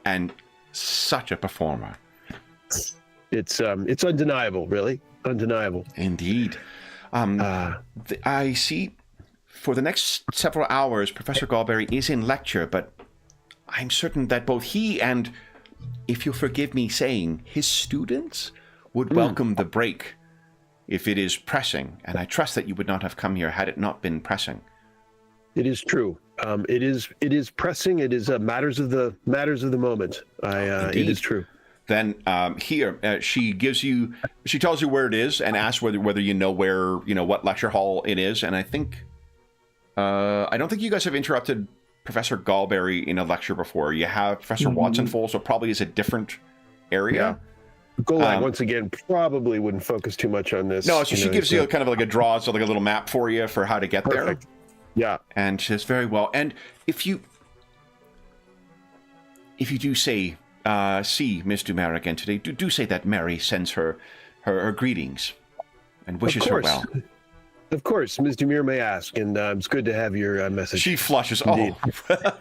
And such a performer. It's undeniable, really undeniable. Indeed. I see for the next several hours, Professor Galberry is in lecture, but I'm certain that both he and, if you'll forgive me saying, his students would welcome the break if it is pressing. And I trust that you would not have come here had it not been pressing. It is true. It is pressing. It is matters of the moment. It is true. Then here she tells you where it is and asks whether you know what lecture hall it is. And I think I don't think you guys have interrupted Professor Galberry in a lecture before. You have Professor Watson full, so probably is a different area. Yeah. Golag once again probably wouldn't focus too much on this. No, so she gives you kind of like a draw, so like a little map for you for how to get there. Yeah. And she says, very well. And if you do say see Miss Dumere again today, do say that Mary sends her greetings and wishes her well. Of course, Ms. Dumere may ask, and it's good to have your message. She flushes. Indeed. Oh.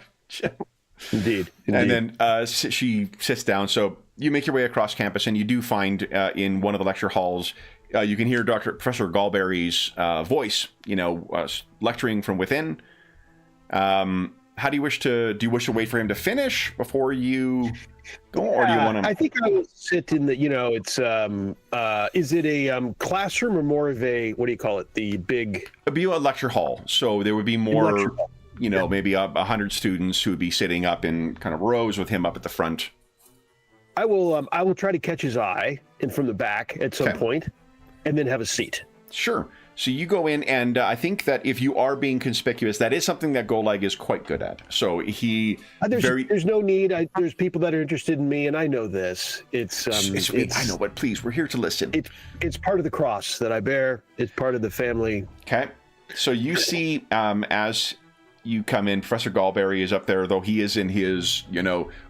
Indeed. And then she sits down. So you make your way across campus, and you do find in one of the lecture halls, you can hear Professor Galberry's voice, lecturing from within. How do you wish to wait for him to finish before you go, or do you want to? I think I will sit in the. It's is it a classroom or more of a, what do you call it? The big. It'd be a lecture hall, so there would be more. Maybe 100 students who would be sitting up in kind of rows with him up at the front. I will try to catch his eye and from the back at some point, and then have a seat. Sure. So you go in, and I think that if you are being conspicuous, that is something that Golag is quite good at. So there's no need. There's people that are interested in me, and I know this. It's I know, but please, we're here to listen. It's part of the cross that I bear. It's part of the family. Okay. So you see, as you come in, Professor Galberry is up there, though he is in his,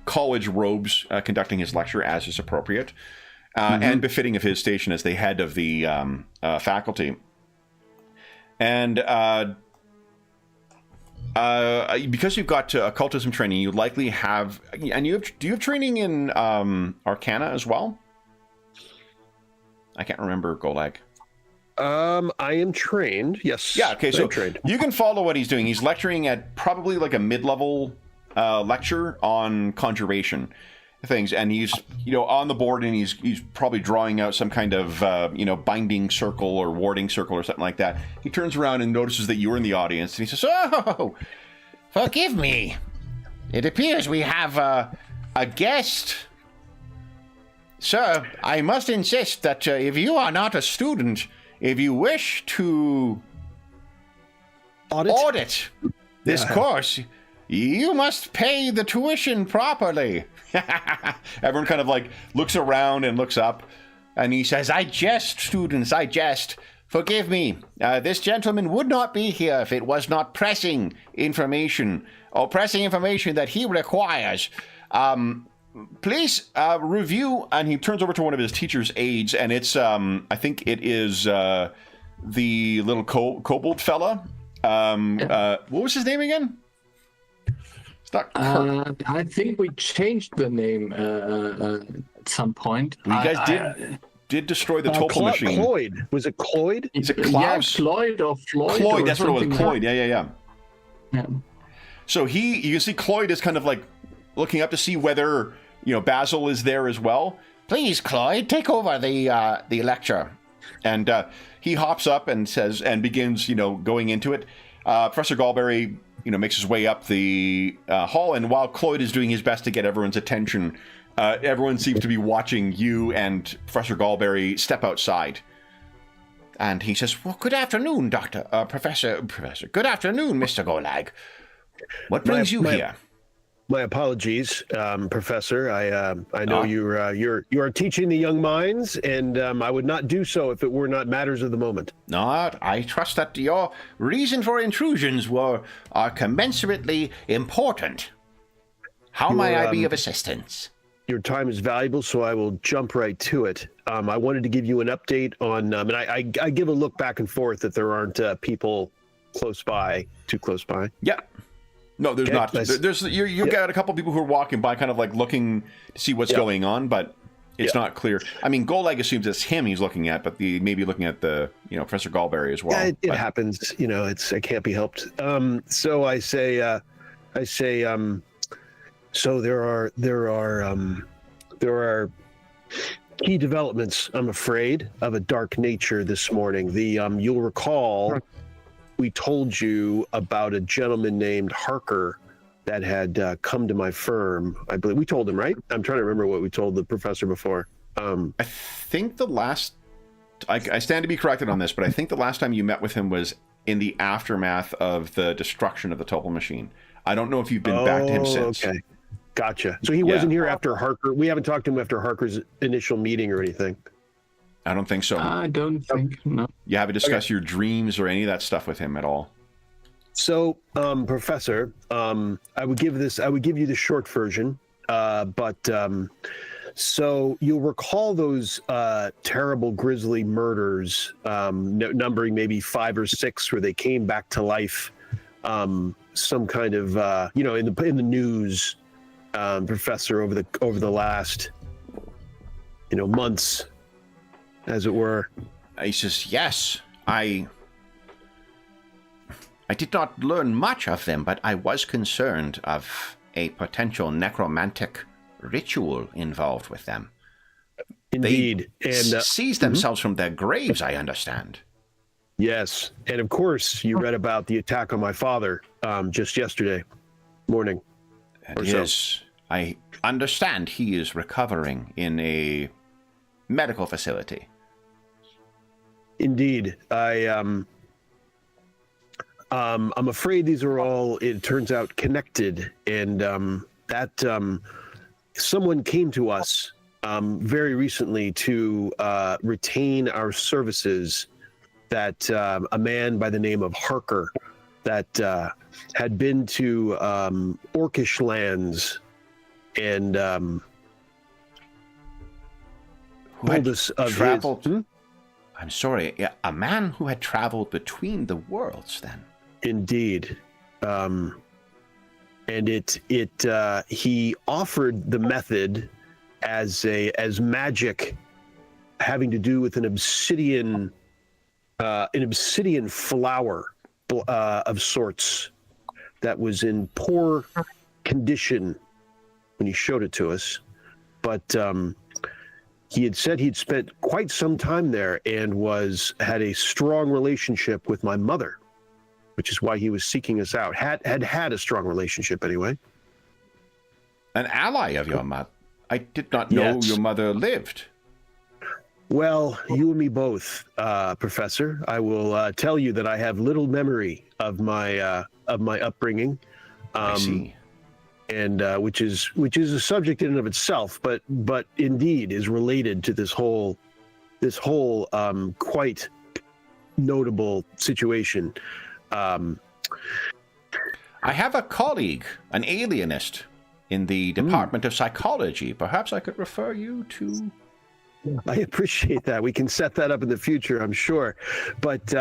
college robes, conducting his lecture as is appropriate, and befitting of his station as the head of the faculty. And because you've got occultism training, you likely have, and do you have training in Arcana as well? I can't remember, Golag. I am trained. Yes. Yeah. Okay. So you can follow what he's doing. He's lecturing at probably like a mid-level lecture on conjuration things, and he's on the board, and he's probably drawing out some kind of binding circle or warding circle or something like that. He turns around and notices that you're in the audience, and he says, "Oh, forgive me. It appears we have a guest. Sir, I must insist that if you are not a student, if you wish to audit this course, you must pay the tuition properly." Everyone kind of looks around and looks up, and he says, "I jest, students, I jest. Forgive me. This gentleman would not be here if it was not pressing information that he requires. Please review." And he turns over to one of his teacher's aides, and it's I think it is the little kobold fella. What was his name again? It's not Kirk. I think we changed the name at some point. You guys did destroy the topo machine. Cloyd. Was it Cloyd? Is it Klaus? Yeah, Cloyd or Floyd. Cloyd, that's what it was. Cloyd, yeah. So you can see Cloyd is kind of looking up to see whether Basil is there as well. "Please, Cloyd, take over the lecture." And he hops up and begins going into it. Professor Galberry makes his way up the hall, and while Cloyd is doing his best to get everyone's attention, everyone seems to be watching you and Professor Galberry step outside. And he says, "Well, good afternoon, Professor. Good afternoon, Mr. Golag. What brings you here?" My apologies, Professor. I know you are teaching the young minds, and I would not do so if it were not matters of the moment. No, I trust that your reason for intrusions are commensurately important. How may I be of assistance? your time is valuable, so I will jump right to it. I wanted to give you an update on, and I give a look back and forth that there aren't people too close by. Yeah. No, there's not. There's you got a couple people who are walking by, kind of like looking to see what's going on, but it's not clear. I mean, Goldegg assumes it's him he's looking at, but maybe looking at the Professor Gallberry as well. Yeah, it happens. It can't be helped. So I say. So there are key developments, I'm afraid, of a dark nature this morning. You'll recall we told you about a gentleman named Harker that had come to my firm. I believe we told him, right? I'm trying to remember what we told the professor before. I think the last, I stand to be corrected on this, but I think the last time you met with him was in the aftermath of the destruction of the Topol machine. I don't know if you've been back to him since. Okay. Gotcha. So he wasn't here after Harker. We haven't talked to him after Harker's initial meeting or anything. I don't think so. I don't think, no. You haven't discussed your dreams or any of that stuff with him at all. So, Professor, I would give you the short version, so you'll recall those terrible grisly murders, numbering maybe 5 or 6, where they came back to life, some kind of, in the news, Professor, over the last, months, as it were. He says, yes, I did not learn much of them, but I was concerned of a potential necromantic ritual involved with them. Indeed. They seized themselves from their graves, I understand. Yes. And of course, you read about the attack on my father just yesterday morning. Yes. I understand he is recovering in a medical facility. Indeed. I'm afraid these are all, it turns out, connected, and that someone came to us very recently to retain our services, that a man by the name of Harker that had been to Orcish lands and told us of traveled. I'm sorry, a man who had traveled between the worlds, then. Indeed. And he offered the method as magic having to do with an obsidian flower of sorts that was in poor condition when he showed it to us, but he had said he'd spent quite some time there and had a strong relationship with my mother, which is why he was seeking us out. Had a strong relationship anyway. An ally of your mother? I did not know your mother lived. Well, you and me both, Professor. I will tell you that I have little memory of my upbringing. I see. And which is a subject in and of itself, but indeed is related to this whole quite notable situation. I have a colleague, an alienist, in the Department of Psychology. Perhaps I could refer you to... I appreciate that. We can set that up in the future, I'm sure. But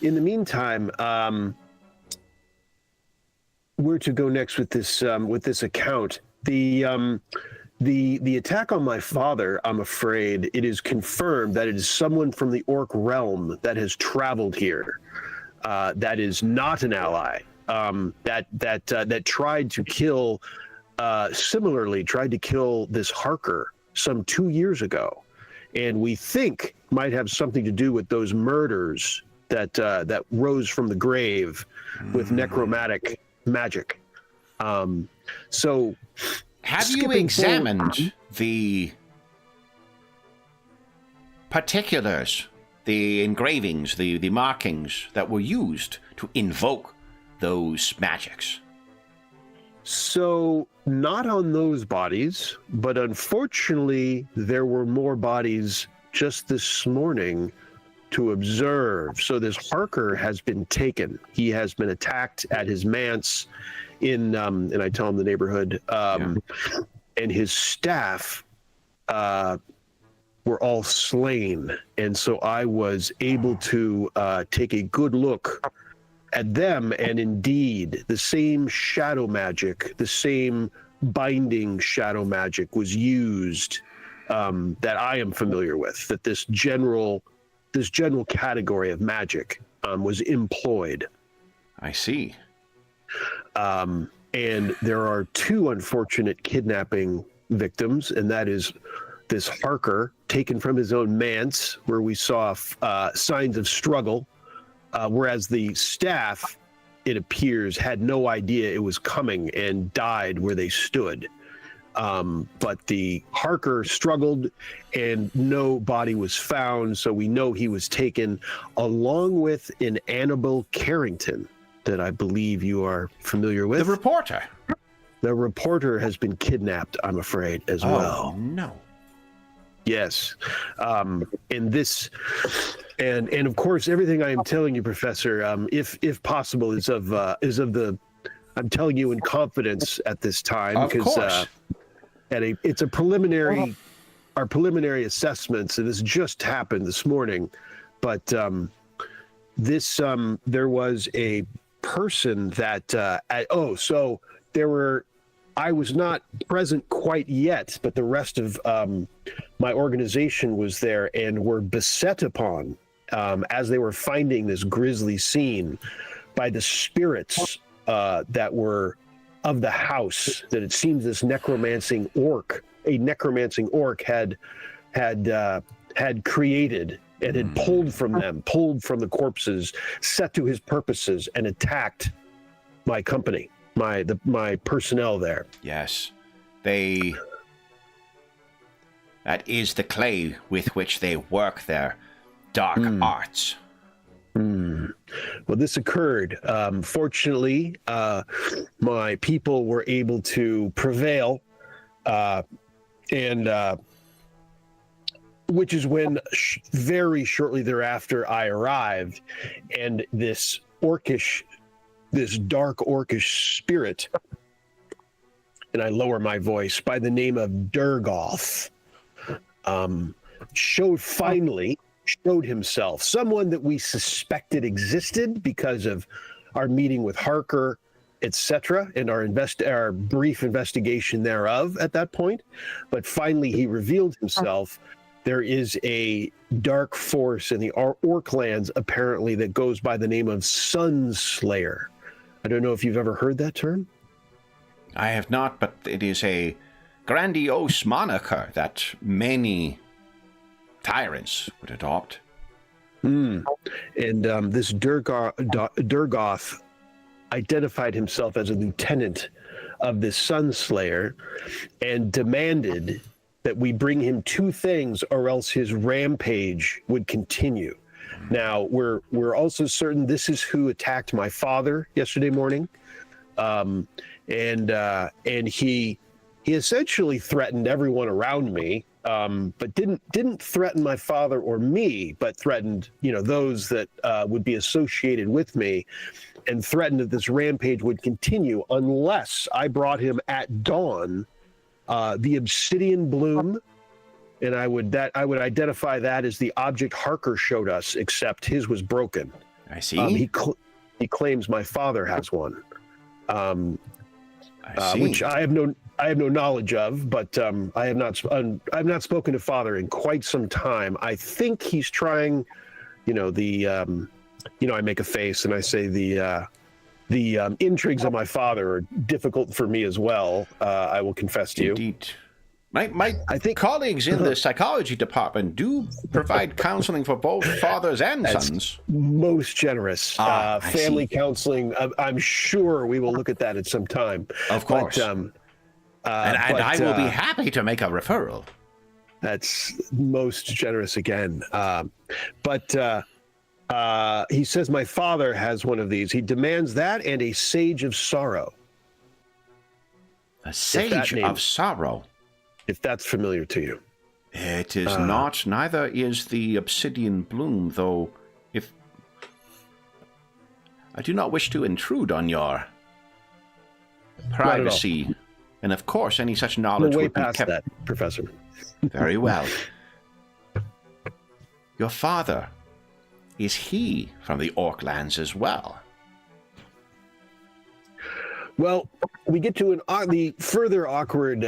in the meantime, where to go next with this account? The attack on my father, I'm afraid, it is confirmed that it is someone from the Orc realm that has traveled here. That is not an ally. That tried to kill, similarly tried to kill this Harker some 2 years ago, and we think might have something to do with those murders that rose from the grave with necromantic magic. So, have you examined the particulars, the engravings, the markings that were used to invoke those magics? So, not on those bodies, but unfortunately, there were more bodies just this morning to observe. So this Harker has been taken. He has been attacked at his manse in, and I tell him the neighborhood, and his staff were all slain. And so I was able to take a good look at them, and indeed, the same shadow magic, the same binding shadow magic was used that I am familiar with, that this general category of magic was employed. I see. And there are two unfortunate kidnapping victims, and that is this Harker, taken from his own manse, where we saw signs of struggle, whereas the staff, it appears, had no idea it was coming and died where they stood. But the Harker struggled and no body was found, so we know he was taken, along with an Annabelle Carrington that I believe you are familiar with. The reporter. The reporter has been kidnapped, I'm afraid, as well. Oh, no. Yes. And of course, everything I am telling you, Professor, if possible, is of the, I'm telling you in confidence at this time, because it's a preliminary, our preliminary assessments, and this just happened this morning, but there was a person that I was not present quite yet, but the rest of my organization was there and were beset upon as they were finding this grisly scene by the spirits that were of the house, that it seems this necromancing orc had created and had pulled from the corpses, set to his purposes, and attacked my company, my personnel there. Yes. That is the clay with which they work their dark arts. Well, this occurred. Fortunately, my people were able to prevail, and which is when very shortly thereafter I arrived, and this dark orcish spirit, and I lower my voice, by the name of Durgoth, showed himself, someone that we suspected existed because of our meeting with Harker, etc., and our brief investigation thereof at that point. But finally, he revealed himself. There is a dark force in the Orklands, apparently, that goes by the name of Sunslayer. I don't know if you've ever heard that term. I have not, but it is a grandiose moniker that many tyrants would adopt. And this Durgoth identified himself as a lieutenant of this Sunslayer and demanded that we bring him two things, or else his rampage would continue. Now, we're also certain this is who attacked my father yesterday morning, and he essentially threatened everyone around me, but didn't threaten my father or me, but threatened those that would be associated with me, and threatened that this rampage would continue unless I brought him at dawn the obsidian bloom, and I would identify that as the object Harker showed us, except his was broken. I see. He claims my father has one, I see. which I have no knowledge of, but I have not spoken to father in quite some time. I think he's trying, I make a face and I say the intrigues of my father are difficult for me as well. I will confess to you. Indeed. My colleagues in the psychology department do provide counseling for both fathers and sons. Most generous. Family counseling, I'm sure we will look at that at some time. Of course. And I will be happy to make a referral. That's most generous again. He says my father has one of these. He demands that and a Sage of Sorrow. A Sage of Sorrow? If that's familiar to you. It is not. Neither is the Obsidian Bloom, though. If I do not wish to intrude on your privacy, And of course, any such knowledge way would be past kept... that, Professor. Very well. Your father, is he from the Orc lands as well? Well, we get to the further awkward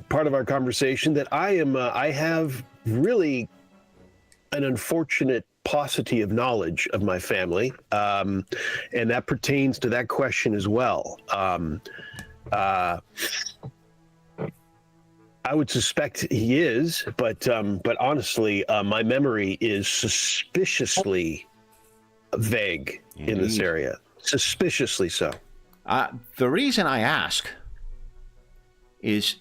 part of our conversation that I have really an unfortunate paucity of knowledge of my family, and that pertains to that question as well. I would suspect he is, but honestly, my memory is suspiciously vague in this area. Suspiciously so. The reason I ask is,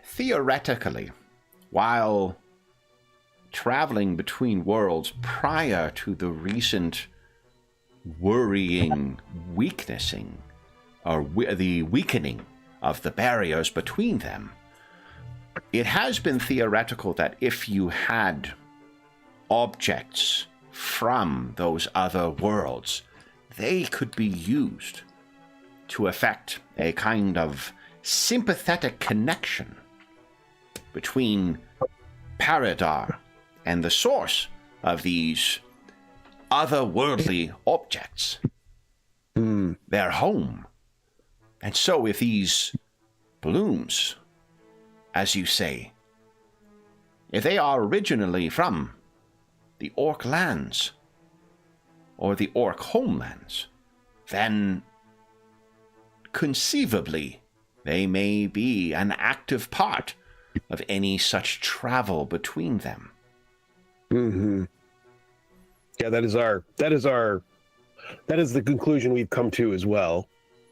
theoretically, while traveling between worlds prior to the recent worrying weaknessing, or the weakening of the barriers between them, it has been theoretical that if you had objects from those other worlds, they could be used to effect a kind of sympathetic connection between Paridar and the source of these otherworldly objects, their home. And so if these blooms, as you say, if they are originally from the Orc lands, or the Orc homelands, then conceivably they may be an active part of any such travel between them. Yeah, that is the conclusion we've come to as well.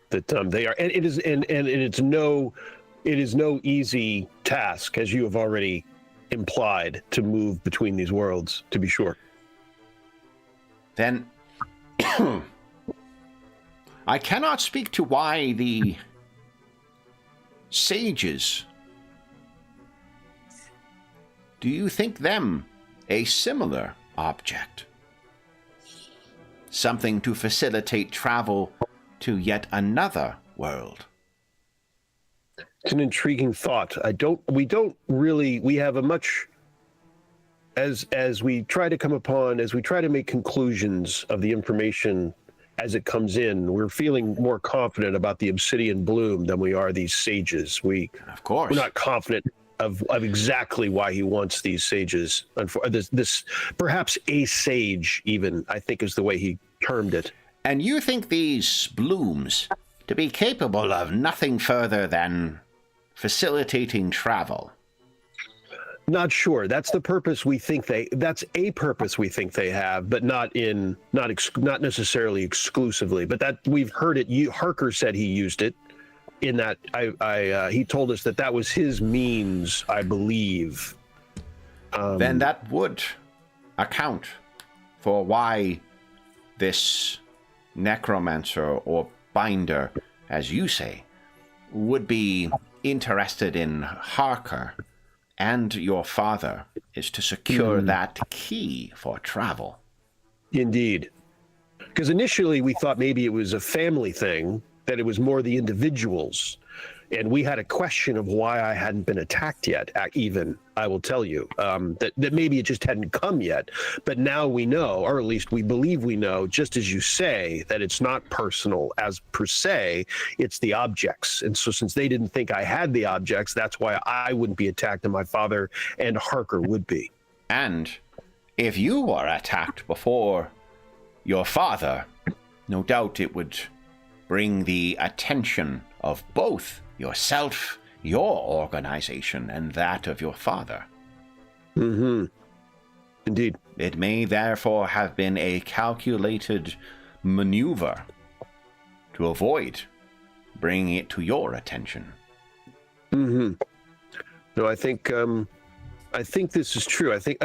That they are, and it is no easy task, as you have already implied, to move between these worlds, to be sure. Then I cannot speak to why the sages, do you think them a similar object? Something to facilitate travel to yet another world? It's an intriguing thought. We have a much, as we try to make conclusions of the information as it comes in, we're feeling more confident about the obsidian bloom than we are these sages. Of course. We're not confident of exactly why he wants these sages. This perhaps a sage, even, I think is the way he termed it. And you think these blooms to be capable of nothing further than facilitating travel? Not sure. That's the purpose we think that's a purpose we think they have, but not necessarily exclusively. But that we've heard it. Harker said he used it. In that, he told us that was his means, I believe. Then that would account for why this necromancer or binder, as you say, would be interested in Harker and your father, is to secure that key for travel. Indeed. Because initially we thought maybe it was a family thing, that it was more the individuals. And we had a question of why I hadn't been attacked yet, even, I will tell you, that maybe it just hadn't come yet. But now we know, or at least we believe we know, just as you say, that it's not personal as per se, it's the objects. And so since they didn't think I had the objects, that's why I wouldn't be attacked and my father and Harker would be. And if you were attacked before your father, no doubt it would bring the attention of both yourself, your organization, and that of your father. Indeed. It may therefore have been a calculated maneuver to avoid bringing it to your attention. No, I think this is true. I think.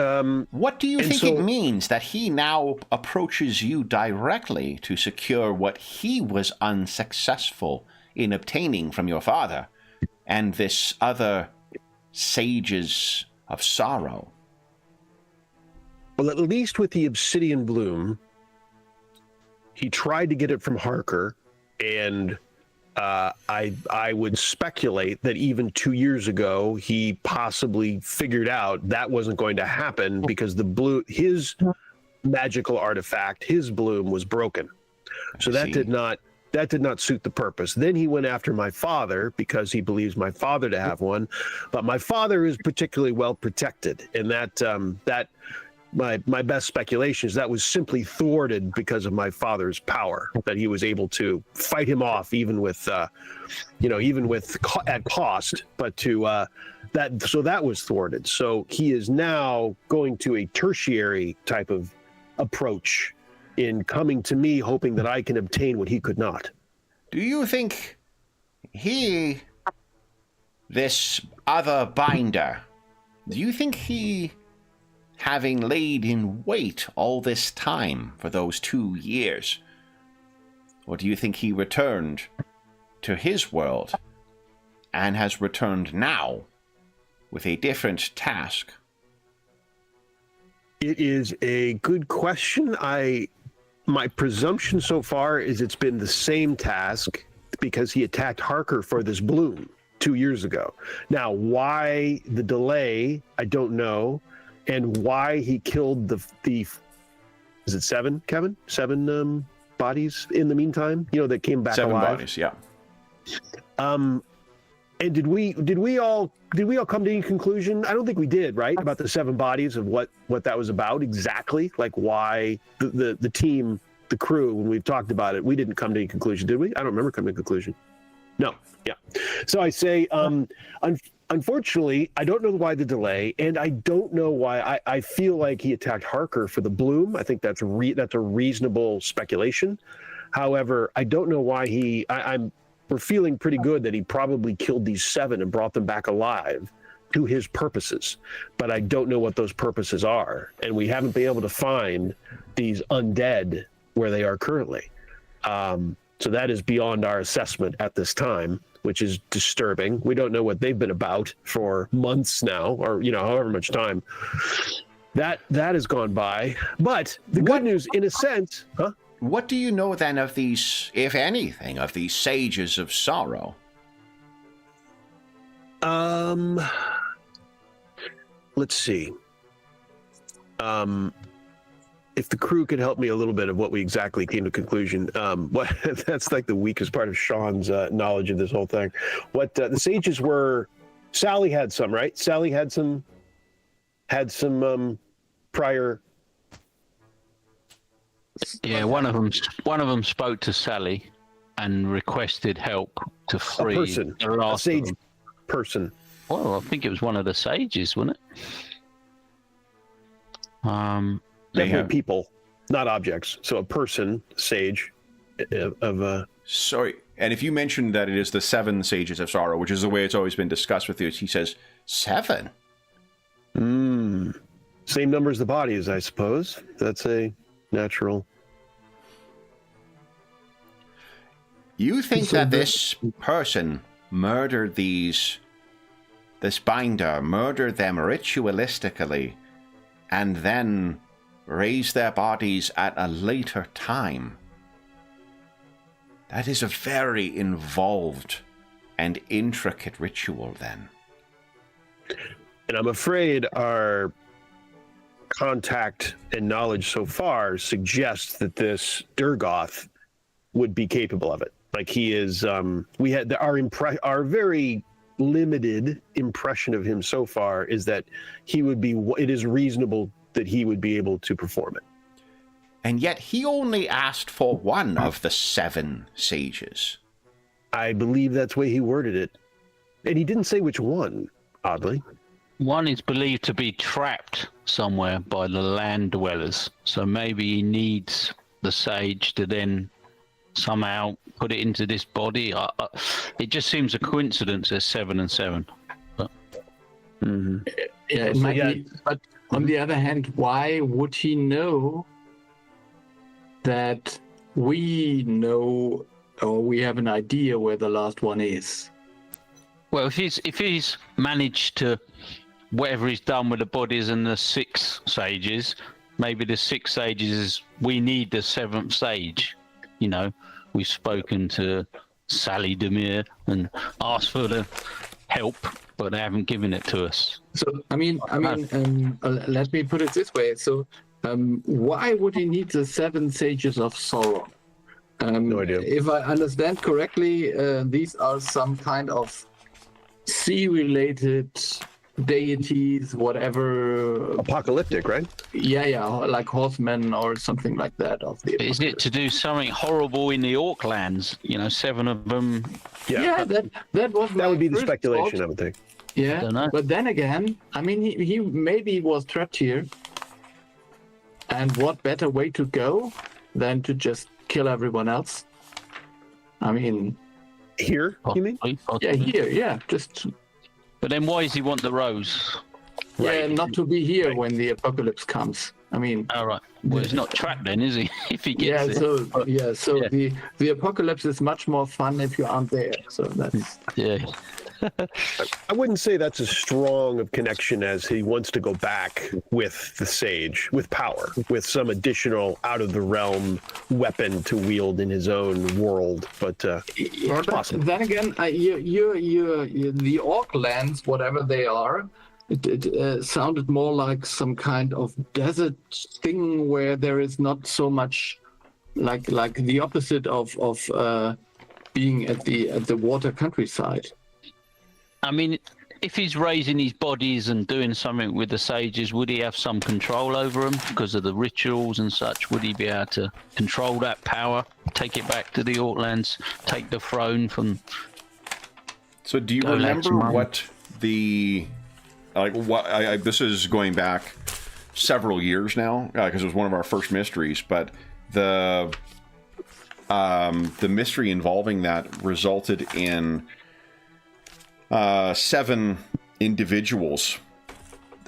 What do you think it means that he now approaches you directly to secure what he was unsuccessful in obtaining from your father, and this other sages of sorrow? Well, at least with the obsidian bloom, he tried to get it from Harker, and I would speculate that even 2 years ago, he possibly figured out that wasn't going to happen because his magical artifact, his bloom, was broken. So that did not suit the purpose. Then he went after my father because he believes my father to have one, but my father is particularly well protected, and that my best speculation is that was simply thwarted because of my father's power, that he was able to fight him off even with at cost, but that was thwarted. So he is now going to a tertiary type of approach in coming to me, hoping that I can obtain what he could not. Do you think this other binder, do you think he, having laid in wait all this time for those 2 years, or do you think he returned to his world and has returned now with a different task? It is a good question. My presumption so far is it's been the same task because he attacked Harker for this bloom 2 years ago. Now, why the delay, I don't know, and why he killed the is it 7, Kevin? 7 bodies in the meantime, that came back 7 alive. bodies, yeah. And did we all come to any conclusion? I don't think we did, right? About the 7 bodies of what that was about exactly, like why the team, the crew, when we've talked about it, we didn't come to any conclusion, did we? I don't remember coming to a conclusion. No, yeah. So I say, unfortunately, I don't know why the delay, and I don't know why. I feel like he attacked Harker for the bloom. I think that's a reasonable speculation. However, I don't know why we're feeling pretty good that he probably killed these 7 and brought them back alive to his purposes. But I don't know what those purposes are. And we haven't been able to find these undead where they are currently. So that is beyond our assessment at this time, which is disturbing. We don't know what they've been about for months now, or however much time. That has gone by. But the good news, in a sense, What do you know then of these, if anything, of these sages of sorrow? Let's see. If the crew could help me a little bit of what we exactly came to conclusion. That's like the weakest part of Sean's knowledge of this whole thing. What the sages were, Sally had some, right? Sally had some prior. Yeah, one of them spoke to Sally and requested help to free a sage person. Well, I think it was one of the sages, wasn't it? Definitely people, not objects. So a person, sage, Sorry, and if you mentioned that it is the 7 sages of sorrow, which is the way it's always been discussed with you, he says 7. Same number as the bodies, I suppose. That's a natural. You think that this person murdered this binder, murdered them ritualistically, and then raised their bodies at a later time? That is a very involved and intricate ritual, then. And I'm afraid our contact and knowledge so far suggests that this Durgoth would be capable of it. Like he is, we had our very limited impression of him so far is that it is reasonable that he would be able to perform it. And yet he only asked for one of the 7 sages. I believe that's the way he worded it. And he didn't say which one, oddly. One is believed to be trapped somewhere by the land dwellers. So maybe he needs the sage to then somehow put it into this body. It just seems a coincidence there's 7 and 7. But... Yeah, it might be, but on the other hand, why would he know that we know or we have an idea where the last one is? Well, if he's managed to, whatever he's done with the bodies and the 6 sages, maybe the 6 sages is we need the 7th sage. We've spoken to Sally Demir and asked for the help, but they haven't given it to us. So let me put it this way. So why would he need the 7 Sages of Sorrow? No idea. If I understand correctly, these are some kind of sea-related deities, whatever. Apocalyptic, right? Yeah, like horsemen or something like that. Is it to do something horrible in the Orklands? 7 of them. Yeah, that was. That would be the speculation, I would think. Yeah, but then again, I mean, he maybe was trapped here, and what better way to go than to just kill everyone else? I mean, here, you mean? Yeah, here, yeah, just. But then why does he want the rose? Yeah, not to be here when the apocalypse comes. I mean. All right. Well, he's not trapped then, is he? If he gets it. So the apocalypse is much more fun if you aren't there. So that's. Yeah. I wouldn't say that's as strong of connection as he wants to go back with the sage, with power, with some additional out of the realm weapon to wield in his own world. But it's possible. Then again, the Orklands, whatever they are, it sounded more like some kind of desert thing where there is not so much, like the opposite of being at the water countryside. I mean, if he's raising his bodies and doing something with the sages, would he have some control over them because of the rituals and such? Would he be able to control that power, take it back to the Orklands, take the throne from... So do you remember what the... this is going back several years now, because it was one of our first mysteries, but the mystery involving that resulted in... 7 individuals,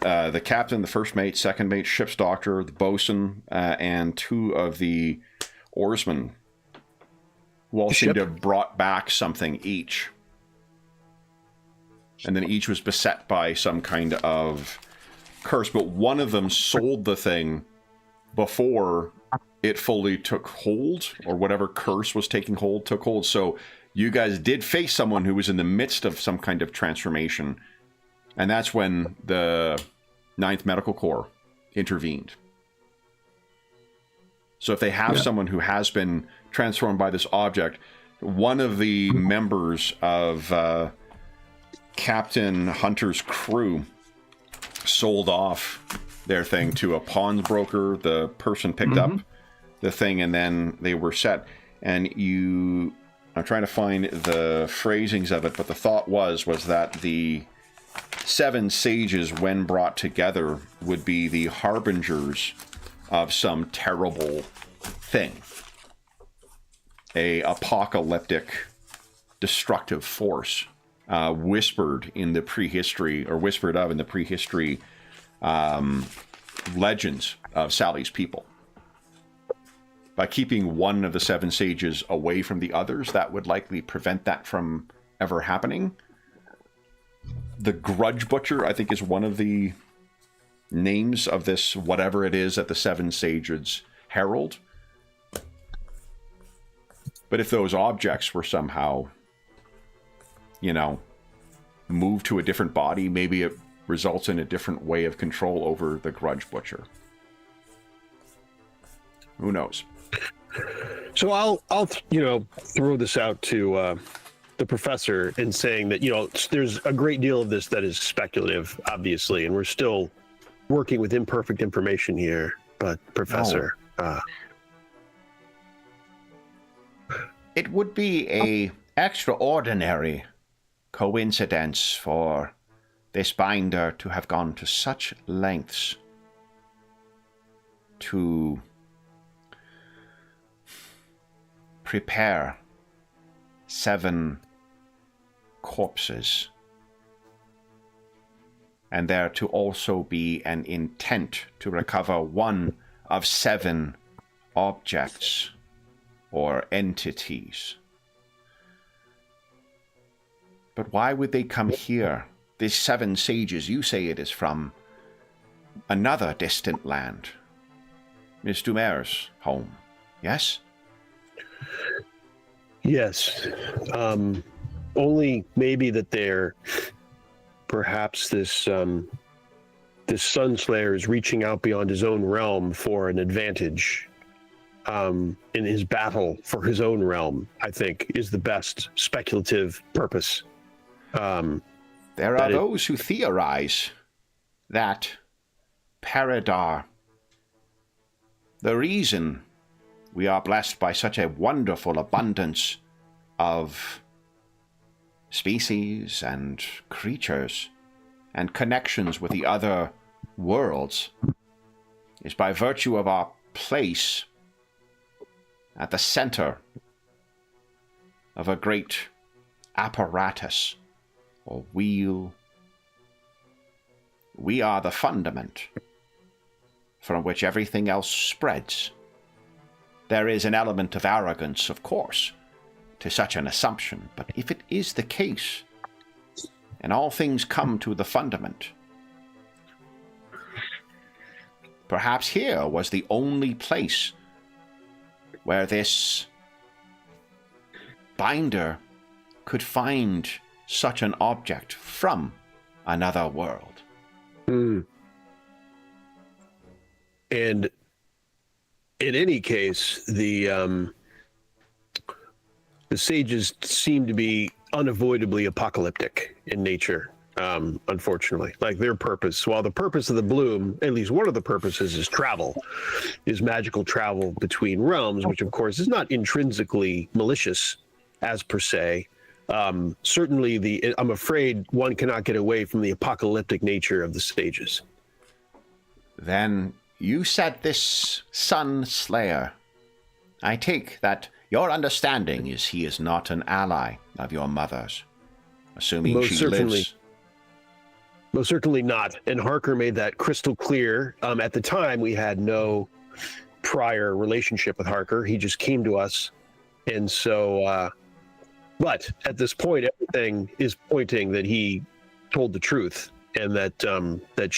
the captain, the first mate, second mate, ship's doctor, the bosun, and 2 of the oarsmen, who all seemed to have brought back something each. And then each was beset by some kind of curse, but one of them sold the thing before it fully took hold, or whatever curse was taking hold took hold. So you guys did face someone who was in the midst of some kind of transformation, and that's when the 9th Medical Corps intervened. So if they have someone who has been transformed by this object, one of the members of Captain Hunter's crew sold off their thing to a pawnbroker. The person picked up the thing, and then they were set. And I'm trying to find the phrasings of it, but the thought was that the 7 sages, when brought together, would be the harbingers of some terrible thing. A apocalyptic, destructive force, whispered in the prehistory legends of Sally's people. By keeping one of the 7 sages away from the others, that would likely prevent that from ever happening. The Grudge Butcher, I think, is one of the names of this, whatever it is that the 7 sages herald. But if those objects were somehow, moved to a different body, maybe it results in a different way of control over the Grudge Butcher. Who knows? So I'll throw this out to the professor in saying that there's a great deal of this that is speculative, obviously, and we're still working with imperfect information here. But Professor, it would be a extraordinary coincidence for this binder to have gone to such lengths to prepare 7 corpses, and there to also be an intent to recover one of 7 objects or entities. But why would they come here? These 7 sages, you say it is from another distant land. Miss Dumer's home, yes? Yes. Only maybe that they're perhaps this Sunslayer is reaching out beyond his own realm for an advantage in his battle for his own realm, I think, is the best speculative purpose. There are those who theorize that Paridar, the reason we are blessed by such a wonderful abundance of species and creatures and connections with the other worlds, is by virtue of our place at the center of a great apparatus or wheel. We are the fundament from which everything else spreads. There is an element of arrogance, of course, to such an assumption, but if it is the case, and all things come to the fundament, perhaps here was the only place where this binder could find such an object from another world. And in any case, the sages seem to be unavoidably apocalyptic in nature, unfortunately. Like their purpose, while the purpose of the bloom, at least one of the purposes, is travel, is magical travel between realms, which of course is not intrinsically malicious as per se. Certainly, I'm afraid one cannot get away from the apocalyptic nature of the sages. Then you said this Sun Slayer. I take that your understanding is he is not an ally of your mother's, assuming she lives. Most certainly not. And Harker made that crystal clear. At the time, we had no prior relationship with Harker. He just came to us. And so, but at this point, everything is pointing that he told the truth. And that the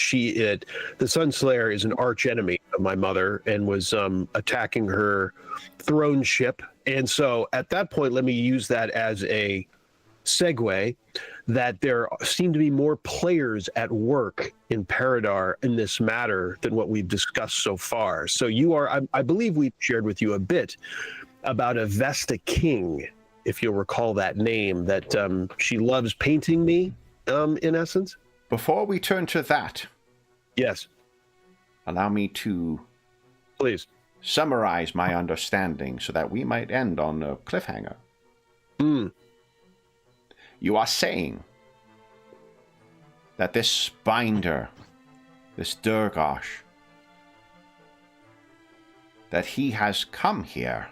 Sunslayer is an arch enemy of my mother and was attacking her throne ship. And so at that point, let me use that as a segue, that there seem to be more players at work in Paridar in this matter than what we've discussed so far. So I believe we've shared with you a bit about a Vesta King, if you'll recall that name, that she loves painting me, in essence. Before we turn to that, yes, allow me to please summarize my understanding so that we might end on a cliffhanger. You are saying that this binder, this Durgosh, that he has come here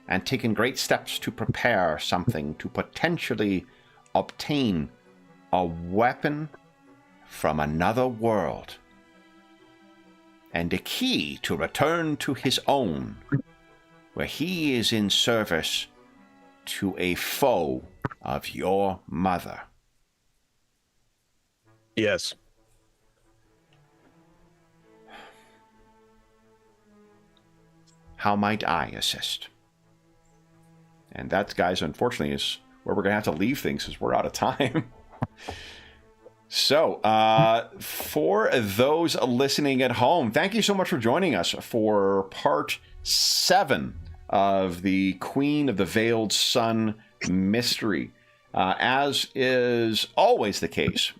and taken great steps to prepare something to potentially obtain a weapon from another world, and a key to return to his own, where he is in service to a foe of your mother. Yes. How might I assist? And that, guys, unfortunately, is where we're going to have to leave things, because we're out of time. So, for those listening at home, thank you so much for joining us for part 7 of the Queen of the Veiled Sun mystery. As is always the case,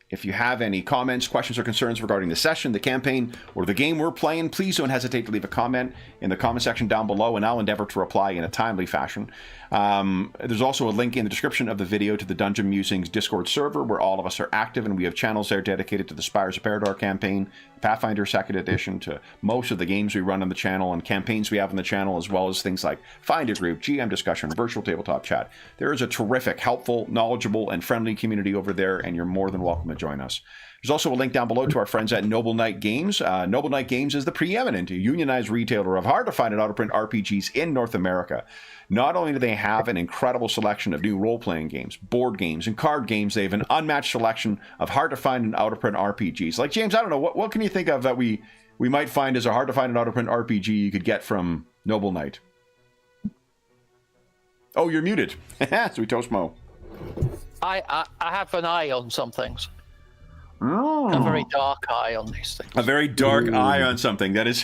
if you have any comments, questions, or concerns regarding the session, the campaign, or the game we're playing, please don't hesitate to leave a comment in the comment section down below, and I'll endeavor to reply in a timely fashion. There's also a link in the description of the video to the Dungeon Musings Discord server, where all of us are active, and we have channels there dedicated to the Spires of Paridar campaign, Pathfinder 2nd Edition, to most of the games we run on the channel and campaigns we have on the channel, as well as things like Find a Group, GM discussion, virtual tabletop chat. There is a terrific, helpful, knowledgeable, and friendly community over there, and you're more than welcome to join us. There's also a link down below to our friends at Noble Knight Games. Noble Knight Games is the preeminent unionized retailer of hard-to-find and out-of-print RPGs in North America. Not only do they have an incredible selection of new role-playing games, board games, and card games, they have an unmatched selection of hard-to-find and out-of-print RPGs. Like, James, I don't know, what can you think of that we might find as a hard-to-find and out-of-print RPG you could get from Noble Knight? Oh, you're muted. Sweet Toast Mo. I have an eye on some things. Oh. A very dark eye on these things. A very dark eye on something. That is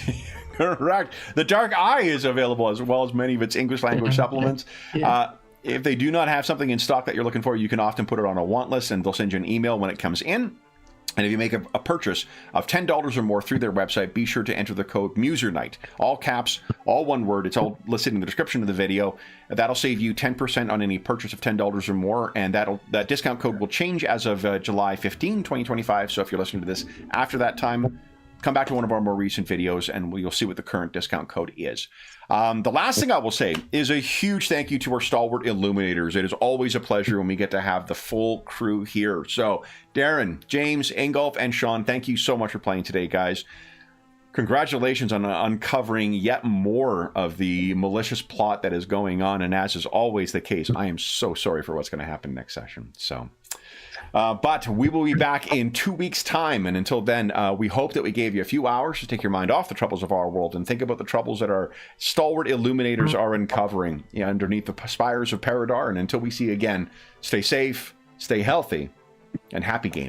correct. The Dark Eye is available as well as many of its English language supplements. Yeah. If they do not have something in stock that you're looking for, you can often put it on a want list, and they'll send you an email when it comes in. And if you make a purchase of $10 or more through their website, be sure to enter the code MuserNight. All caps, all one word. It's all listed in the description of the video. That'll save you 10% on any purchase of $10 or more, and that discount code will change as of July 15, 2025. So if you're listening to this after that time, come back to one of our more recent videos, and you'll see what the current discount code is. The last thing I will say is a huge thank you to our stalwart illuminators. It is always a pleasure when we get to have the full crew here. So, Darren, James, Ingolf, and Sean, thank you so much for playing today, guys. Congratulations on uncovering yet more of the malicious plot that is going on. And as is always the case, I am so sorry for what's going to happen next session. So... but we will be back in 2 weeks' time, and until then, we hope that we gave you a few hours to take your mind off the troubles of our world and think about the troubles that our stalwart illuminators are uncovering underneath the spires of Paridar. And until we see you again, stay safe, stay healthy, and happy gaming.